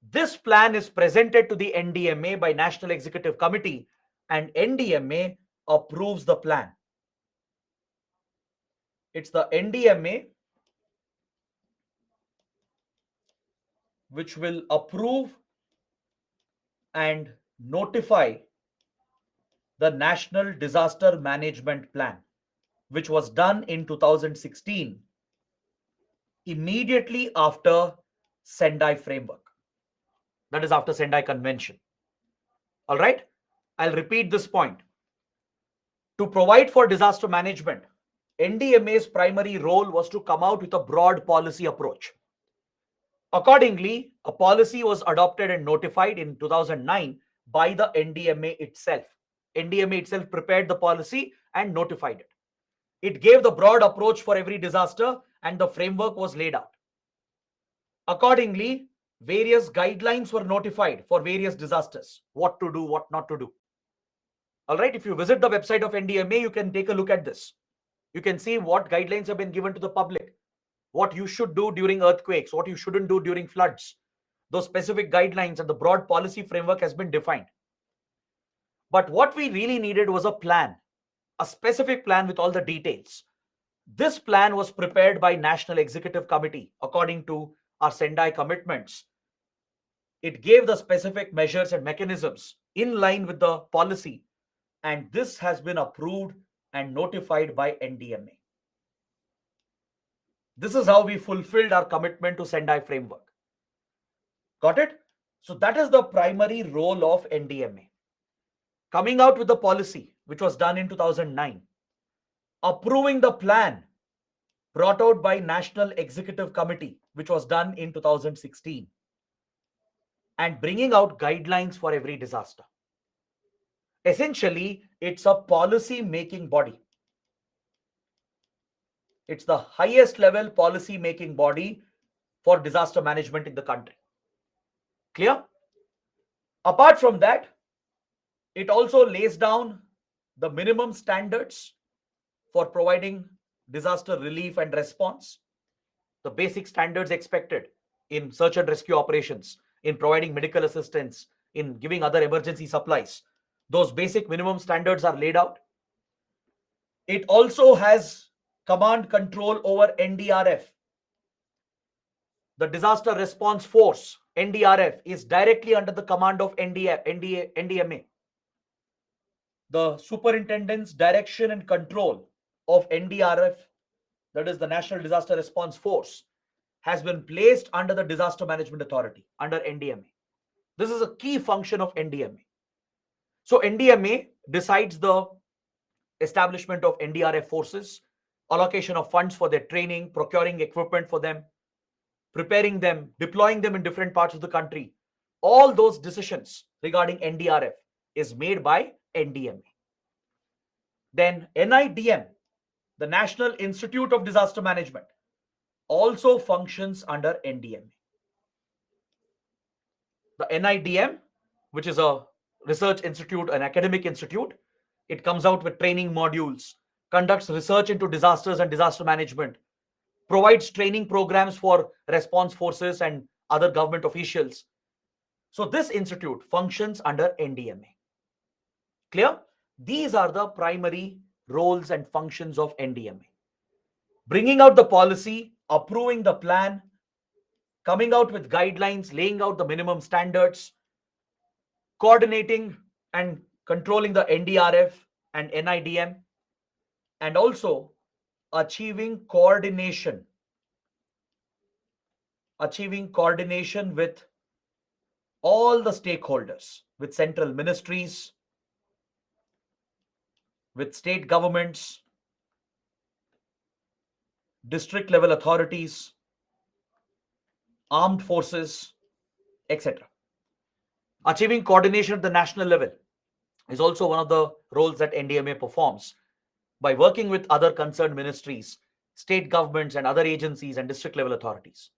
This plan is presented to the NDMA by National Executive Committee, and NDMA approves the plan. It's the NDMA which will approve and notify the National Disaster Management Plan, which was done in 2016, immediately after Sendai framework. That is after Sendai Convention. All right, I'll repeat this point. To provide for disaster management, NDMA's primary role was to come out with a broad policy approach. Accordingly, a policy was adopted and notified in 2009 by the NDMA itself. NDMA itself prepared the policy and notified it. It gave the broad approach for every disaster and the framework was laid out. Accordingly, various guidelines were notified for various disasters, what to do, what not to do. All right, if you visit the website of NDMA, you can take a look at this. You can see what guidelines have been given to the public, what you should do during earthquakes, what you shouldn't do during floods. Those specific guidelines and the broad policy framework has been defined. But what we really needed was a plan, a specific plan with all the details. This plan was prepared by National Executive Committee according to our Sendai commitments. It gave the specific measures and mechanisms in line with the policy, and this has been approved and notified by NDMA. This is how we fulfilled our commitment to Sendai framework. Got it? So that is the primary role of NDMA. Coming out with the policy, which was done in 2009, approving the plan brought out by National Executive Committee, which was done in 2016, and bringing out guidelines for every disaster. Essentially, it's a policy making body. It's the highest level policy making body for disaster management in the country. Clear? Apart from that, it also lays down the minimum standards for providing disaster relief and response, the basic standards expected in search and rescue operations, in providing medical assistance, in giving other emergency supplies. Those basic minimum standards are laid out. It also has command control over NDRF. The Disaster Response Force, NDRF, is directly under the command of NDMA. The superintendent's direction and control of NDRF, that is the National Disaster Response Force, has been placed under the Disaster Management Authority, under NDMA. This is a key function of NDMA. So NDMA decides the establishment of NDRF forces, allocation of funds for their training, procuring equipment for them, preparing them, deploying them in different parts of the country. All those decisions regarding NDRF is made by NDMA. Then NIDM, the National Institute of Disaster Management, also functions under NDMA. The NIDM, which is a research institute, an academic institute, it comes out with training modules, conducts research into disasters and disaster management, provides training programs for response forces and other government officials. So this institute functions under NDMA. Clear? These are the primary roles and functions of NDMA. Bringing out the policy, approving the plan, coming out with guidelines, laying out the minimum standards, coordinating and controlling the NDRF and NIDM, and also achieving coordination with all the stakeholders, with central ministries, with state governments, district level authorities, armed forces, etc. Achieving coordination at the national level is also one of the roles that NDMA performs by working with other concerned ministries, state governments, and other agencies and district level authorities.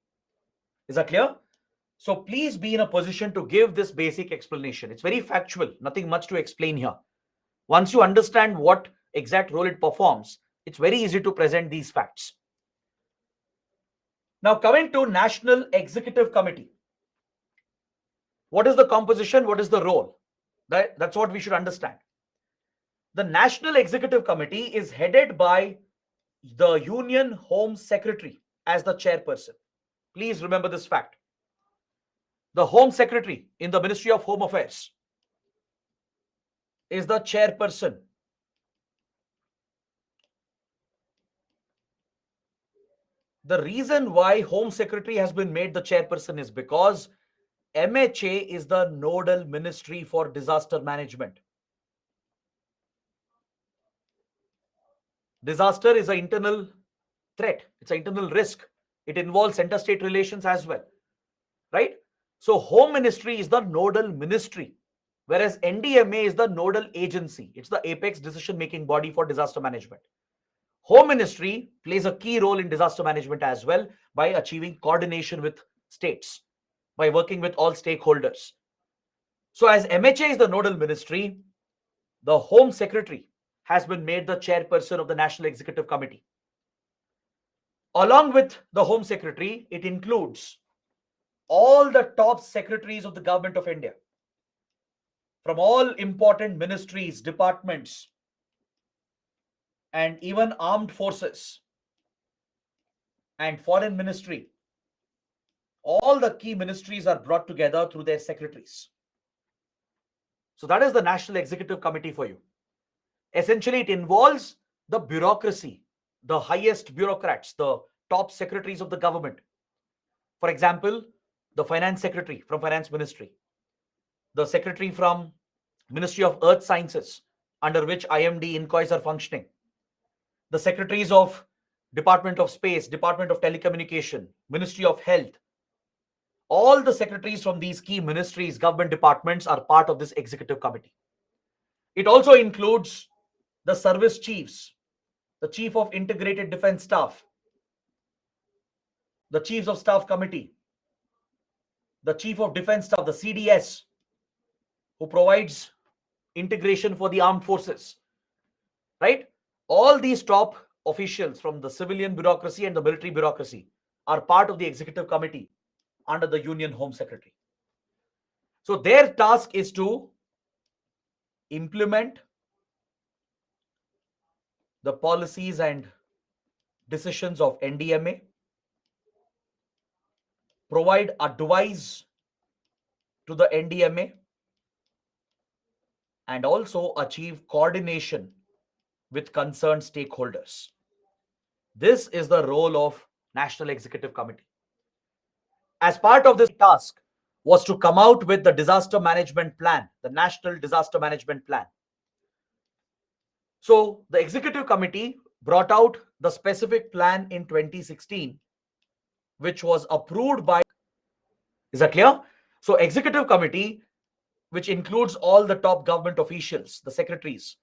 Is that clear? So please be in a position to give this basic explanation. It's very factual, nothing much to explain here. Once you understand what exact role it performs, it's very easy to present these facts. Now, coming to National Executive Committee. What is the composition? What is the role? That's what we should understand. The National Executive Committee is headed by the Union Home Secretary as the chairperson. Please remember this fact. The Home Secretary in the Ministry of Home Affairs is the chairperson. The reason why Home Secretary has been made the chairperson is because MHA is the nodal ministry for disaster management. Disaster is an internal threat. It's an internal risk. It involves interstate relations as well, right? So Home Ministry is the nodal ministry, whereas NDMA is the nodal agency. It's the apex decision-making body for disaster management. Home Ministry plays a key role in disaster management as well by achieving coordination with states, by working with all stakeholders. So as MHA is the nodal ministry, the Home Secretary has been made the chairperson of the National Executive Committee. Along with the Home Secretary, it includes all the top secretaries of the Government of India, from all important ministries, departments, and even armed forces and foreign ministry. All the key ministries are brought together through their secretaries. So that is the National Executive Committee for you. Essentially, it involves the bureaucracy, the highest bureaucrats, the top secretaries of the government. For example, the finance secretary from finance ministry, the secretary from Ministry of Earth Sciences, under which IMD inquiries are functioning, the secretaries of Department of Space, Department of Telecommunication, Ministry of Health. All the secretaries from these key ministries, government departments are part of this executive committee. It also includes the service chiefs, the chief of integrated defense staff, the chiefs of staff committee, the chief of defense staff, the CDS, who provides integration for the armed forces, right? All these top officials from the civilian bureaucracy and the military bureaucracy are part of the executive committee under the Union Home Secretary. So their task is to implement the policies and decisions of NDMA, provide advice to the NDMA, and also achieve coordination with concerned stakeholders. This is the role of National Executive Committee. As part of this task was to come out with the disaster management plan, the National Disaster Management Plan. So the Executive Committee brought out the specific plan in 2016, which was approved by. Is that clear? So Executive Committee, which includes all the top government officials, the secretaries,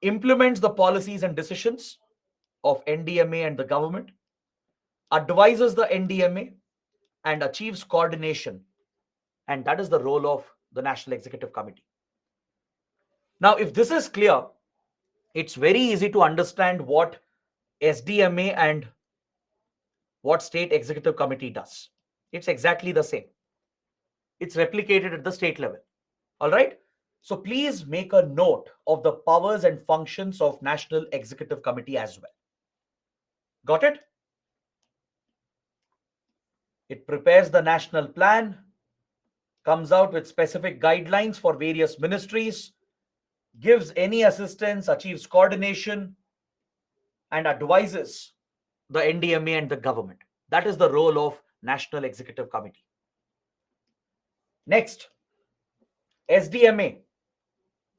implements the policies and decisions of NDMA and the government, advises the NDMA, and achieves coordination. And that is the role of the National Executive Committee. Now, if this is clear, it's very easy to understand what SDMA and what State Executive Committee does. It's exactly the same. It's replicated at the state level. All right. So please make a note of the powers and functions of National Executive Committee as well. Got it? It prepares the national plan, comes out with specific guidelines for various ministries, gives any assistance, achieves coordination, and advises the NDMA and the government. That is the role of National Executive Committee. Next, SDMA,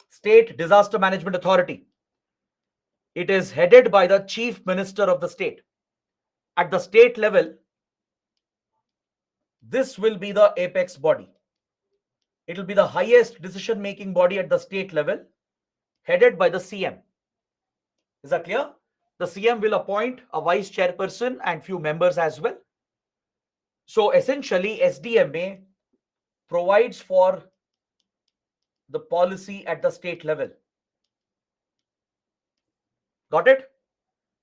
State Disaster Management Authority. It is headed by the Chief Minister of the state. At the state level, this will be the apex body. It will be the highest decision-making body at the state level, headed by the CM. Is that clear? The CM will appoint a vice chairperson and few members as well. So essentially, SDMA provides for the policy at the state level. Got it?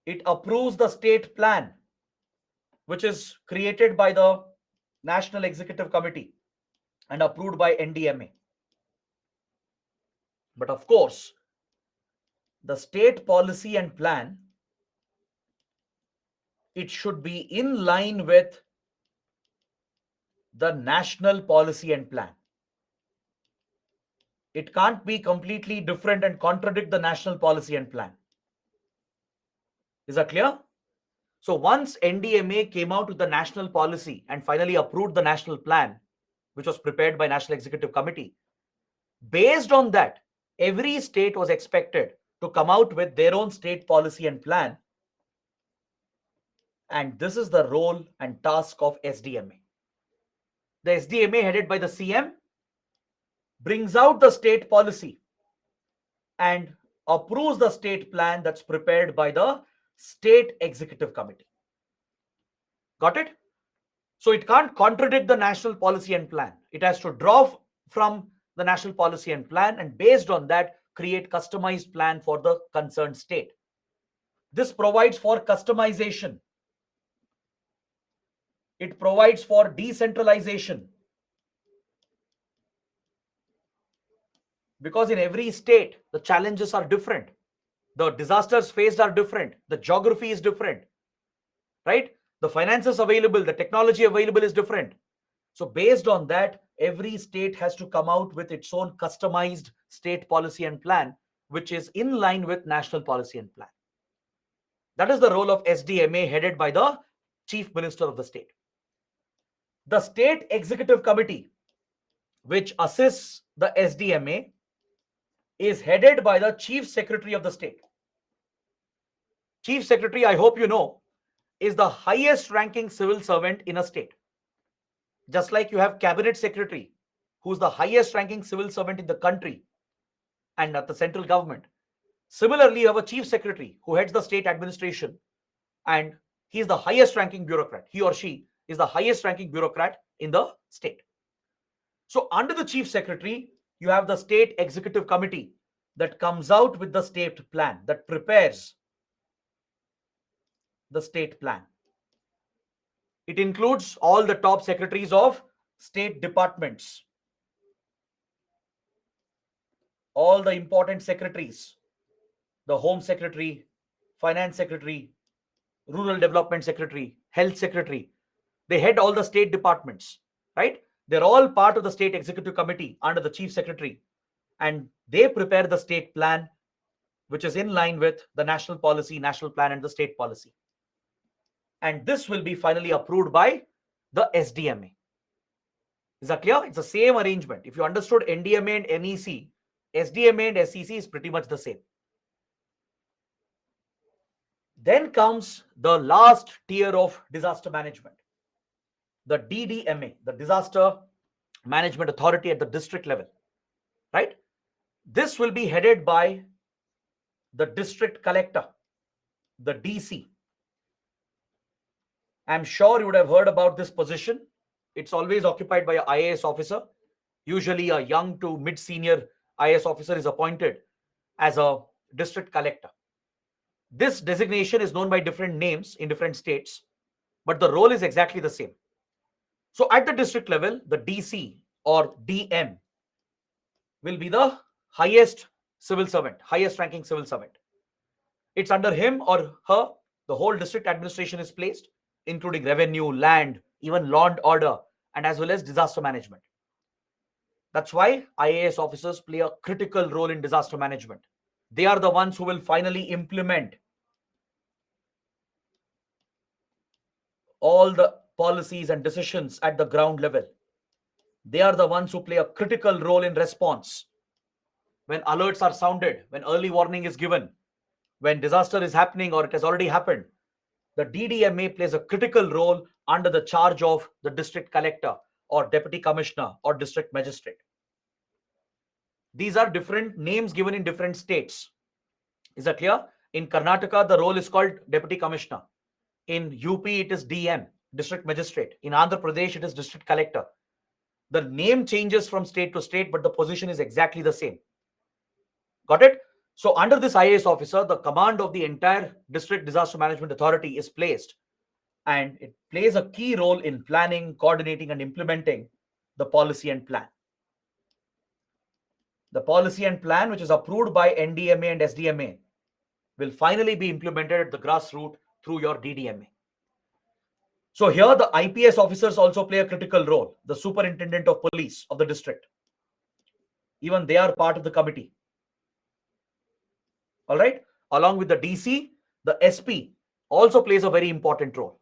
It approves the state plan, which is created by the National Executive Committee and approved by NDMA. But of course, the state policy and plan, it should be in line with the national policy and plan. It can't be completely different and contradict the national policy and plan. Is that clear? So once NDMA came out with the national policy and finally approved the national plan, which was prepared by National Executive Committee, based on that, every state was expected to come out with their own state policy and plan. And this is the role and task of SDMA. The SDMA, headed by the CM, brings out the state policy and approves the state plan that's prepared by the State Executive Committee. Got it? So it can't contradict the national policy and plan. It has to draw from the national policy and plan, and based on that, create customized plan for the concerned state. This provides for customization. It provides for decentralization. Because in every state, the challenges are different. The disasters faced are different. The geography is different, right? The finances available, the technology available is different. So based on that, every state has to come out with its own customized state policy and plan, which is in line with national policy and plan. That is the role of SDMA, headed by the chief minister of the state. The state executive committee, which assists the SDMA, is headed by the chief secretary of the state. Chief secretary, I hope you know, is the highest ranking civil servant in a state. Just like you have cabinet secretary, who's the highest ranking civil servant in the country and at the central government. Similarly, you have a chief secretary who heads the state administration, and he is the highest ranking bureaucrat. He or she is the highest ranking bureaucrat in the state. So under the chief secretary, you have the state executive committee that comes out with the state plan, that prepares the state plan. It includes all the top secretaries of state departments, all the important secretaries, the home secretary, finance secretary, rural development secretary, health secretary. They head all the state departments, right? They're all part of the state executive committee under the chief secretary, and they prepare the state plan, which is in line with the national policy, national plan, and the state policy. And this will be finally approved by the SDMA. Is that clear? It's the same arrangement. If you understood NDMA and NEC, SDMA and SEC is pretty much the same. Then comes the last tier of disaster management, the DDMA, the Disaster Management Authority at the district level, right? This will be headed by the district collector, the DC. I'm sure you would have heard about this position. It's always occupied by an IAS officer. Usually a young to mid-senior IAS officer is appointed as a district collector. This designation is known by different names in different states, but the role is exactly the same. So at the district level, the DC or DM will be the highest civil servant, highest ranking civil servant. It's under him or her, the whole district administration is placed, including revenue, land, even law and order, and as well as disaster management. That's why IAS officers play a critical role in disaster management. They are the ones who will finally implement all the policies and decisions at the ground level. They are the ones who play a critical role in response. When alerts are sounded, when early warning is given, when disaster is happening or it has already happened, the DDMA plays a critical role under the charge of the district collector or deputy commissioner or district magistrate. These are different names given in different states. Is that clear? In Karnataka, the role is called deputy commissioner. In UP, it is DM, district magistrate. In Andhra Pradesh, it is district collector. The name changes from state to state, but the position is exactly the same. Got it? So under this IAS officer, the command of the entire district disaster management authority is placed, and it plays a key role in planning, coordinating, and implementing the policy and plan. The policy and plan, which is approved by NDMA and SDMA, will finally be implemented at the grassroots through your DDMA. So here the IPS officers also play a critical role, the superintendent of police of the district. Even they are part of the committee. All right. Along with the DC, the SP also plays a very important role.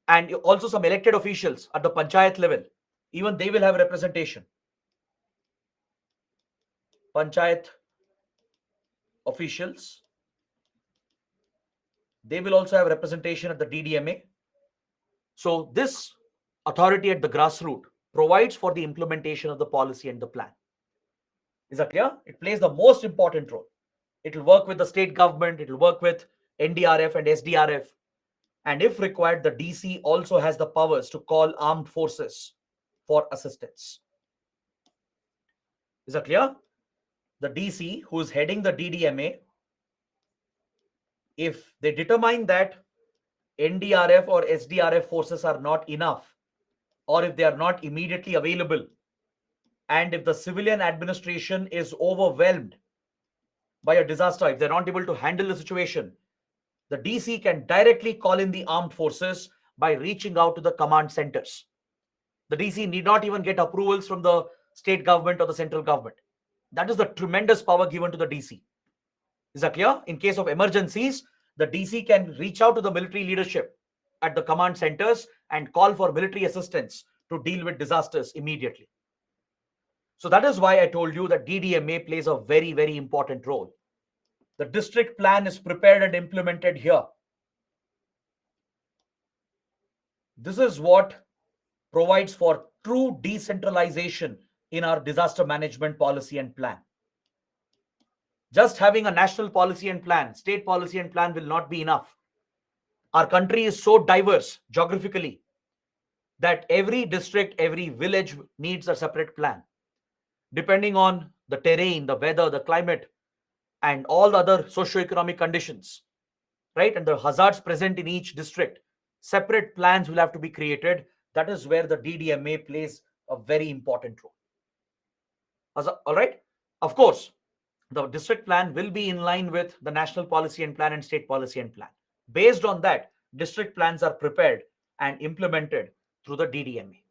And also some elected officials at the panchayat level, even they will have representation. Panchayat officials, they will also have representation at the DDMA. So this authority at the grassroots provides for the implementation of the policy and the plan. Is that clear? It plays the most important role. It will work with the state government, it will work with NDRF and SDRF. And if required, the DC also has the powers to call armed forces for assistance. Is that clear? The DC, who is heading the DDMA, if they determine that NDRF or SDRF forces are not enough, or if they are not immediately available, and if the civilian administration is overwhelmed by a disaster, if they're not able to handle the situation, the DC can directly call in the armed forces by reaching out to the command centers. The DC need not even get approvals from the state government or the central government. That is the tremendous power given to the DC. Is that clear? In case of emergencies, the DC can reach out to the military leadership at the command centers and call for military assistance to deal with disasters immediately. So that is why I told you that DDMA plays a very, very important role. The district plan is prepared and implemented here. This is what provides for true decentralization in our disaster management policy and plan. Just having a national policy and plan, state policy and plan will not be enough. Our country is so diverse geographically that every district, every village needs a separate plan. Depending on the terrain, the weather, the climate, and all the other socio-economic conditions, right? And the hazards present in each district, separate plans will have to be created. That is where the DDMA plays a very important role. All right. Of course, the district plan will be in line with the national policy and plan and state policy and plan. Based on that, district plans are prepared and implemented through the DDMA.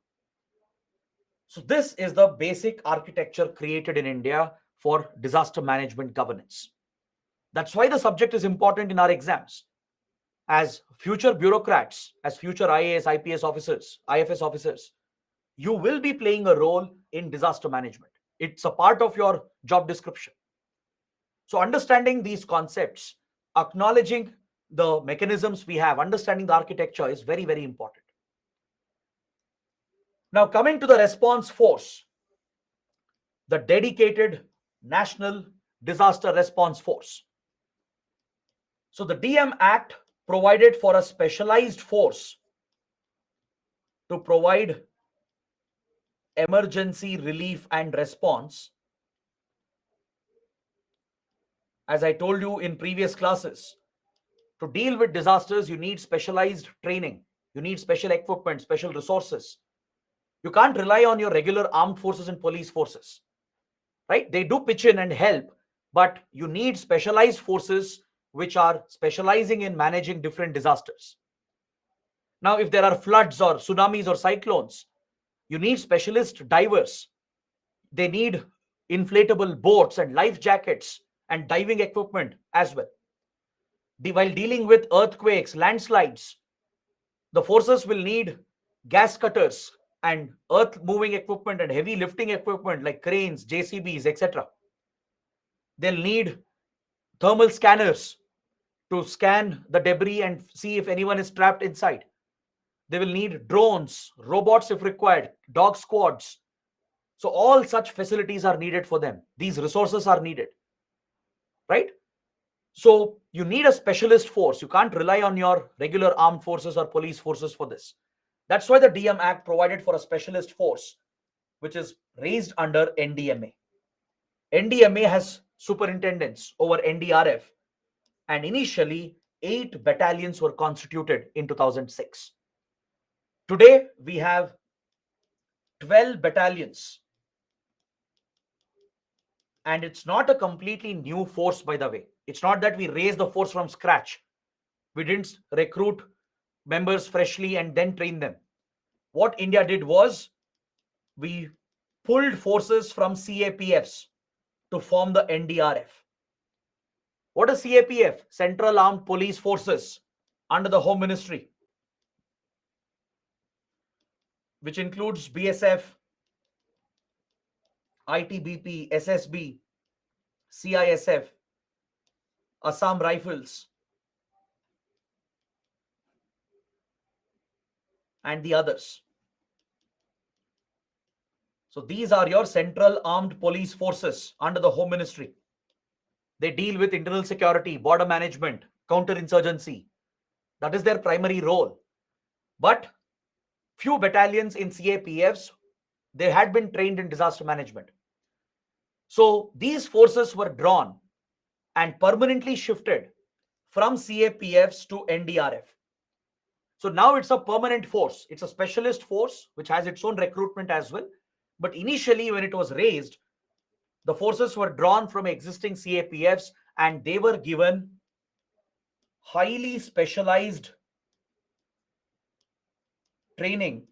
So this is the basic architecture created in India for disaster management governance. That's why the subject is important in our exams. As future bureaucrats, as future IAS, IPS officers, IFS officers, you will be playing a role in disaster management. It's a part of your job description. So understanding these concepts, acknowledging the mechanisms we have, understanding the architecture is very, very important. Now coming to the response force, the dedicated National Disaster Response Force. So the DM Act provided for a specialized force to provide emergency relief and response. As I told you in previous classes, to deal with disasters, you need specialized training, you need special equipment, special resources. You can't rely on your regular armed forces and police forces, right? They do pitch in and help, but you need specialized forces which are specializing in managing different disasters. Now, if there are floods or tsunamis or cyclones, you need specialist divers. They need inflatable boats and life jackets and diving equipment as well. While dealing with earthquakes, landslides, the forces will need gas cutters and earth moving equipment and heavy lifting equipment like cranes, JCBs, etc. They'll need thermal scanners to scan the debris and see if anyone is trapped inside. They will need drones, robots if required, dog squads. So all such facilities are needed for them. These resources are needed, right? So you need a specialist force. You can't rely on your regular armed forces or police forces for this. That's why the DM Act provided for a specialist force, which is raised under NDMA. NDMA has superintendents over NDRF, and initially 8 battalions were constituted in 2006. Today we have 12 battalions, and it's not a completely new force, by the way. It's not that we raised the force from scratch. We didn't recruit members freshly and then train them. What India did was we pulled forces from CAPFs to form the NDRF. What is CAPF? Central Armed Police Forces under the Home Ministry, which includes BSF, ITBP, SSB, CISF, Assam Rifles, and the others. So these are your Central Armed Police Forces under the Home Ministry. They deal with internal security, border management, counterinsurgency. That is their primary role. But few battalions in CAPFs, they had been trained in disaster management. So these forces were drawn and permanently shifted from CAPFs to NDRF. So now it's a permanent force. It's a specialist force which has its own recruitment as well. But initially, when it was raised, the forces were drawn from existing CAPFs and they were given highly specialized training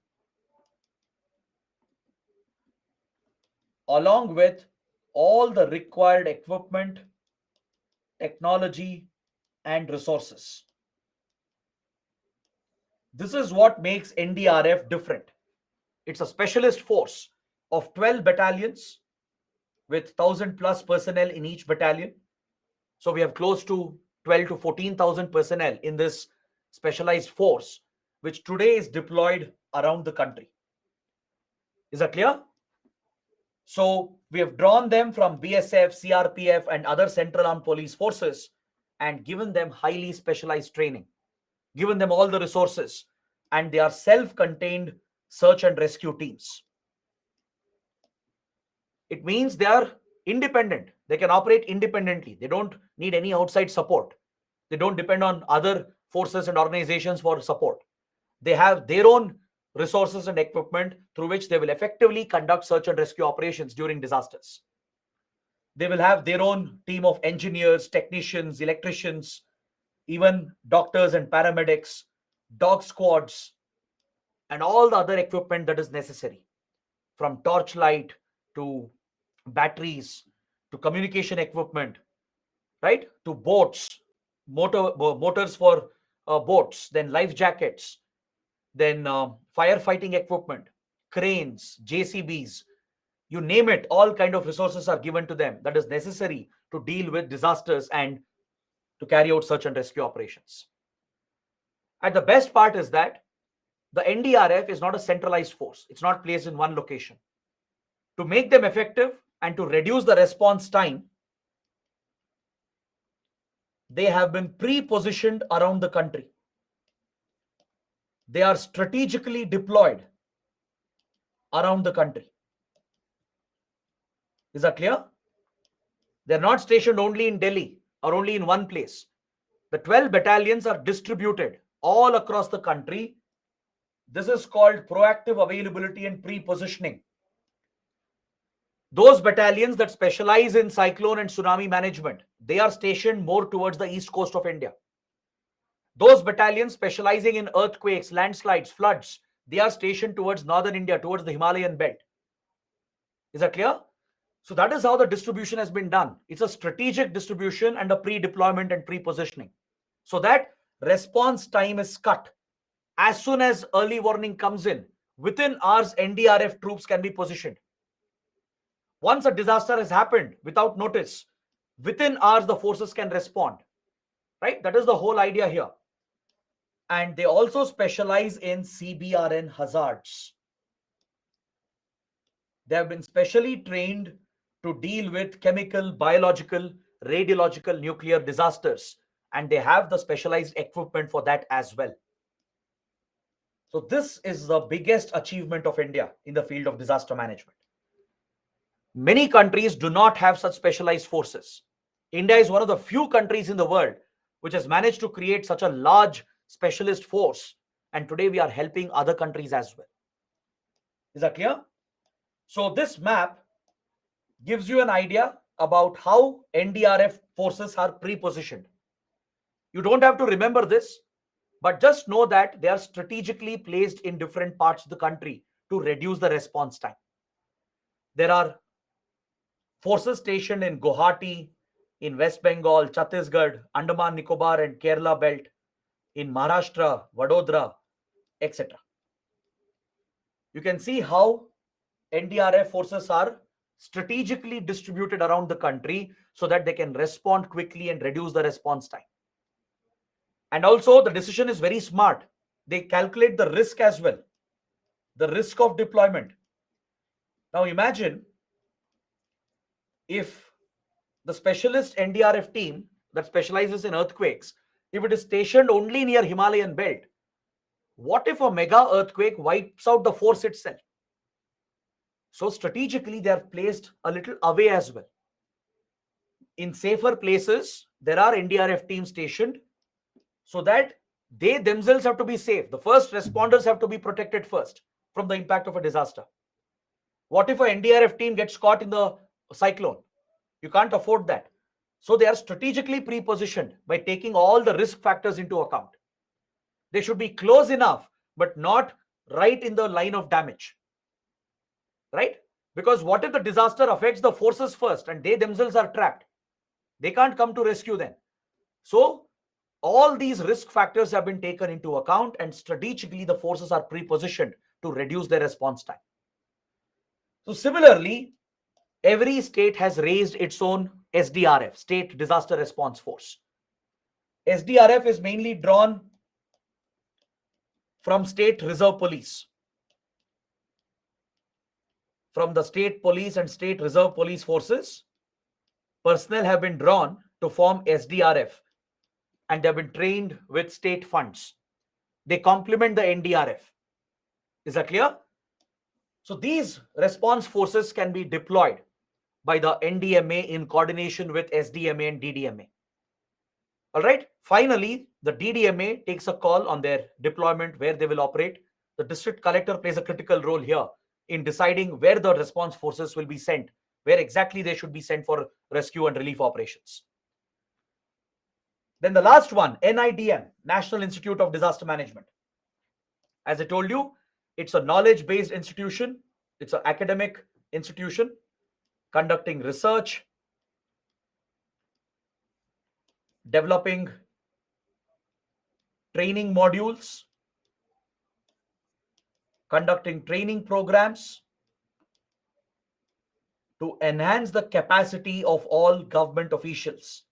along with all the required equipment, technology, and resources. This is what makes NDRF different. It's a specialist force of 12 battalions with 1,000 plus personnel in each battalion. So we have close to 12 to 14,000 personnel in this specialized force, which today is deployed around the country. Is that clear? So we have drawn them from BSF, CRPF, and other central armed police forces and given them highly specialized training, given them all the resources, and they are self-contained search and rescue teams. It means they are independent. They can operate independently. They don't need any outside support. They don't depend on other forces and organizations for support. They have their own resources and equipment through which they will effectively conduct search and rescue operations during disasters. They will have their own team of engineers, technicians, electricians, even doctors and paramedics, dog squads, and all the other equipment that is necessary, from torchlight to batteries to communication equipment, right? To boats, motors for boats, then life jackets, then firefighting equipment, cranes, JCBs, you name it, all kind of resources are given to them that is necessary to deal with disasters and to carry out search and rescue operations. And the best part is that the NDRF is not a centralized force. It's not placed in one location. To make them effective and to reduce the response time, they have been pre-positioned around the country. They are strategically deployed around the country. Is that clear? They're not stationed only in Delhi or only in one place. The 12 battalions are distributed all across the country. This is called proactive availability and pre-positioning. Those battalions that specialize in cyclone and tsunami management, they are stationed more towards the east coast of India. Those battalions specializing in earthquakes, landslides, floods, they are stationed towards northern India, towards the Himalayan belt. Is that clear? So that is how the distribution has been done. It's a strategic distribution and a pre-deployment and pre-positioning, so that response time is cut. As soon as early warning comes in, within hours, NDRF troops can be positioned. Once a disaster has happened without notice, within hours, the forces can respond. Right? That is the whole idea here. And they also specialize in CBRN hazards. They have been specially trained to deal with chemical, biological, radiological, nuclear disasters. And they have the specialized equipment for that as well. So this is the biggest achievement of India in the field of disaster management. Many countries do not have such specialized forces. India is one of the few countries in the world which has managed to create such a large specialist force. And today we are helping other countries as well. Is that clear? So this map gives you an idea about how NDRF forces are pre-positioned. You don't have to remember this, but just know that they are strategically placed in different parts of the country to reduce the response time. There are forces stationed in Guwahati, in West Bengal, Chhattisgarh, Andaman, Nicobar, and Kerala belt, in Maharashtra, Vadodara, etc. You can see how NDRF forces are strategically distributed around the country so that they can respond quickly and reduce the response time. And also, the decision is very smart. They calculate the risk as well, the risk of deployment. Now imagine if the specialist NDRF team that specializes in earthquakes, if it is stationed only near Himalayan belt, what if a mega earthquake wipes out the force itself? So strategically, they are placed a little away as well. In safer places, there are NDRF teams stationed so that they themselves have to be safe. The first responders have to be protected first from the impact of a disaster. What if an NDRF team gets caught in the cyclone? You can't afford that. So they are strategically pre-positioned by taking all the risk factors into account. They should be close enough, but not right in the line of damage. Right? Because what if the disaster affects the forces first and they themselves are trapped? They can't come to rescue them. So All these risk factors have been taken into account, and strategically the forces are pre-positioned to reduce their response time. So similarly, every state has raised its own SDRF, State Disaster Response Force. SDRF is mainly drawn from State Reserve Police. From the State Police and State Reserve Police forces, personnel have been drawn to form SDRF, and they have been trained with state funds. They complement the NDRF. Is that clear? So these response forces can be deployed by the NDMA in coordination with SDMA and DDMA. All right. Finally, the DDMA takes a call on their deployment, where they will operate. The district collector plays a critical role here in deciding where the response forces will be sent, where exactly they should be sent for rescue and relief operations. Then the last one, NIDM, National Institute of Disaster Management. As I told you, it's a knowledge-based institution. It's an academic institution conducting research, developing training modules, conducting training programs to enhance the capacity of all government officials.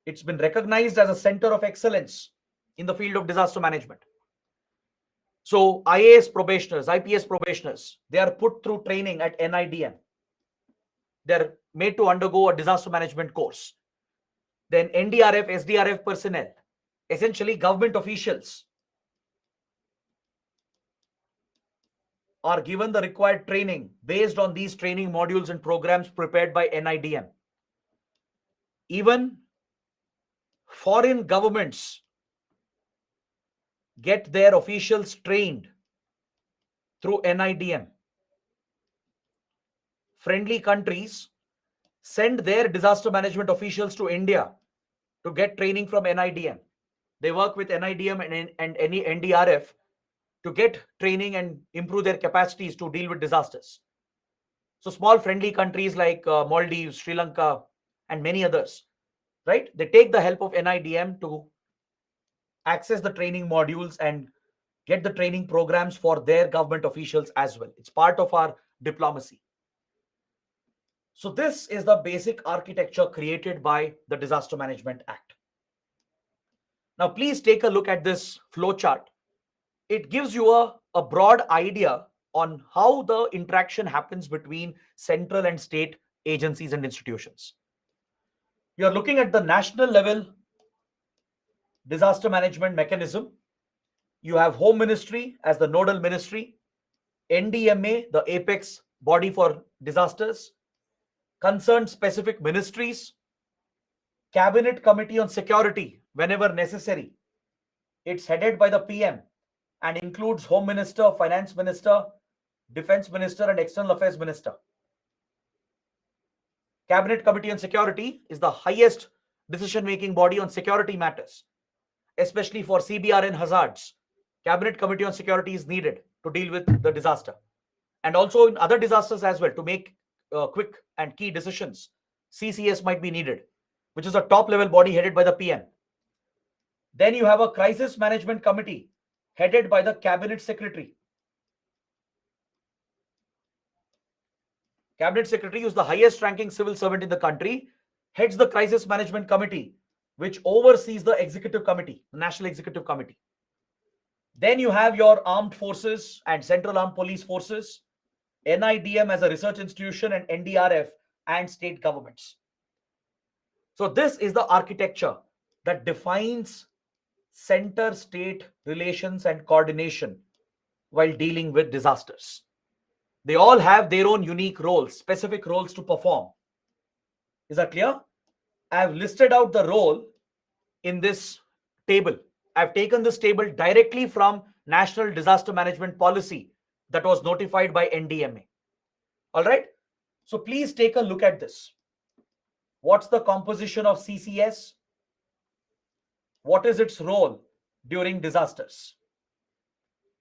It's been recognized as a center of excellence in the field of disaster management. So IAS probationers, IPS probationers, they are put through training at NIDM. They're made to undergo a disaster management course. Then NDRF, SDRF personnel, essentially government officials, are given the required training based on these training modules and programs prepared by NIDM. Even foreign governments get their officials trained through NIDM. Friendly countries send their disaster management officials to India to get training from NIDM. They work with NIDM and any NDRF to get training and improve their capacities to deal with disasters. So small friendly countries like Maldives, Sri Lanka, and many others, right? They take the help of NIDM to access the training modules and get the training programs for their government officials as well. It's part of our diplomacy. So this is the basic architecture created by the Disaster Management Act. Now, please take a look at this flow chart. It gives you a broad idea on how the interaction happens between central and state agencies and institutions. You are looking at the national level disaster management mechanism. You have Home Ministry as the nodal ministry, NDMA, the apex body for disasters, concerned specific ministries, Cabinet Committee on Security whenever necessary. It's headed by the PM and includes Home Minister, Finance Minister, Defense Minister, and External Affairs Minister. Cabinet Committee on Security is the highest decision-making body on security matters, especially for CBRN hazards. Cabinet Committee on Security is needed to deal with the disaster, and also in other disasters as well, to make quick and key decisions. CCS might be needed, which is a top-level body headed by the PM. Then you have a Crisis Management Committee headed by the Cabinet Secretary. Cabinet Secretary, who is the highest ranking civil servant in the country, heads the Crisis Management Committee, which oversees the Executive Committee, the National Executive Committee. Then you have your armed forces and Central Armed Police Forces, NIDM as a research institution, and NDRF and state governments. So this is the architecture that defines center-state relations and coordination while dealing with disasters. They all have their own unique roles, specific roles to perform. Is that clear? I have listed out the role in this table. I've taken this table directly from National Disaster Management Policy that was notified by NDMA. All right. So please take a look at this. What's the composition of CCS? What is its role during disasters?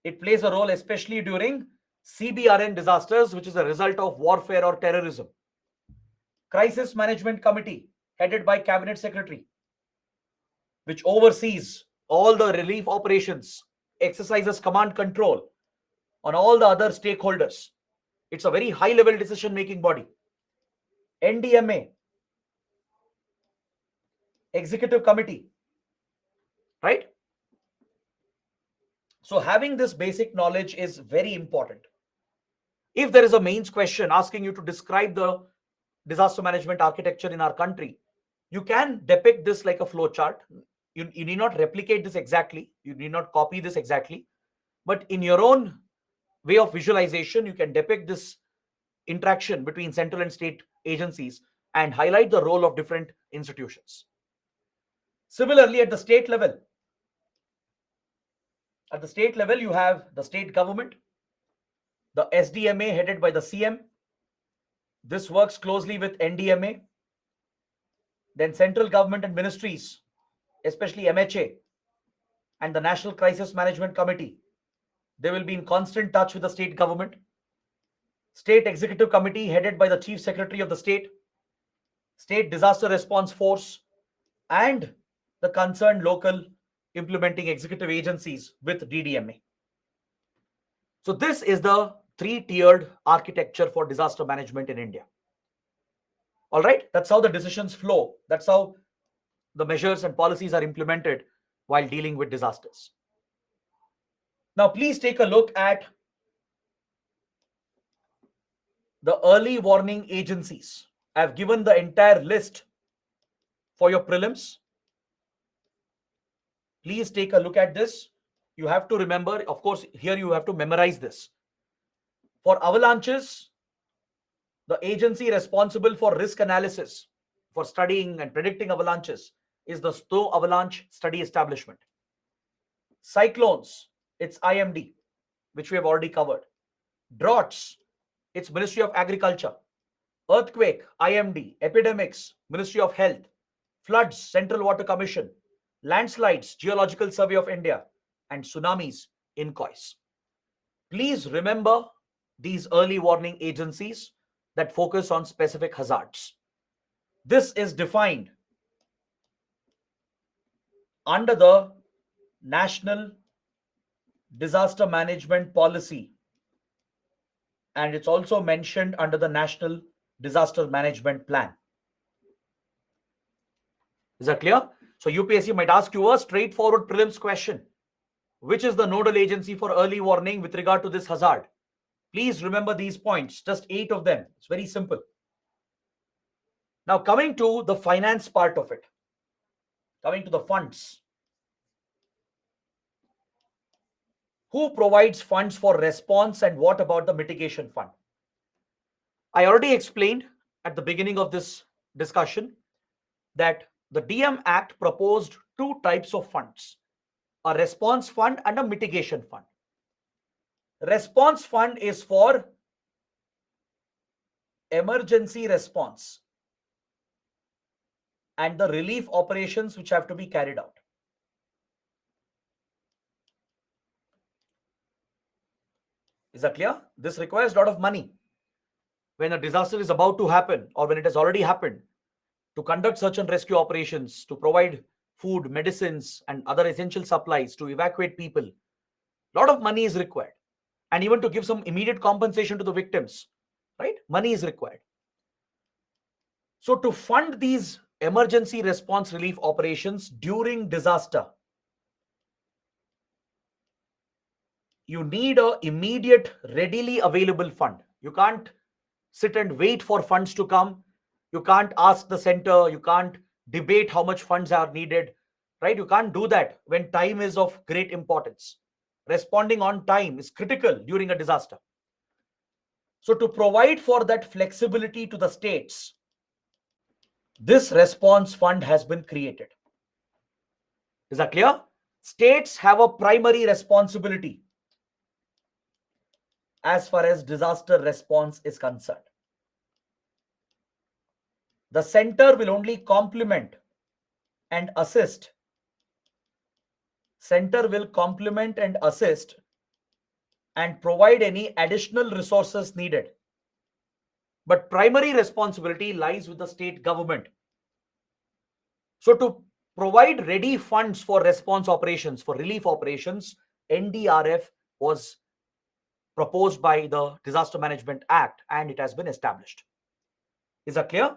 It plays a role especially during CBRN disasters, which is a result of warfare or terrorism. Crisis Management Committee, headed by Cabinet Secretary. which oversees all the relief operations, exercises command control on all the other stakeholders. It's a very high level decision making body. NDMA, Executive Committee, right? So having this basic knowledge is very important. If there is a mains question asking you to describe the disaster management architecture in our country, you can depict this like a flow chart. You need not replicate this exactly. You need not copy this exactly. But in your own way of visualization, you can depict this interaction between central and state agencies and highlight the role of different institutions. Similarly, at the state level, you have the state government, the SDMA headed by the CM. This works closely with NDMA. Then central government and ministries, especially MHA and the National Crisis Management Committee, they will be in constant touch with the state government. State Executive Committee headed by the Chief Secretary of the State Disaster Response Force, and the concerned local implementing executive agencies with DDMA. So this is the three-tiered architecture for disaster management in India. All right, that's how the decisions flow. That's how the measures and policies are implemented while dealing with disasters. Now, please take a look at the early warning agencies. I've given the entire list for your prelims. Please take a look at this. You have to remember, of course, here you have to memorize this. For avalanches, the agency responsible for risk analysis, for studying and predicting avalanches, is the Stowe Avalanche Study Establishment. Cyclones, it's IMD, which we have already covered. Droughts, it's Ministry of Agriculture. Earthquake, IMD. Epidemics, Ministry of Health. Floods, Central Water Commission. Landslides, Geological Survey of India. And tsunamis, INCOIS. Please remember these early warning agencies that focus on specific hazards. This is defined under the National Disaster Management Policy, and it's also mentioned under the National Disaster Management Plan. Is that clear? So UPSC might ask you a straightforward prelims question. Which is the nodal agency for early warning with regard to this hazard? Please remember these points, just 8 of them. It's very simple. Now coming to the finance part of it, coming to the funds. Who provides funds for response and what about the mitigation fund? I already explained at the beginning of this discussion that the DM Act proposed 2 types of funds, a response fund and a mitigation fund. Response fund is for emergency response and the relief operations which have to be carried out. Is that clear? This requires a lot of money. When a disaster is about to happen or when it has already happened, to conduct search and rescue operations, to provide food, medicines, and other essential supplies, to evacuate people, a lot of money is required. And even to give some immediate compensation to the victims, right? Money is required. So to fund these emergency response relief operations during disaster, you need an immediate, readily available fund. You can't sit and wait for funds to come. You can't ask the center. You can't debate how much funds are needed, right? You can't do that when time is of great importance. Responding on time is critical during a disaster. So to provide for that flexibility to the states, this response fund has been created. Is that clear? States have a primary responsibility as far as disaster response is concerned. The center will only complement and assist. Center will complement and assist and provide any additional resources needed. But primary responsibility lies with the state government. So to provide ready funds for response operations, for relief operations, NDRF was proposed by the Disaster Management Act and it has been established. Is that clear?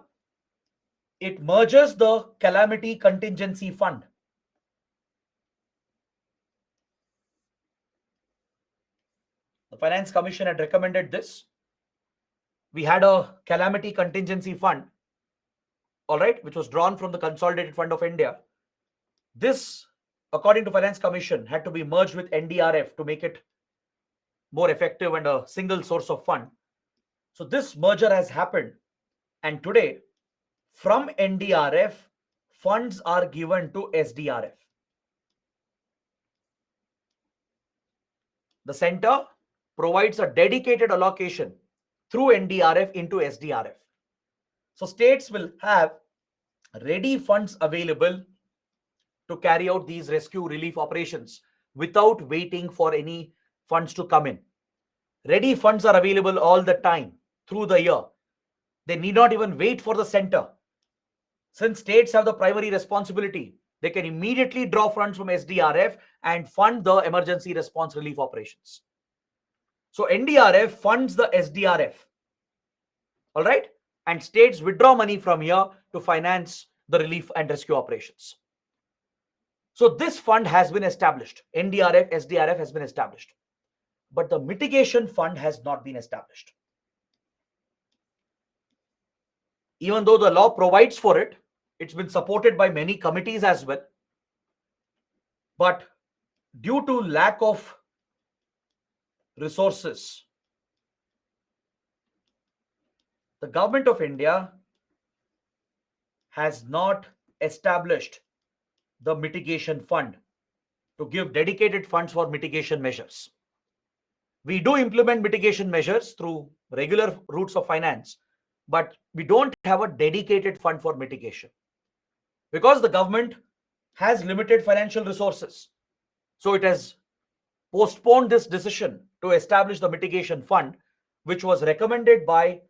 It merges the Calamity Contingency Fund. The Finance Commission had recommended this. We had a Calamity Contingency Fund, all right, which was drawn from the Consolidated Fund of India. This, according to Finance Commission, had to be merged with NDRF to make it more effective and a single source of fund. So this merger has happened, and today from NDRF funds are given to SDRF. The center provides a dedicated allocation through NDRF into SDRF. So states will have ready funds available to carry out these rescue relief operations without waiting for any funds to come in. Ready funds are available all the time through the year. They need not even wait for the center. Since states have the primary responsibility, they can immediately draw funds from SDRF and fund the emergency response relief operations. So NDRF funds the SDRF, all right? And states withdraw money from here to finance the relief and rescue operations. So this fund has been established. NDRF, SDRF has been established. But the mitigation fund has not been established. Even though the law provides for it, it's been supported by many committees as well. But due to lack of resources, the government of India has not established the mitigation fund to give dedicated funds for mitigation measures. We do implement mitigation measures through regular routes of finance, but we don't have a dedicated fund for mitigation because the government has limited financial resources. So it has postponed this decision to establish the mitigation fund, which was recommended by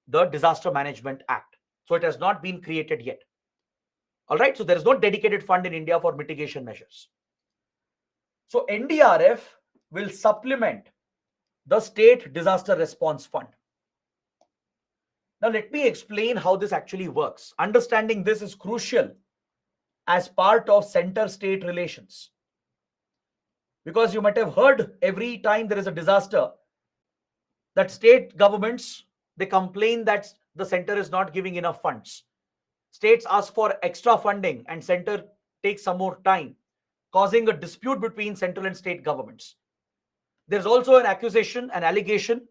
the Disaster Management Act. So it has not been created yet. All right, so there is no dedicated fund in India for mitigation measures. So NDRF will supplement the State Disaster Response Fund. Now let me explain how this actually works. Understanding this is crucial as part of center-state relations. Because you might have heard every time there is a disaster that state governments, they complain that the center is not giving enough funds. States ask for extra funding and center takes some more time, causing a dispute between central and state governments. There's also an accusation, an allegation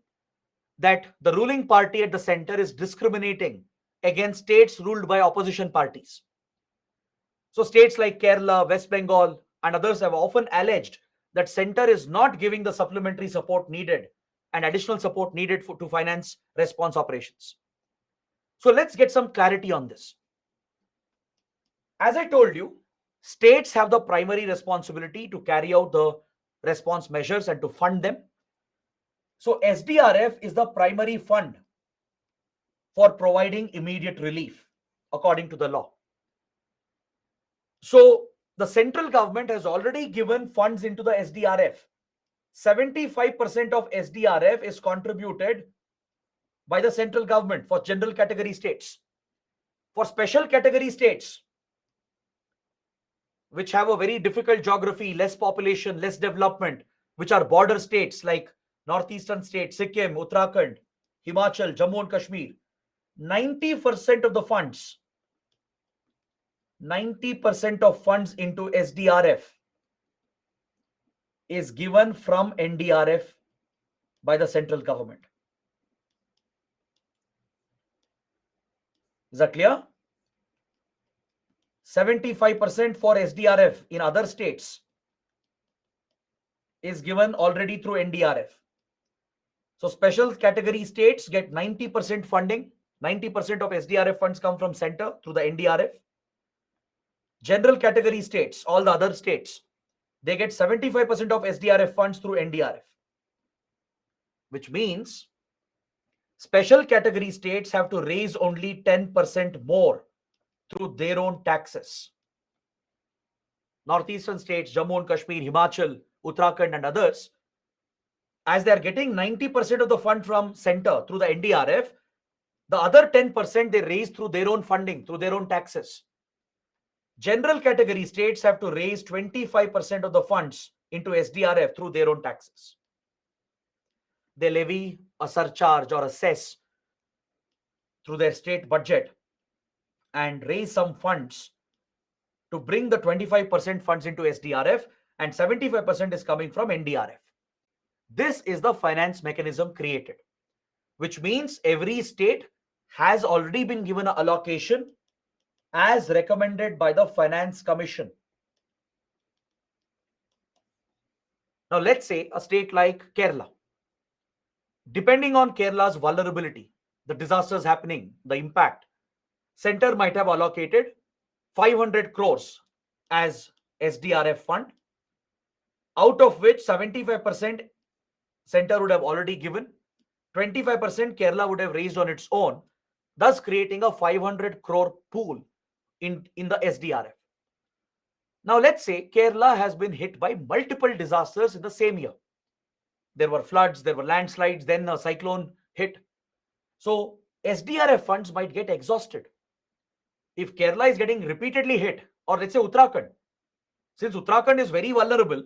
that the ruling party at the center is discriminating against states ruled by opposition parties. So states like Kerala, West Bengal, and others have often alleged that center is not giving the supplementary support needed and additional support needed to finance response operations. So let's get some clarity on this. As I told you, states have the primary responsibility to carry out the response measures and to fund them. So SDRF is the primary fund for providing immediate relief according to the law. So the central government has already given funds into the SDRF. 75% of SDRF is contributed by the central government for general category states. For special category states, which have a very difficult geography, less population, less development, which are border states like northeastern states, Sikkim, Uttarakhand, Himachal, Jammu and Kashmir, 90% of the funds, 90% of funds into SDRF is given from NDRF by the central government. Is that clear? 75% for SDRF in other states is given already through NDRF. So special category states get 90% funding. 90% of SDRF funds come from center through the NDRF. General category states, all the other states, they get 75% of SDRF funds through NDRF. Which means special category states have to raise only 10% more through their own taxes. Northeastern states, Jammu and Kashmir, Himachal, Uttarakhand, and others, as they are getting 90% of the fund from center through the NDRF, the other 10% they raise through their own funding, through their own taxes. General category states have to raise 25% of the funds into SDRF through their own taxes. They levy a surcharge or a cess through their state budget and raise some funds to bring the 25% funds into SDRF, and 75% is coming from NDRF. This is the finance mechanism created, which means every state has already been given an allocation as recommended by the Finance Commission. Now, let's say a state like Kerala. Depending on Kerala's vulnerability, the disasters happening, the impact, center might have allocated 500 crores as SDRF fund, out of which 75% center would have already given, 25% Kerala would have raised on its own, thus creating a 500 crore pool in the SDRF. Now, let's say Kerala has been hit by multiple disasters in the same year. There were floods, there were landslides, then a cyclone hit. So, SDRF funds might get exhausted. If Kerala is getting repeatedly hit, or let's say Uttarakhand, since Uttarakhand is very vulnerable,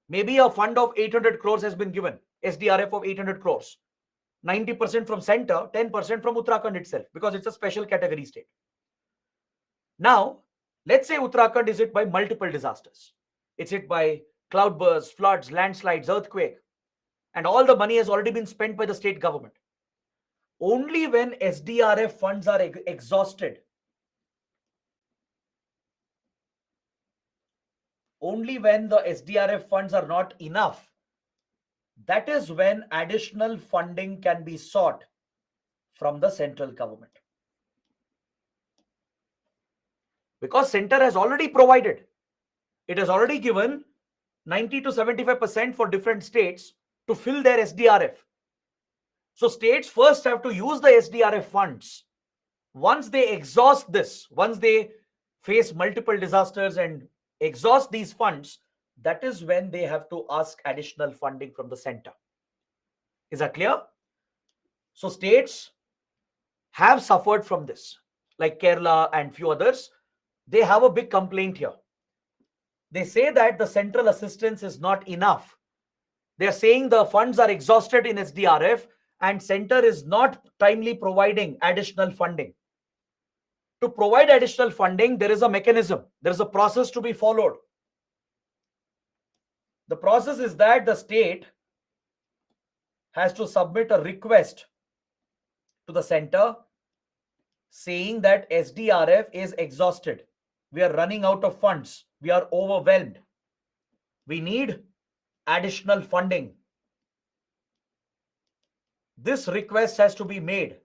maybe a fund of 800 crores has been given, SDRF of 800 crores. 90% from center, 10% from Uttarakhand itself, because it's a special category state. Now, let's say Uttarakhand is hit by multiple disasters. It's hit by cloudbursts, floods, landslides, earthquake, and all the money has already been spent by the state government. Only when SDRF funds are exhausted, only when the SDRF funds are not enough, that is when additional funding can be sought from the central government. Because center has already provided, it has already given 90 to 75% for different states to fill their SDRF. So states first have to use the SDRF funds. Once they exhaust this, once they face multiple disasters and exhaust these funds, that is when they have to ask additional funding from the center. Is that clear? So states have suffered from this, like Kerala and few others. They have a big complaint here. They say that the central assistance is not enough. They are saying the funds are exhausted in SDRF and center is not timely providing additional funding. To provide additional funding, there is a mechanism, there is a process to be followed. The process is that the state has to submit a request to the center saying that SDRF is exhausted. We are running out of funds. We are overwhelmed. We need additional funding. This request has to be made.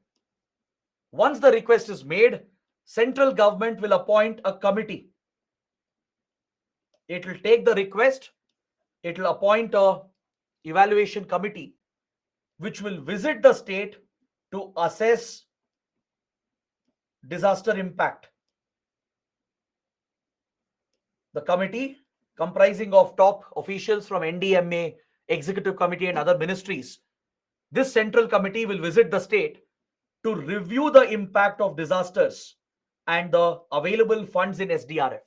Once the request is made, central government will appoint a committee. It will take the request, it will appoint a evaluation committee which will visit the state to assess disaster impact. The committee, comprising of top officials from NDMA, Executive Committee and other ministries, this central committee will visit the state to review the impact of disasters and the available funds in SDRF.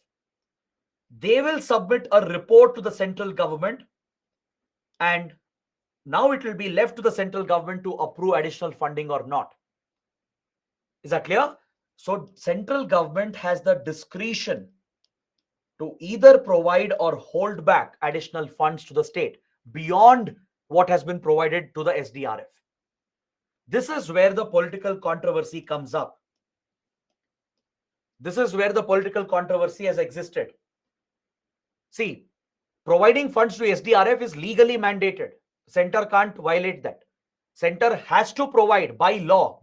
They will submit a report to the central government, and now it will be left to the central government to approve additional funding or not. Is that clear? So central government has the discretion to either provide or hold back additional funds to the state beyond what has been provided to the SDRF. This is where the political controversy comes up. This is where the political controversy has existed. See, providing funds to SDRF is legally mandated. Center can't violate that. Center has to provide by law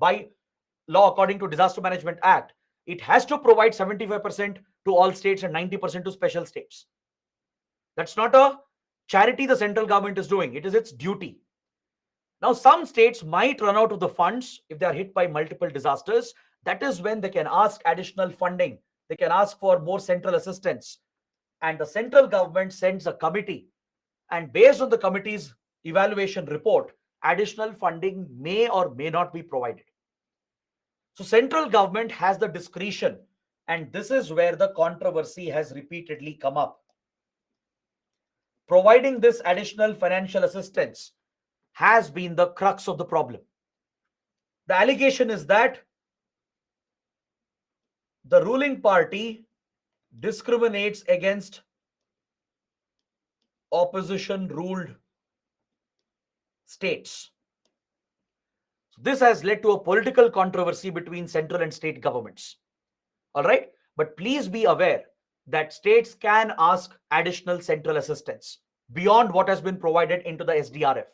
according to Disaster Management Act. It has to provide 75% to all states and 90% to special states. That's not a charity the central government is doing. It is its duty. Now, some states might run out of the funds if they are hit by multiple disasters. That is when they can ask additional funding. They can ask for more central assistance. and the central government sends a committee, and based on the committee's evaluation report, additional funding may or may not be provided. So central government has the discretion, and this is where the controversy has repeatedly come up. Providing this additional financial assistance has been the crux of the problem. The allegation is that the ruling party discriminates against opposition ruled states. So this has led to a political controversy between central and state governments. All right, but please be aware that states can ask additional central assistance beyond what has been provided into the SDRF.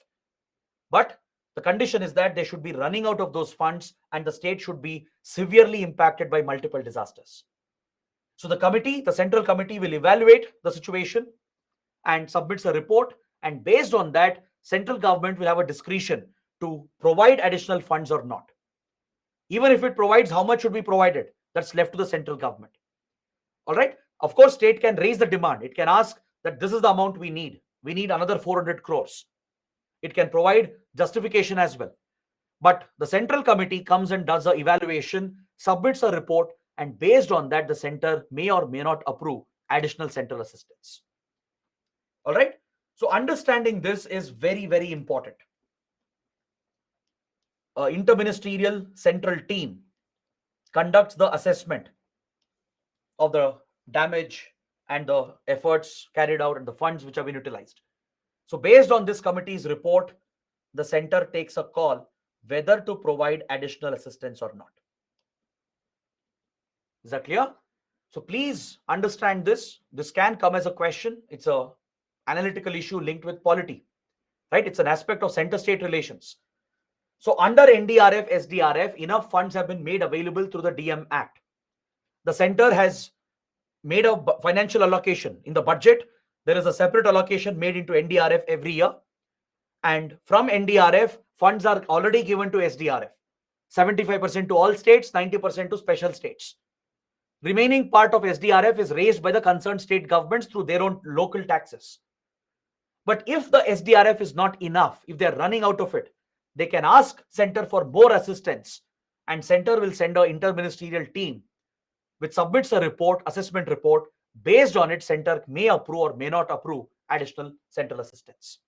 But the condition is that they should be running out of those funds and the state should be severely impacted by multiple disasters. So the central committee will evaluate the situation and submits a report, and based on that, central government will have a discretion to provide additional funds or not. Even if it provides, how much should be provided? That's left to the central government. All right. Of course, state can raise the demand. It can ask that this is the amount we need. We need another 400 crores. It can provide justification as well. But the central committee comes and does an evaluation, submits a report, and based on that, the center may or may not approve additional central assistance. All right. So understanding this is very, very important. An interministerial central team conducts the assessment of the damage and the efforts carried out and the funds which have been utilized. So based on this committee's report, the center takes a call whether to provide additional assistance or not. Is that clear? So please understand this. This can come as a question. It's an analytical issue linked with polity, right? It's an aspect of center-state relations. So under NDRF, SDRF, enough funds have been made available through the DM Act. The center has made a financial allocation. In the budget, there is a separate allocation made into NDRF every year. And from NDRF, funds are already given to SDRF. 75% to all states, 90% to special states. Remaining part of SDRF is raised by the concerned state governments through their own local taxes. But if the SDRF is not enough, if they're running out of it, they can ask center for more assistance, and center will send an interministerial team which submits a report, assessment report. Based on it, center may approve or may not approve additional central assistance.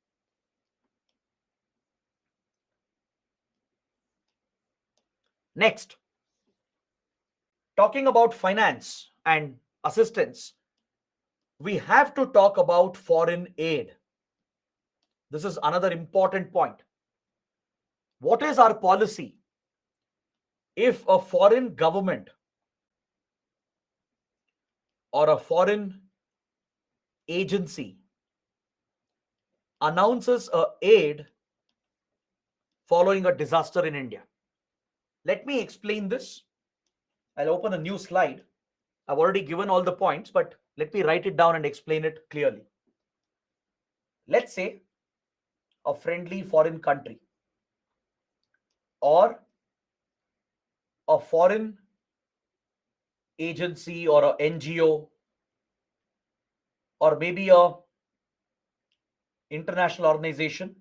Next, talking about finance and assistance, we have to talk about foreign aid. This is another important point. What is our policy if a foreign government or a foreign agency announces an aid following a disaster in India? Let me explain this. I'll open a new slide. I've already given all the points, but let me write it down and explain it clearly. Let's say a friendly foreign country or a foreign agency or a NGO or maybe a international organization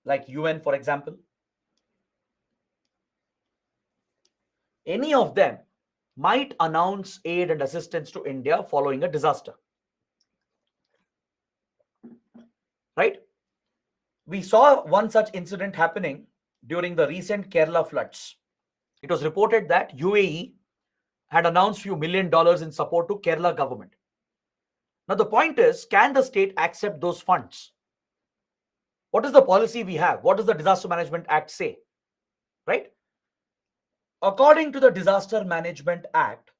like UN, for example. Any of them might announce aid and assistance to India following a disaster. Right? We saw one such incident happening during the recent Kerala floods. It was reported that UAE had announced few $1 million in support to Kerala government. Now the point is, can the state accept those funds? What is the policy we have? What does the Disaster Management Act say? Right? According to the Disaster Management Act,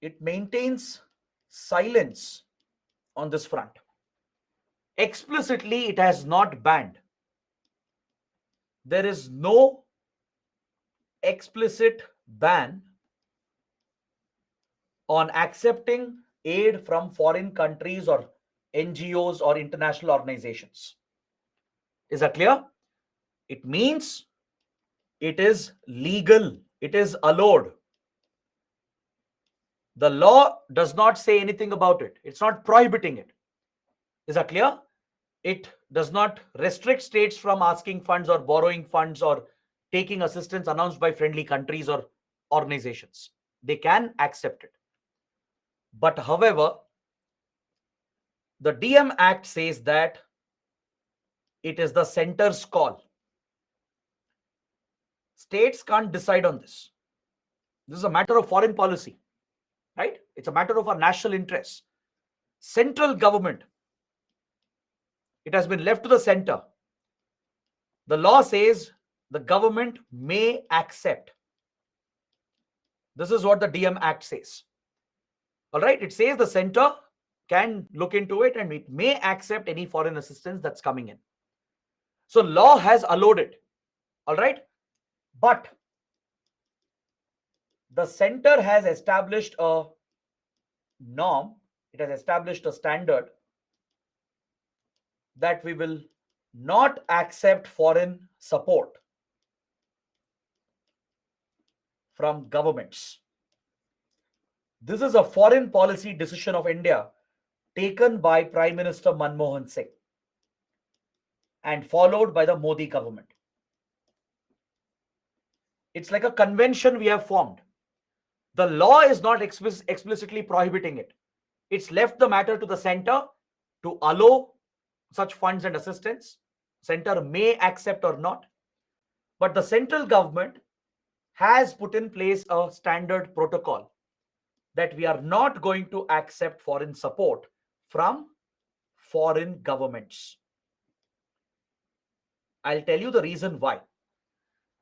it maintains silence on this front. Explicitly, it has not banned. There is no explicit ban on accepting aid from foreign countries or NGOs or international organizations. Is that clear? It means it is legal It is allowed. The law does not say anything about it. It's not prohibiting it. Is that clear? It does not restrict states from asking funds or borrowing funds or taking assistance announced by friendly countries or organizations. They can accept it. But however, the DM Act says that it is the center's call. States can't decide on this. This is a matter of foreign policy, right? It's a matter of our national interests. Central government, it has been left to the center. The law says the government may accept. This is what the DM Act says. All right, it says the center can look into it and it may accept any foreign assistance that's coming in. So law has allowed it. All right, but the center has established a norm, it has established a standard that we will not accept foreign support from governments. This is a foreign policy decision of India taken by Prime Minister Manmohan Singh and followed by the Modi government. It's like a convention we have formed. The law is not explicitly prohibiting it. It's left the matter to the center to allow such funds and assistance. Center may accept or not. But the central government has put in place a standard protocol that we are not going to accept foreign support from foreign governments. I'll tell you the reason why.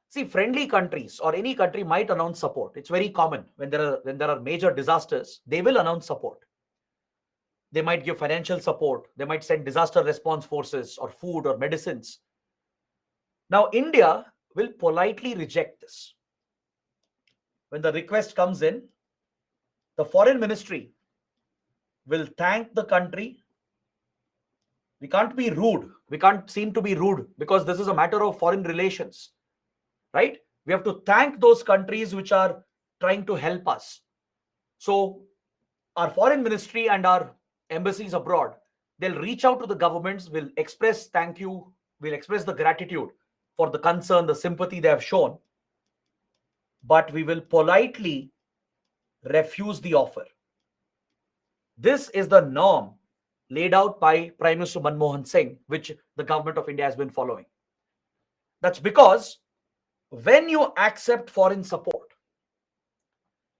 See, friendly countries or any country might announce support. It's very common when there are major disasters, they will announce support. They might give financial support. They might send disaster response forces or food or medicines. Now, India will politely reject this. When the request comes in, the foreign ministry will thank the country. We can't be rude. We can't seem to be rude because this is a matter of foreign relations, right? We have to thank those countries which are trying to help us. So our foreign ministry and our embassies abroad, they'll reach out to the governments, will express thank you, will express the gratitude for the concern, the sympathy they have shown, but we will politely refuse the offer. This is the norm laid out by Prime Minister Manmohan Singh, which the government of India has been following. That's because when you accept foreign support,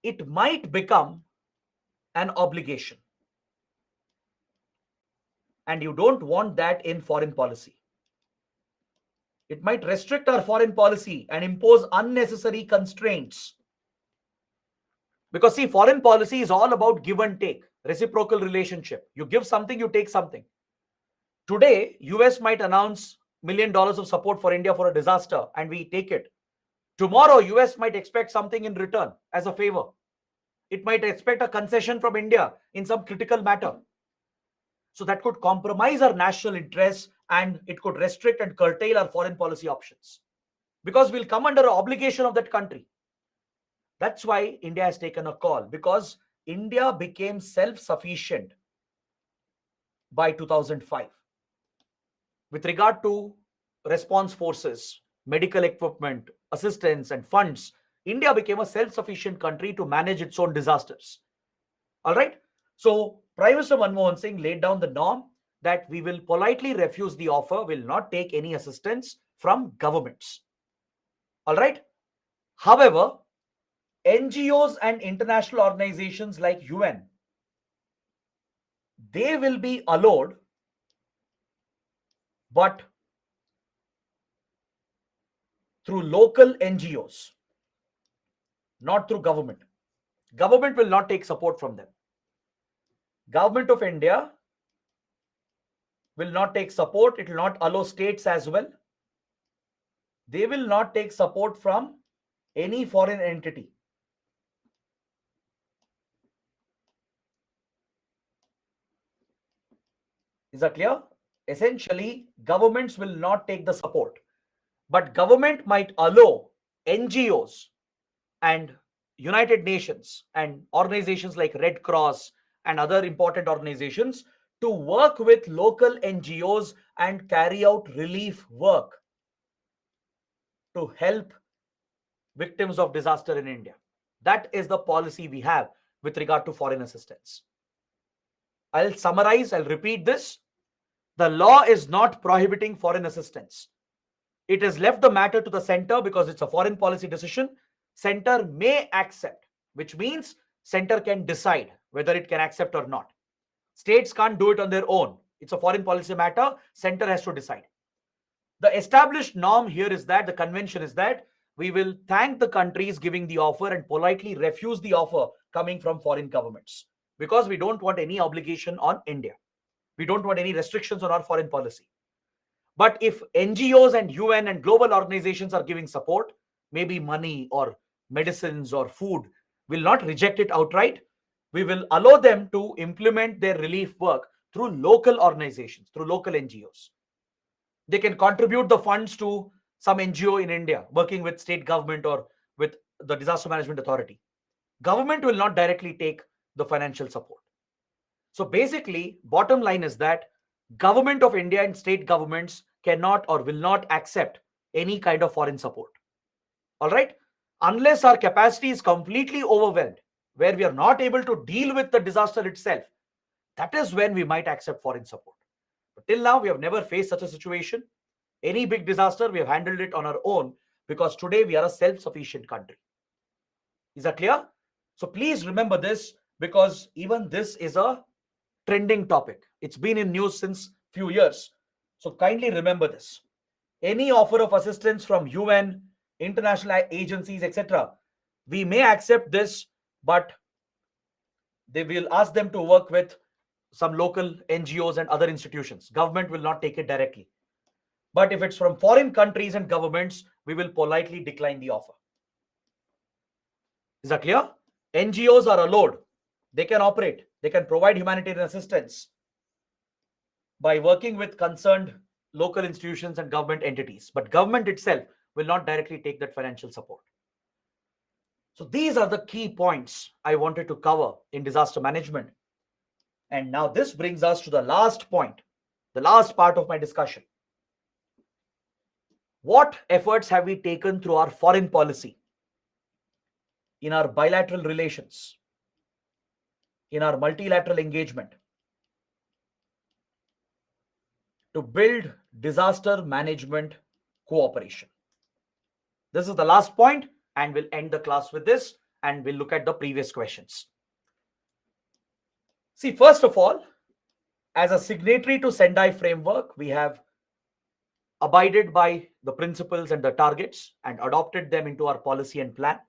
it might become an obligation. And you don't want that in foreign policy. It might restrict our foreign policy and impose unnecessary constraints. Because see, foreign policy is all about give and take, reciprocal relationship. You give something, you take something. Today, US might announce $1 million of support for India for a disaster and we take it. Tomorrow, US might expect something in return as a favor. It might expect a concession from India in some critical matter. So that could compromise our national interests and it could restrict and curtail our foreign policy options because we'll come under an obligation of that country. That's why India has taken a call, because India became self-sufficient by 2005 with regard to response forces, medical equipment, assistance and funds. India became a self-sufficient country to manage its own disasters. All right. So Prime Minister Manmohan Singh laid down the norm that we will politely refuse the offer, will not take any assistance from governments. All right. However, NGOs and international organizations like UN, they will be allowed, but through local NGOs, not through government. Government will not take support from them. Government of India will not take support. It will not allow states as well. They will not take support from any foreign entity. Is that clear? Essentially, governments will not take the support, but government might allow NGOs and United Nations and organizations like Red Cross and other important organizations to work with local NGOs and carry out relief work to help victims of disaster in India. That is the policy we have with regard to foreign assistance. I'll summarize, I'll repeat this. The law is not prohibiting foreign assistance. It has left the matter to the center because it's a foreign policy decision. Center may accept, which means center can decide whether it can accept or not. States can't do it on their own. It's a foreign policy matter. Center has to decide. The established norm here is that the convention is that we will thank the countries giving the offer and politely refuse the offer coming from foreign governments because we don't want any obligation on India. We don't want any restrictions on our foreign policy. But if NGOs and UN and global organizations are giving support, maybe money or medicines or food, will not reject it outright. We will allow them to implement their relief work through local organizations, through local NGOs. They can contribute the funds to some NGO in India working with state government or with the disaster management authority. Government will not directly take the financial support. So basically, bottom line is that government of India and state governments cannot or will not accept any kind of foreign support. All right? Unless our capacity is completely overwhelmed, where we are not able to deal with the disaster itself, that is when we might accept foreign support. But till now, we have never faced such a situation. Any big disaster, we have handled it on our own because today we are a self-sufficient country. Is that clear? So please remember this because even this is a trending topic. It's been in news since few years. So kindly remember this. Any offer of assistance from UN, international agencies, etc., we may accept this, but they will ask them to work with some local NGOs and other institutions. Government will not take it directly. But if it's from foreign countries and governments, we will politely decline the offer. Is that clear? NGOs are allowed. They can operate. They can provide humanitarian assistance by working with concerned local institutions and government entities. But government itself will not directly take that financial support. So these are the key points I wanted to cover in disaster management. And now this brings us to the last point, the last part of my discussion. What efforts have we taken through our foreign policy, in our bilateral relations, in our multilateral engagement to build disaster management cooperation? This is the last point, and we'll end the class with this, and we'll look at the previous questions. See, first of all, as a signatory to Sendai framework, we have abided by the principles and the targets and adopted them into our policy and plan.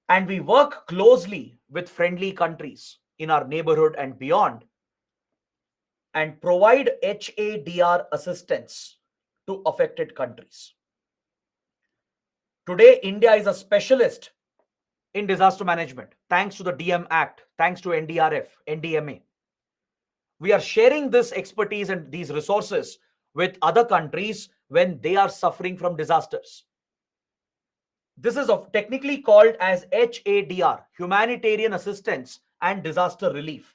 And we work closely with friendly countries in our neighborhood and beyond and provide HADR assistance to affected countries. Today, India is a specialist in disaster management thanks to the DM Act, thanks to NDRF, NDMA. We are sharing this expertise and these resources with other countries when they are suffering from disasters. This is technically called as HADR, Humanitarian Assistance and Disaster Relief.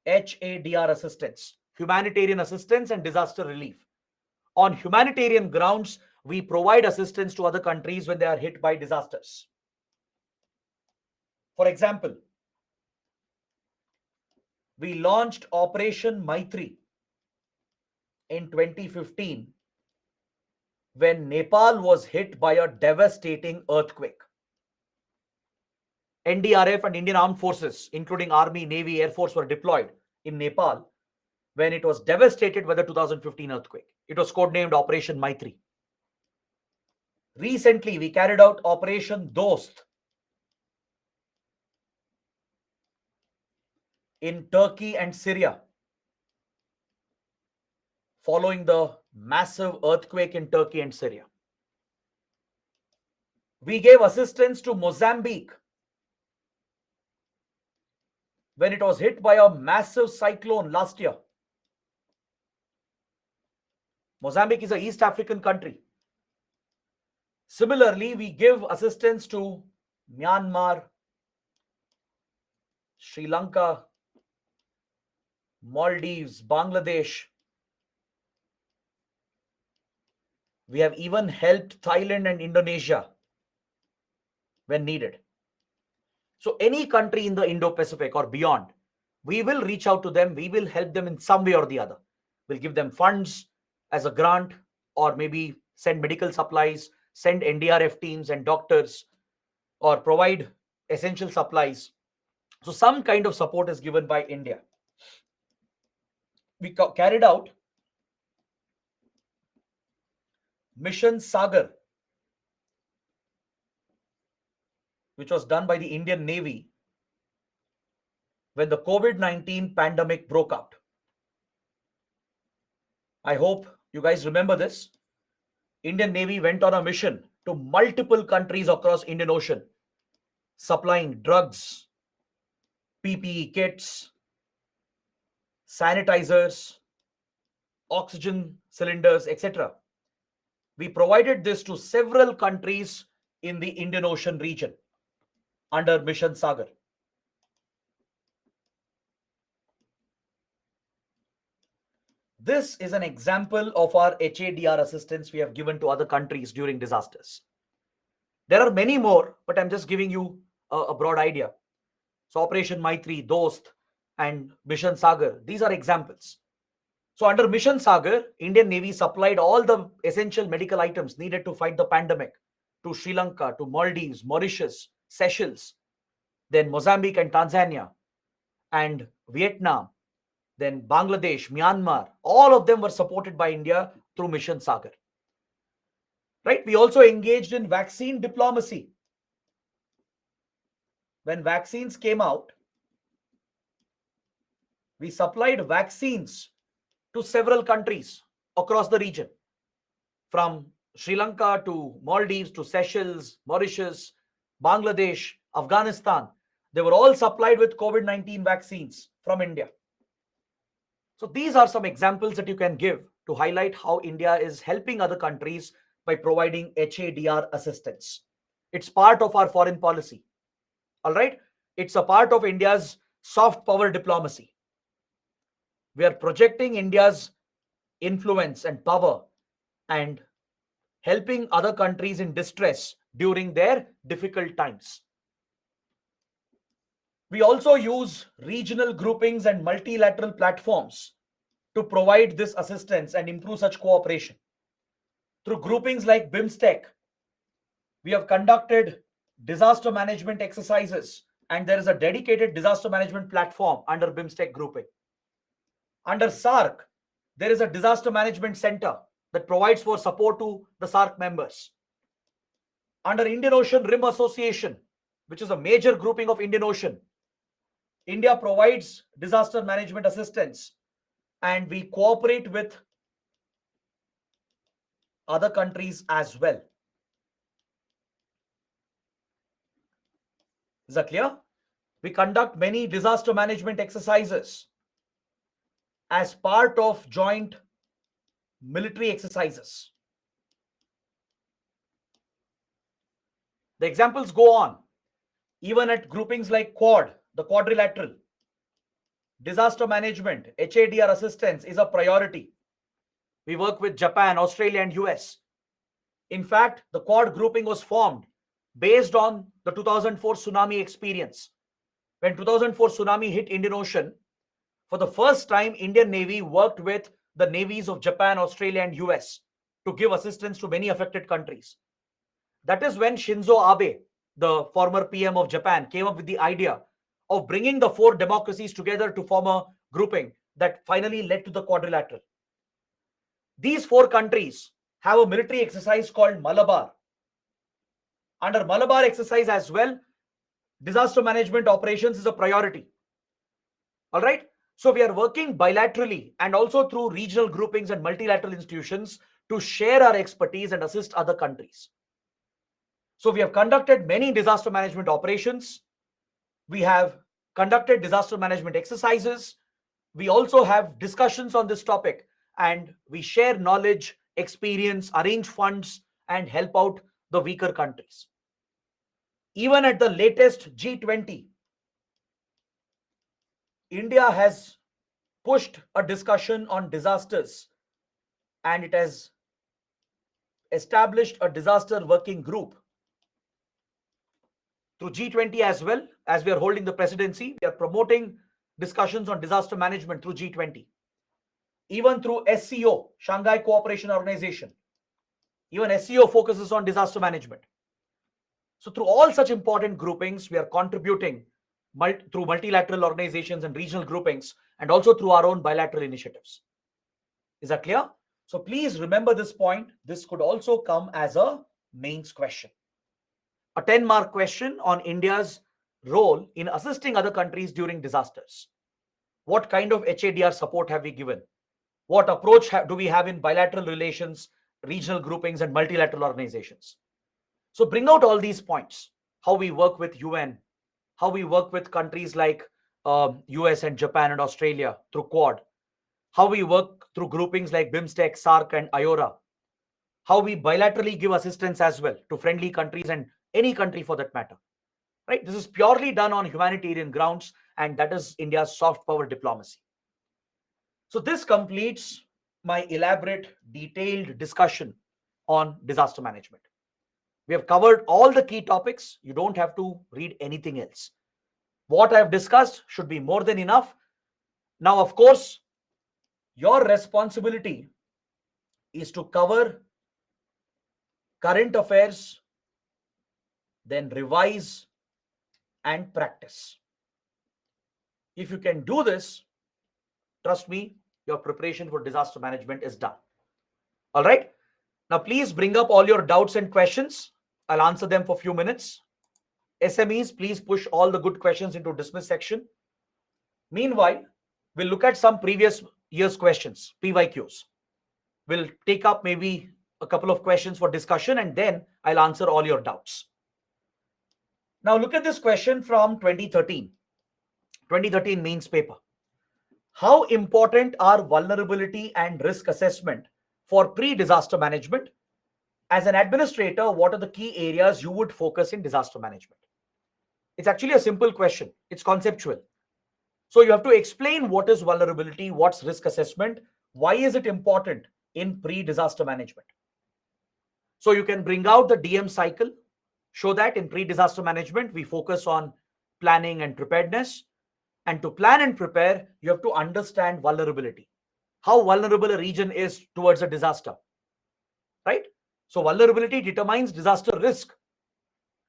HADR assistance, humanitarian assistance and disaster relief. On humanitarian grounds, we provide assistance to other countries when they are hit by disasters. For example, we launched Operation Maitri in 2015 when Nepal was hit by a devastating earthquake. NDRF and Indian Armed Forces, including Army, Navy, Air Force, were deployed in Nepal when it was devastated by the 2015 earthquake. It was codenamed Operation Maitri. Recently, we carried out Operation Dost in Turkey and Syria following the massive earthquake in Turkey and Syria. We gave assistance to Mozambique when it was hit by a massive cyclone last year. Mozambique is an East African country. Similarly, we give assistance to Myanmar, Sri Lanka, Maldives, Bangladesh. We have even helped Thailand and Indonesia when needed. So, any country in the Indo Pacific or beyond, we will reach out to them, we will help them in some way or the other. We'll give them funds as a grant, or maybe send medical supplies, send NDRF teams and doctors, or provide essential supplies. So, some kind of support is given by India. We carried out Mission Sagar, which was done by the Indian Navy when the COVID-19 pandemic broke out. I hope you guys remember this. Indian Navy went on a mission to multiple countries across Indian Ocean, supplying drugs, PPE kits, sanitizers, oxygen cylinders, etc. We provided this to several countries in the Indian Ocean region under Mission Sagar. This is an example of our HADR assistance we have given to other countries during disasters. There are many more, but I'm just giving you a broad idea. So Operation Maitri, Dost, and Mission Sagar, these are examples. So under Mission Sagar, Indian Navy supplied all the essential medical items needed to fight the pandemic to Sri Lanka, to Maldives, Mauritius, Seychelles, then Mozambique and Tanzania, and Vietnam, then Bangladesh, Myanmar. All of them were supported by India through Mission Sagar. Right? We also engaged in vaccine diplomacy. When vaccines came out, we supplied vaccines to several countries across the region, from Sri Lanka to Maldives to Seychelles, Mauritius, Bangladesh, Afghanistan. They were all supplied with COVID-19 vaccines from India. So these are some examples that you can give to highlight how India is helping other countries by providing HADR assistance. It's part of our foreign policy. All right? It's a part of India's soft power diplomacy. We are projecting India's influence and power and helping other countries in distress during their difficult times. We also use regional groupings and multilateral platforms to provide this assistance and improve such cooperation. Through groupings like BIMSTEC, we have conducted disaster management exercises, and there is a dedicated disaster management platform under BIMSTEC grouping. Under SAARC, there is a disaster management center that provides for support to the SAARC members. Under Indian Ocean Rim Association, which is a major grouping of Indian Ocean, India provides disaster management assistance, and we cooperate with other countries as well. Is that clear? We conduct many disaster management exercises as part of joint military exercises. The examples go on. Even at groupings like Quad, the quadrilateral, disaster management, HADR assistance is a priority. We work with Japan, Australia, and US. In fact, the Quad grouping was formed based on the 2004 tsunami experience. When 2004 tsunami hit Indian Ocean, for the first time, Indian Navy worked with the navies of Japan, Australia, and US to give assistance to many affected countries. That is when Shinzo Abe, the former PM of Japan, came up with the idea of bringing the four democracies together to form a grouping that finally led to the quadrilateral. These four countries have a military exercise called Malabar. Under Malabar exercise as well, disaster management operations is a priority. All right. So we are working bilaterally and also through regional groupings and multilateral institutions to share our expertise and assist other countries. So we have conducted many disaster management operations. We have conducted disaster management exercises. We also have discussions on this topic, and we share knowledge, experience, arrange funds, and help out the weaker countries. Even at the latest G20, India has pushed a discussion on disasters, and it has established a disaster working group through G20 as well. As we are holding the presidency, we are promoting discussions on disaster management through G20. Even through SCO, Shanghai Cooperation Organization, even SCO focuses on disaster management. So through all such important groupings, we are contributing through multilateral organizations and regional groupings, and also through our own bilateral initiatives. Is that clear? So please remember this point. This could also come as a mains question. A 10-mark question on India's role in assisting other countries during disasters. What kind of HADR support have we given? What approach do we have in bilateral relations, regional groupings, and multilateral organizations? So bring out all these points. How we work with UN, how we work with countries like US and Japan and Australia through Quad, how we work through groupings like BIMSTEC, SARC, and IORA, how we bilaterally give assistance as well to friendly countries and any country for that matter. Right? This is purely done on humanitarian grounds, and that is India's soft power diplomacy. So this completes my elaborate, detailed discussion on disaster management. We have covered all the key topics. You don't have to read anything else. What I have discussed should be more than enough. Now, of course, your responsibility is to cover current affairs, then revise and practice. If you can do this, trust me, your preparation for disaster management is done. All right. Now, please bring up all your doubts and questions. I'll answer them for a few minutes. SMEs, please push all the good questions into dismiss section. Meanwhile, we'll look at some previous year's questions, PYQs. We'll take up maybe a couple of questions for discussion, and then I'll answer all your doubts. Now, look at this question from 2013. 2013 means paper. How important are vulnerability and risk assessment for pre-disaster management? As an administrator, what are the key areas you would focus in disaster management? It's actually a simple question. It's conceptual. So you have to explain what is vulnerability, what's risk assessment, why is it important in pre-disaster management. So you can bring out the DM cycle, show that in pre-disaster management, we focus on planning and preparedness. And to plan and prepare, you have to understand vulnerability, how vulnerable a region is towards a disaster, right? So vulnerability determines disaster risk,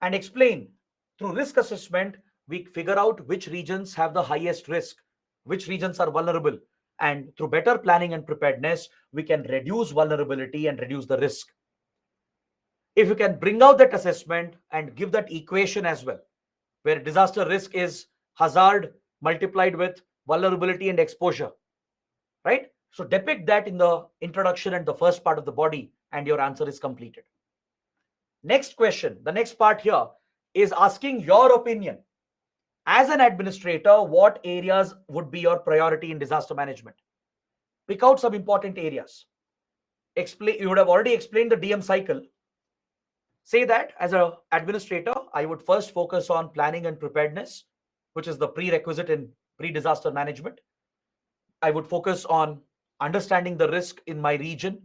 and explain through risk assessment, we figure out which regions have the highest risk, which regions are vulnerable. And through better planning and preparedness, we can reduce vulnerability and reduce the risk. If you can bring out that assessment and give that equation as well, where disaster risk is hazard multiplied with vulnerability and exposure, right? So depict that in the introduction and the first part of the body, and your answer is completed. Next question, the next part here is asking your opinion. As an administrator, what areas would be your priority in disaster management? Pick out some important areas. You would have already explained the DM cycle. Say that as an administrator, I would first focus on planning and preparedness, which is the prerequisite in pre-disaster management. I would focus on understanding the risk in my region.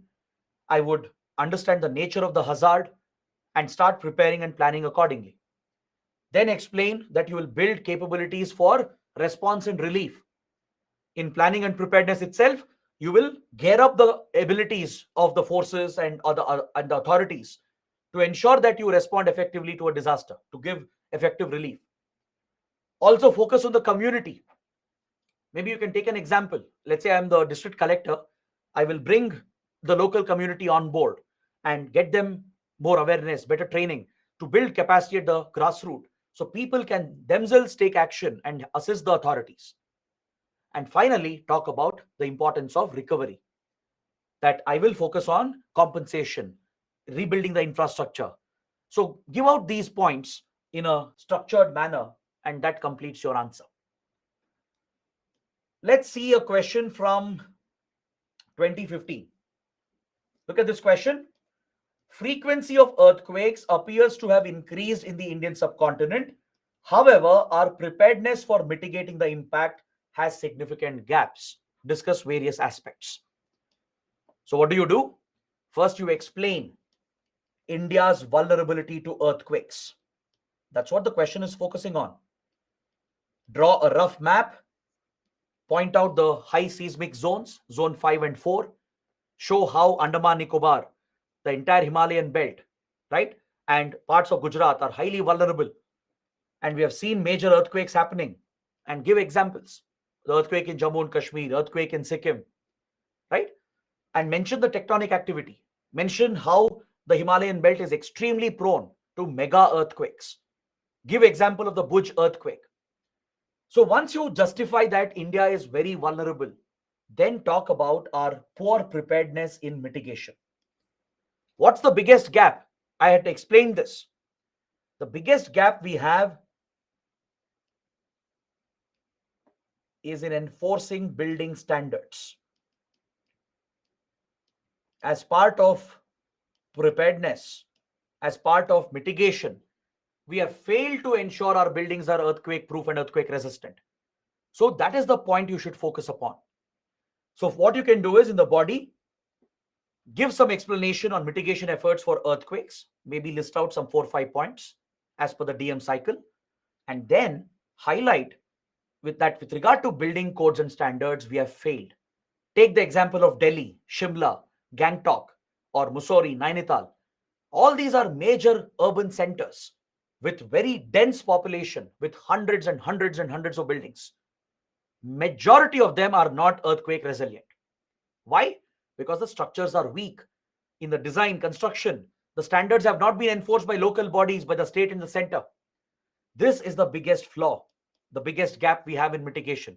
I would understand the nature of the hazard and start preparing and planning accordingly. Then explain that you will build capabilities for response and relief. In planning and preparedness itself, you will gear up the abilities of the forces and the authorities to ensure that you respond effectively to a disaster, to give effective relief. Also focus on the community. Maybe you can take an example. Let's say I'm the district collector. I will bring the local community on board and get them more awareness, better training to build capacity at the grassroots, so people can themselves take action and assist the authorities. And finally, talk about the importance of recovery. That I will focus on compensation, rebuilding the infrastructure. So give out these points in a structured manner, and that completes your answer. Let's see a question from 2015. Look at this question. frequency of earthquakes appears to have increased in the Indian subcontinent. However, our preparedness for mitigating the impact has significant gaps. Discuss various aspects. So, what do? First, you explain India's vulnerability to earthquakes. That's what the question is focusing on. Draw a rough map, point out the high seismic zones, zone 5 and 4, show how Andaman Nicobar, the entire Himalayan belt, right, and parts of Gujarat are highly vulnerable. And we have seen major earthquakes happening, and give examples. The earthquake in Jammu and Kashmir, earthquake in Sikkim, right? And mention the tectonic activity. Mention how the Himalayan belt is extremely prone to mega earthquakes. Give example of the Bhuj earthquake. So once you justify that India is very vulnerable, then talk about our poor preparedness in mitigation. What's the biggest gap? I had explained this. The biggest gap we have is in enforcing building standards. As part of preparedness, as part of mitigation, we have failed to ensure our buildings are earthquake proof and earthquake resistant. So that is the point you should focus upon. So what you can do is in the body, give some explanation on mitigation efforts for earthquakes, maybe list out some 4 or 5 points as per the DM cycle, and then highlight with regard to building codes and standards, we have failed. Take the example of Delhi, Shimla, Gangtok, or Mussoorie, Nainital. All these are major urban centers with very dense population, with hundreds and hundreds and hundreds of buildings. Majority of them are not earthquake resilient. Why? Because the structures are weak. In the design, construction, the standards have not been enforced by local bodies, by the state and the center. This is the biggest flaw, the biggest gap we have in mitigation.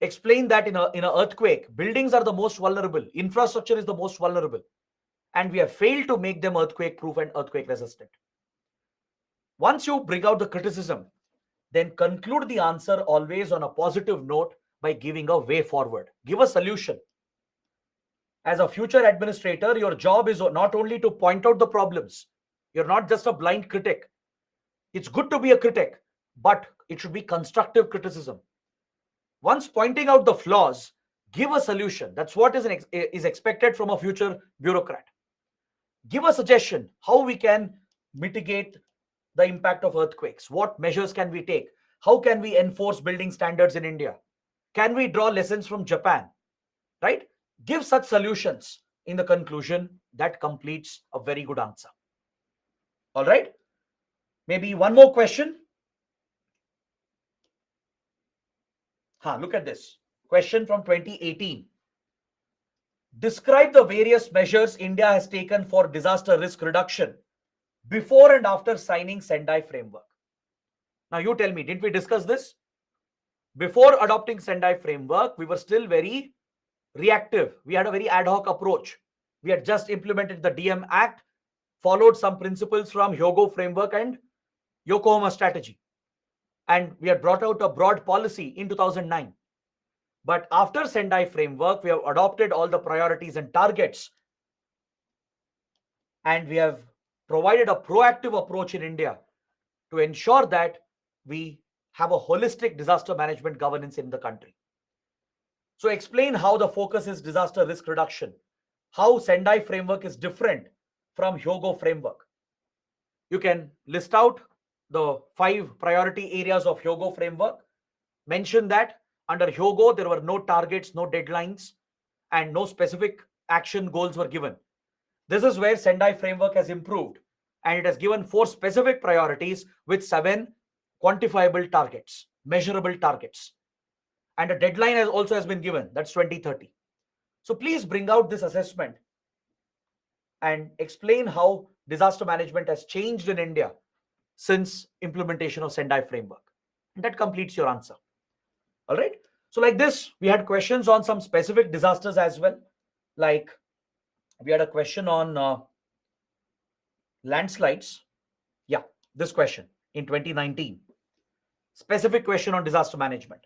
Explain that in an earthquake, buildings are the most vulnerable, infrastructure is the most vulnerable, and we have failed to make them earthquake proof and earthquake resistant. Once you bring out the criticism, then conclude the answer always on a positive note by giving a way forward. Give a solution. As a future administrator, your job is not only to point out the problems. You're not just a blind critic. It's good to be a critic, but it should be constructive criticism. Once pointing out the flaws, give a solution. That's what is expected from a future bureaucrat. Give a suggestion how we can mitigate the impact of earthquakes. What measures can we take? How can we enforce building standards in India? Can we draw lessons from Japan? Right? Give such solutions. In the conclusion, that completes a very good answer. All right? Maybe one more question. Look at this. Question from 2018. Describe the various measures India has taken for disaster risk reduction before and after signing Sendai framework. Now you tell me, didn't we discuss this? Before adopting Sendai framework, we were still very reactive. We had a very ad hoc approach. We had just implemented the DM Act, followed some principles from Hyogo framework and Yokohama strategy. And we had brought out a broad policy in 2009. But after Sendai framework, we have adopted all the priorities and targets. And we have provided a proactive approach in India to ensure that we have a holistic disaster management governance in the country. So explain how the focus is disaster risk reduction, how Sendai framework is different from Hyogo framework. You can list out the 5 priority areas of Hyogo framework. Mention that under Hyogo, there were no targets, no deadlines, and no specific action goals were given. This is where Sendai framework has improved, and it has given 4 specific priorities with 7 quantifiable targets, measurable targets. And a deadline has been given, that's 2030. So please bring out this assessment and explain how disaster management has changed in India since implementation of Sendai framework. And that completes your answer. All right. So like this, we had questions on some specific disasters as well. Like we had a question on landslides. Yeah, this question in 2019. Specific question on disaster management,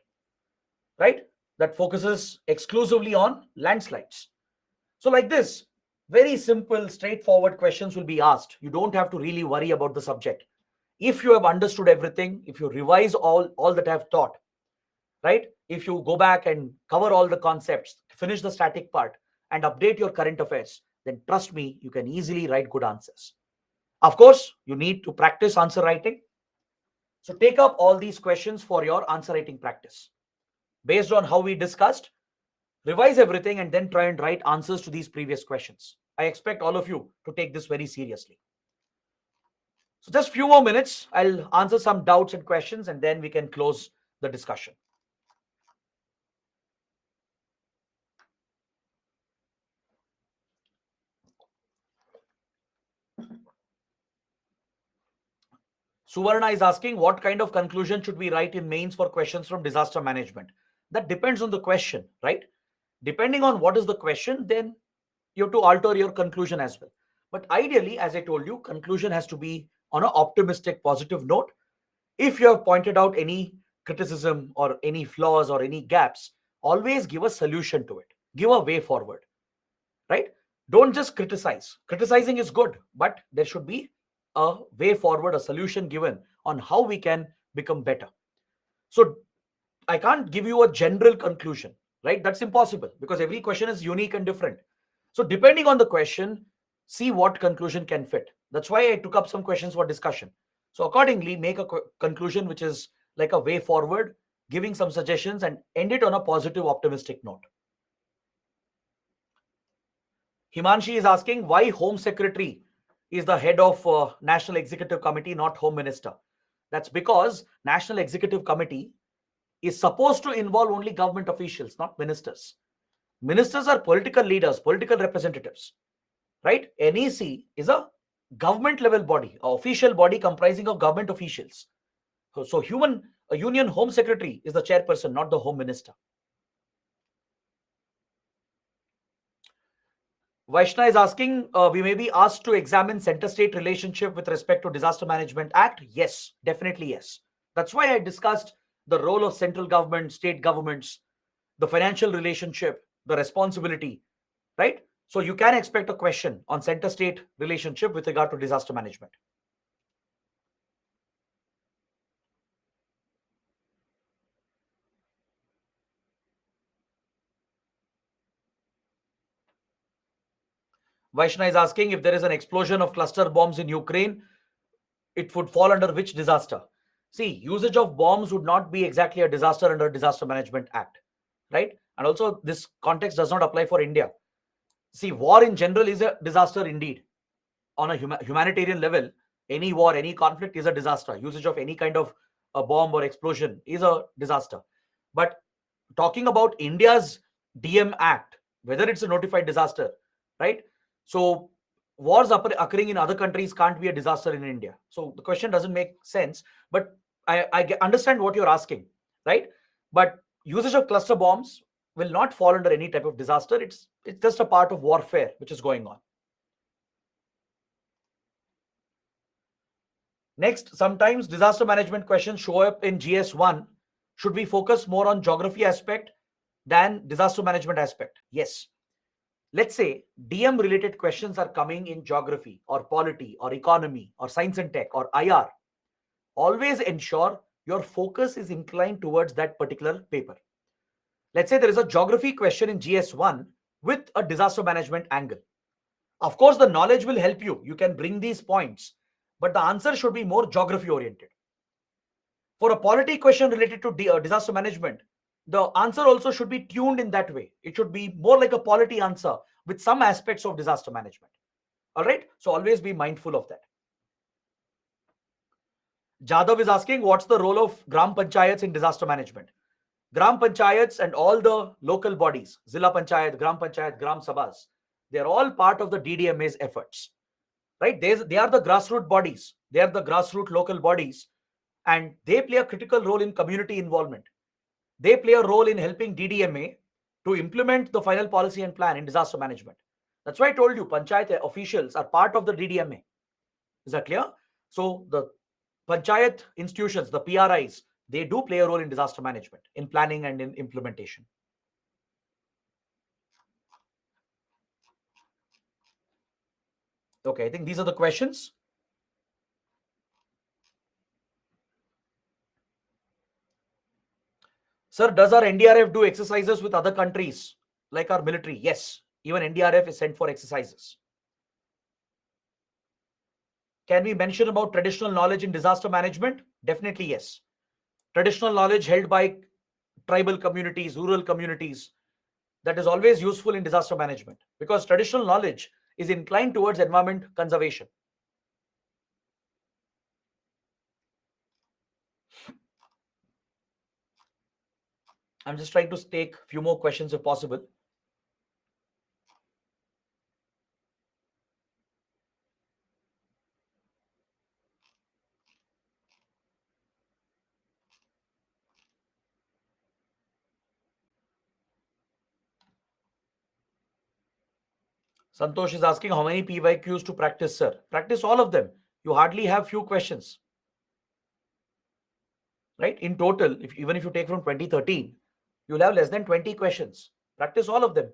right? That focuses exclusively on landslides. So like this, Very simple, straightforward questions will be asked. You don't have to really worry about the subject. If you have understood everything, if you revise all that I've taught, right? If you go back and cover all the concepts, finish the static part, and update your current affairs, then trust me, you can easily write good answers. Of course, you need to practice answer writing. So take up all these questions for your answer writing practice. Based on how we discussed, revise everything and then try and write answers to these previous questions. I expect all of you to take this very seriously. So just few more minutes, I'll answer some doubts and questions and then we can close the discussion. Suvarna is asking, what kind of conclusion should we write in mains for questions from disaster management? That depends on the question, right? Depending on what is the question, then you have to alter your conclusion as well. But ideally, as I told you, conclusion has to be on an optimistic, positive note. If you have pointed out any criticism or any flaws or any gaps, always give a solution to it. Give a way forward, right? Don't just criticize. Criticizing is good, but there should be a way forward, a solution given on how we can become better. So I can't give you a general conclusion, right? That's impossible because every question is unique and different. So depending on the question, see what conclusion can fit. That's why I took up some questions for discussion. So accordingly, make a conclusion which is like a way forward, giving some suggestions and end it on a positive, optimistic note. Himanshi is asking why Home Secretary is the head of National Executive Committee, not Home Minister. That's because National Executive Committee is supposed to involve only government officials, not ministers. Ministers are political leaders, political representatives, right? NEC is a government level body, a official body comprising of government officials. So a Union Home Secretary is the chairperson, not the Home Minister. Vaishna is asking, we may be asked to examine center-state relationship with respect to Disaster Management Act. Yes, definitely yes. That's why I discussed the role of central government, state governments, the financial relationship, the responsibility, right? So you can expect a question on center-state relationship with regard to disaster management. Vaishna is asking if there is an explosion of cluster bombs in Ukraine, it would fall under which disaster? See, usage of bombs would not be exactly a disaster under Disaster Management Act, right? And also, this context does not apply for India. See, war in general is a disaster indeed. On a humanitarian level, any war, any conflict is a disaster. Usage of any kind of a bomb or explosion is a disaster. But talking about India's DM Act, whether it's a notified disaster, right? So wars occurring in other countries can't be a disaster in India. So the question doesn't make sense. But I understand what you're asking, right? But usage of cluster bombs will not fall under any type of disaster. It's just a part of warfare which is going on. Next, sometimes disaster management questions show up in GS1. Should we focus more on geography aspect than disaster management aspect? Yes. Let's say DM related questions are coming in geography or polity or economy or science and tech or IR. Always ensure your focus is inclined towards that particular paper. Let's say there is a geography question in GS1 with a disaster management angle. Of course, the knowledge will help you. You can bring these points, but the answer should be more geography oriented. For a polity question related to disaster management, the answer also should be tuned in that way. It should be more like a polity answer with some aspects of disaster management. All right. So always be mindful of that. Jadav is asking, what's the role of Gram Panchayats in disaster management? Gram Panchayats and all the local bodies, Zilla Panchayat, Gram Panchayat, Gram Sabhas, they're all part of the DDMA's efforts, right? They are the grassroots bodies. They are the grassroots local bodies and they play a critical role in community involvement. They play a role in helping DDMA to implement the final policy and plan in disaster management. That's why I told you Panchayat officials are part of the DDMA. Is that clear? So the Panchayat institutions, the PRIs, they do play a role in disaster management, in planning and in implementation. Okay, I think these are the questions. Sir, does our NDRF do exercises with other countries like our military? Yes, even NDRF is sent for exercises. Can we mention about traditional knowledge in disaster management? Definitely yes. Traditional knowledge held by tribal communities, rural communities, that is always useful in disaster management because traditional knowledge is inclined towards environment conservation. I'm just trying to take a few more questions if possible. Santosh is asking how many PYQs to practice, sir. Practice all of them. You hardly have few questions, right? In total, even if you take from 2013, you'll have less than 20 questions. Practice all of them.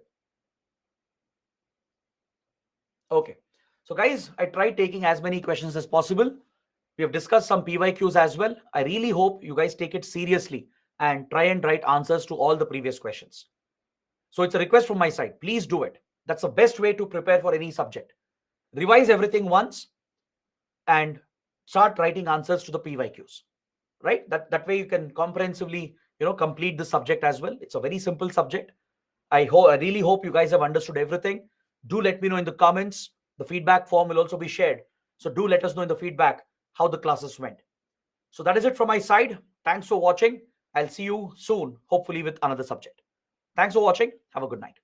Okay. So guys, I tried taking as many questions as possible. We have discussed some PYQs as well. I really hope you guys take it seriously and try and write answers to all the previous questions. So it's a request from my side. Please do it. That's the best way to prepare for any subject. Revise everything once and start writing answers to the PYQs. Right? That way you can comprehensively, complete the subject as well. It's a very simple subject. I really hope you guys have understood everything. Do let me know in the comments. The feedback form will also be shared. So do let us know in the feedback how the classes went. So that is it from my side. Thanks for watching. I'll see you soon, hopefully with another subject. Thanks for watching. Have a good night.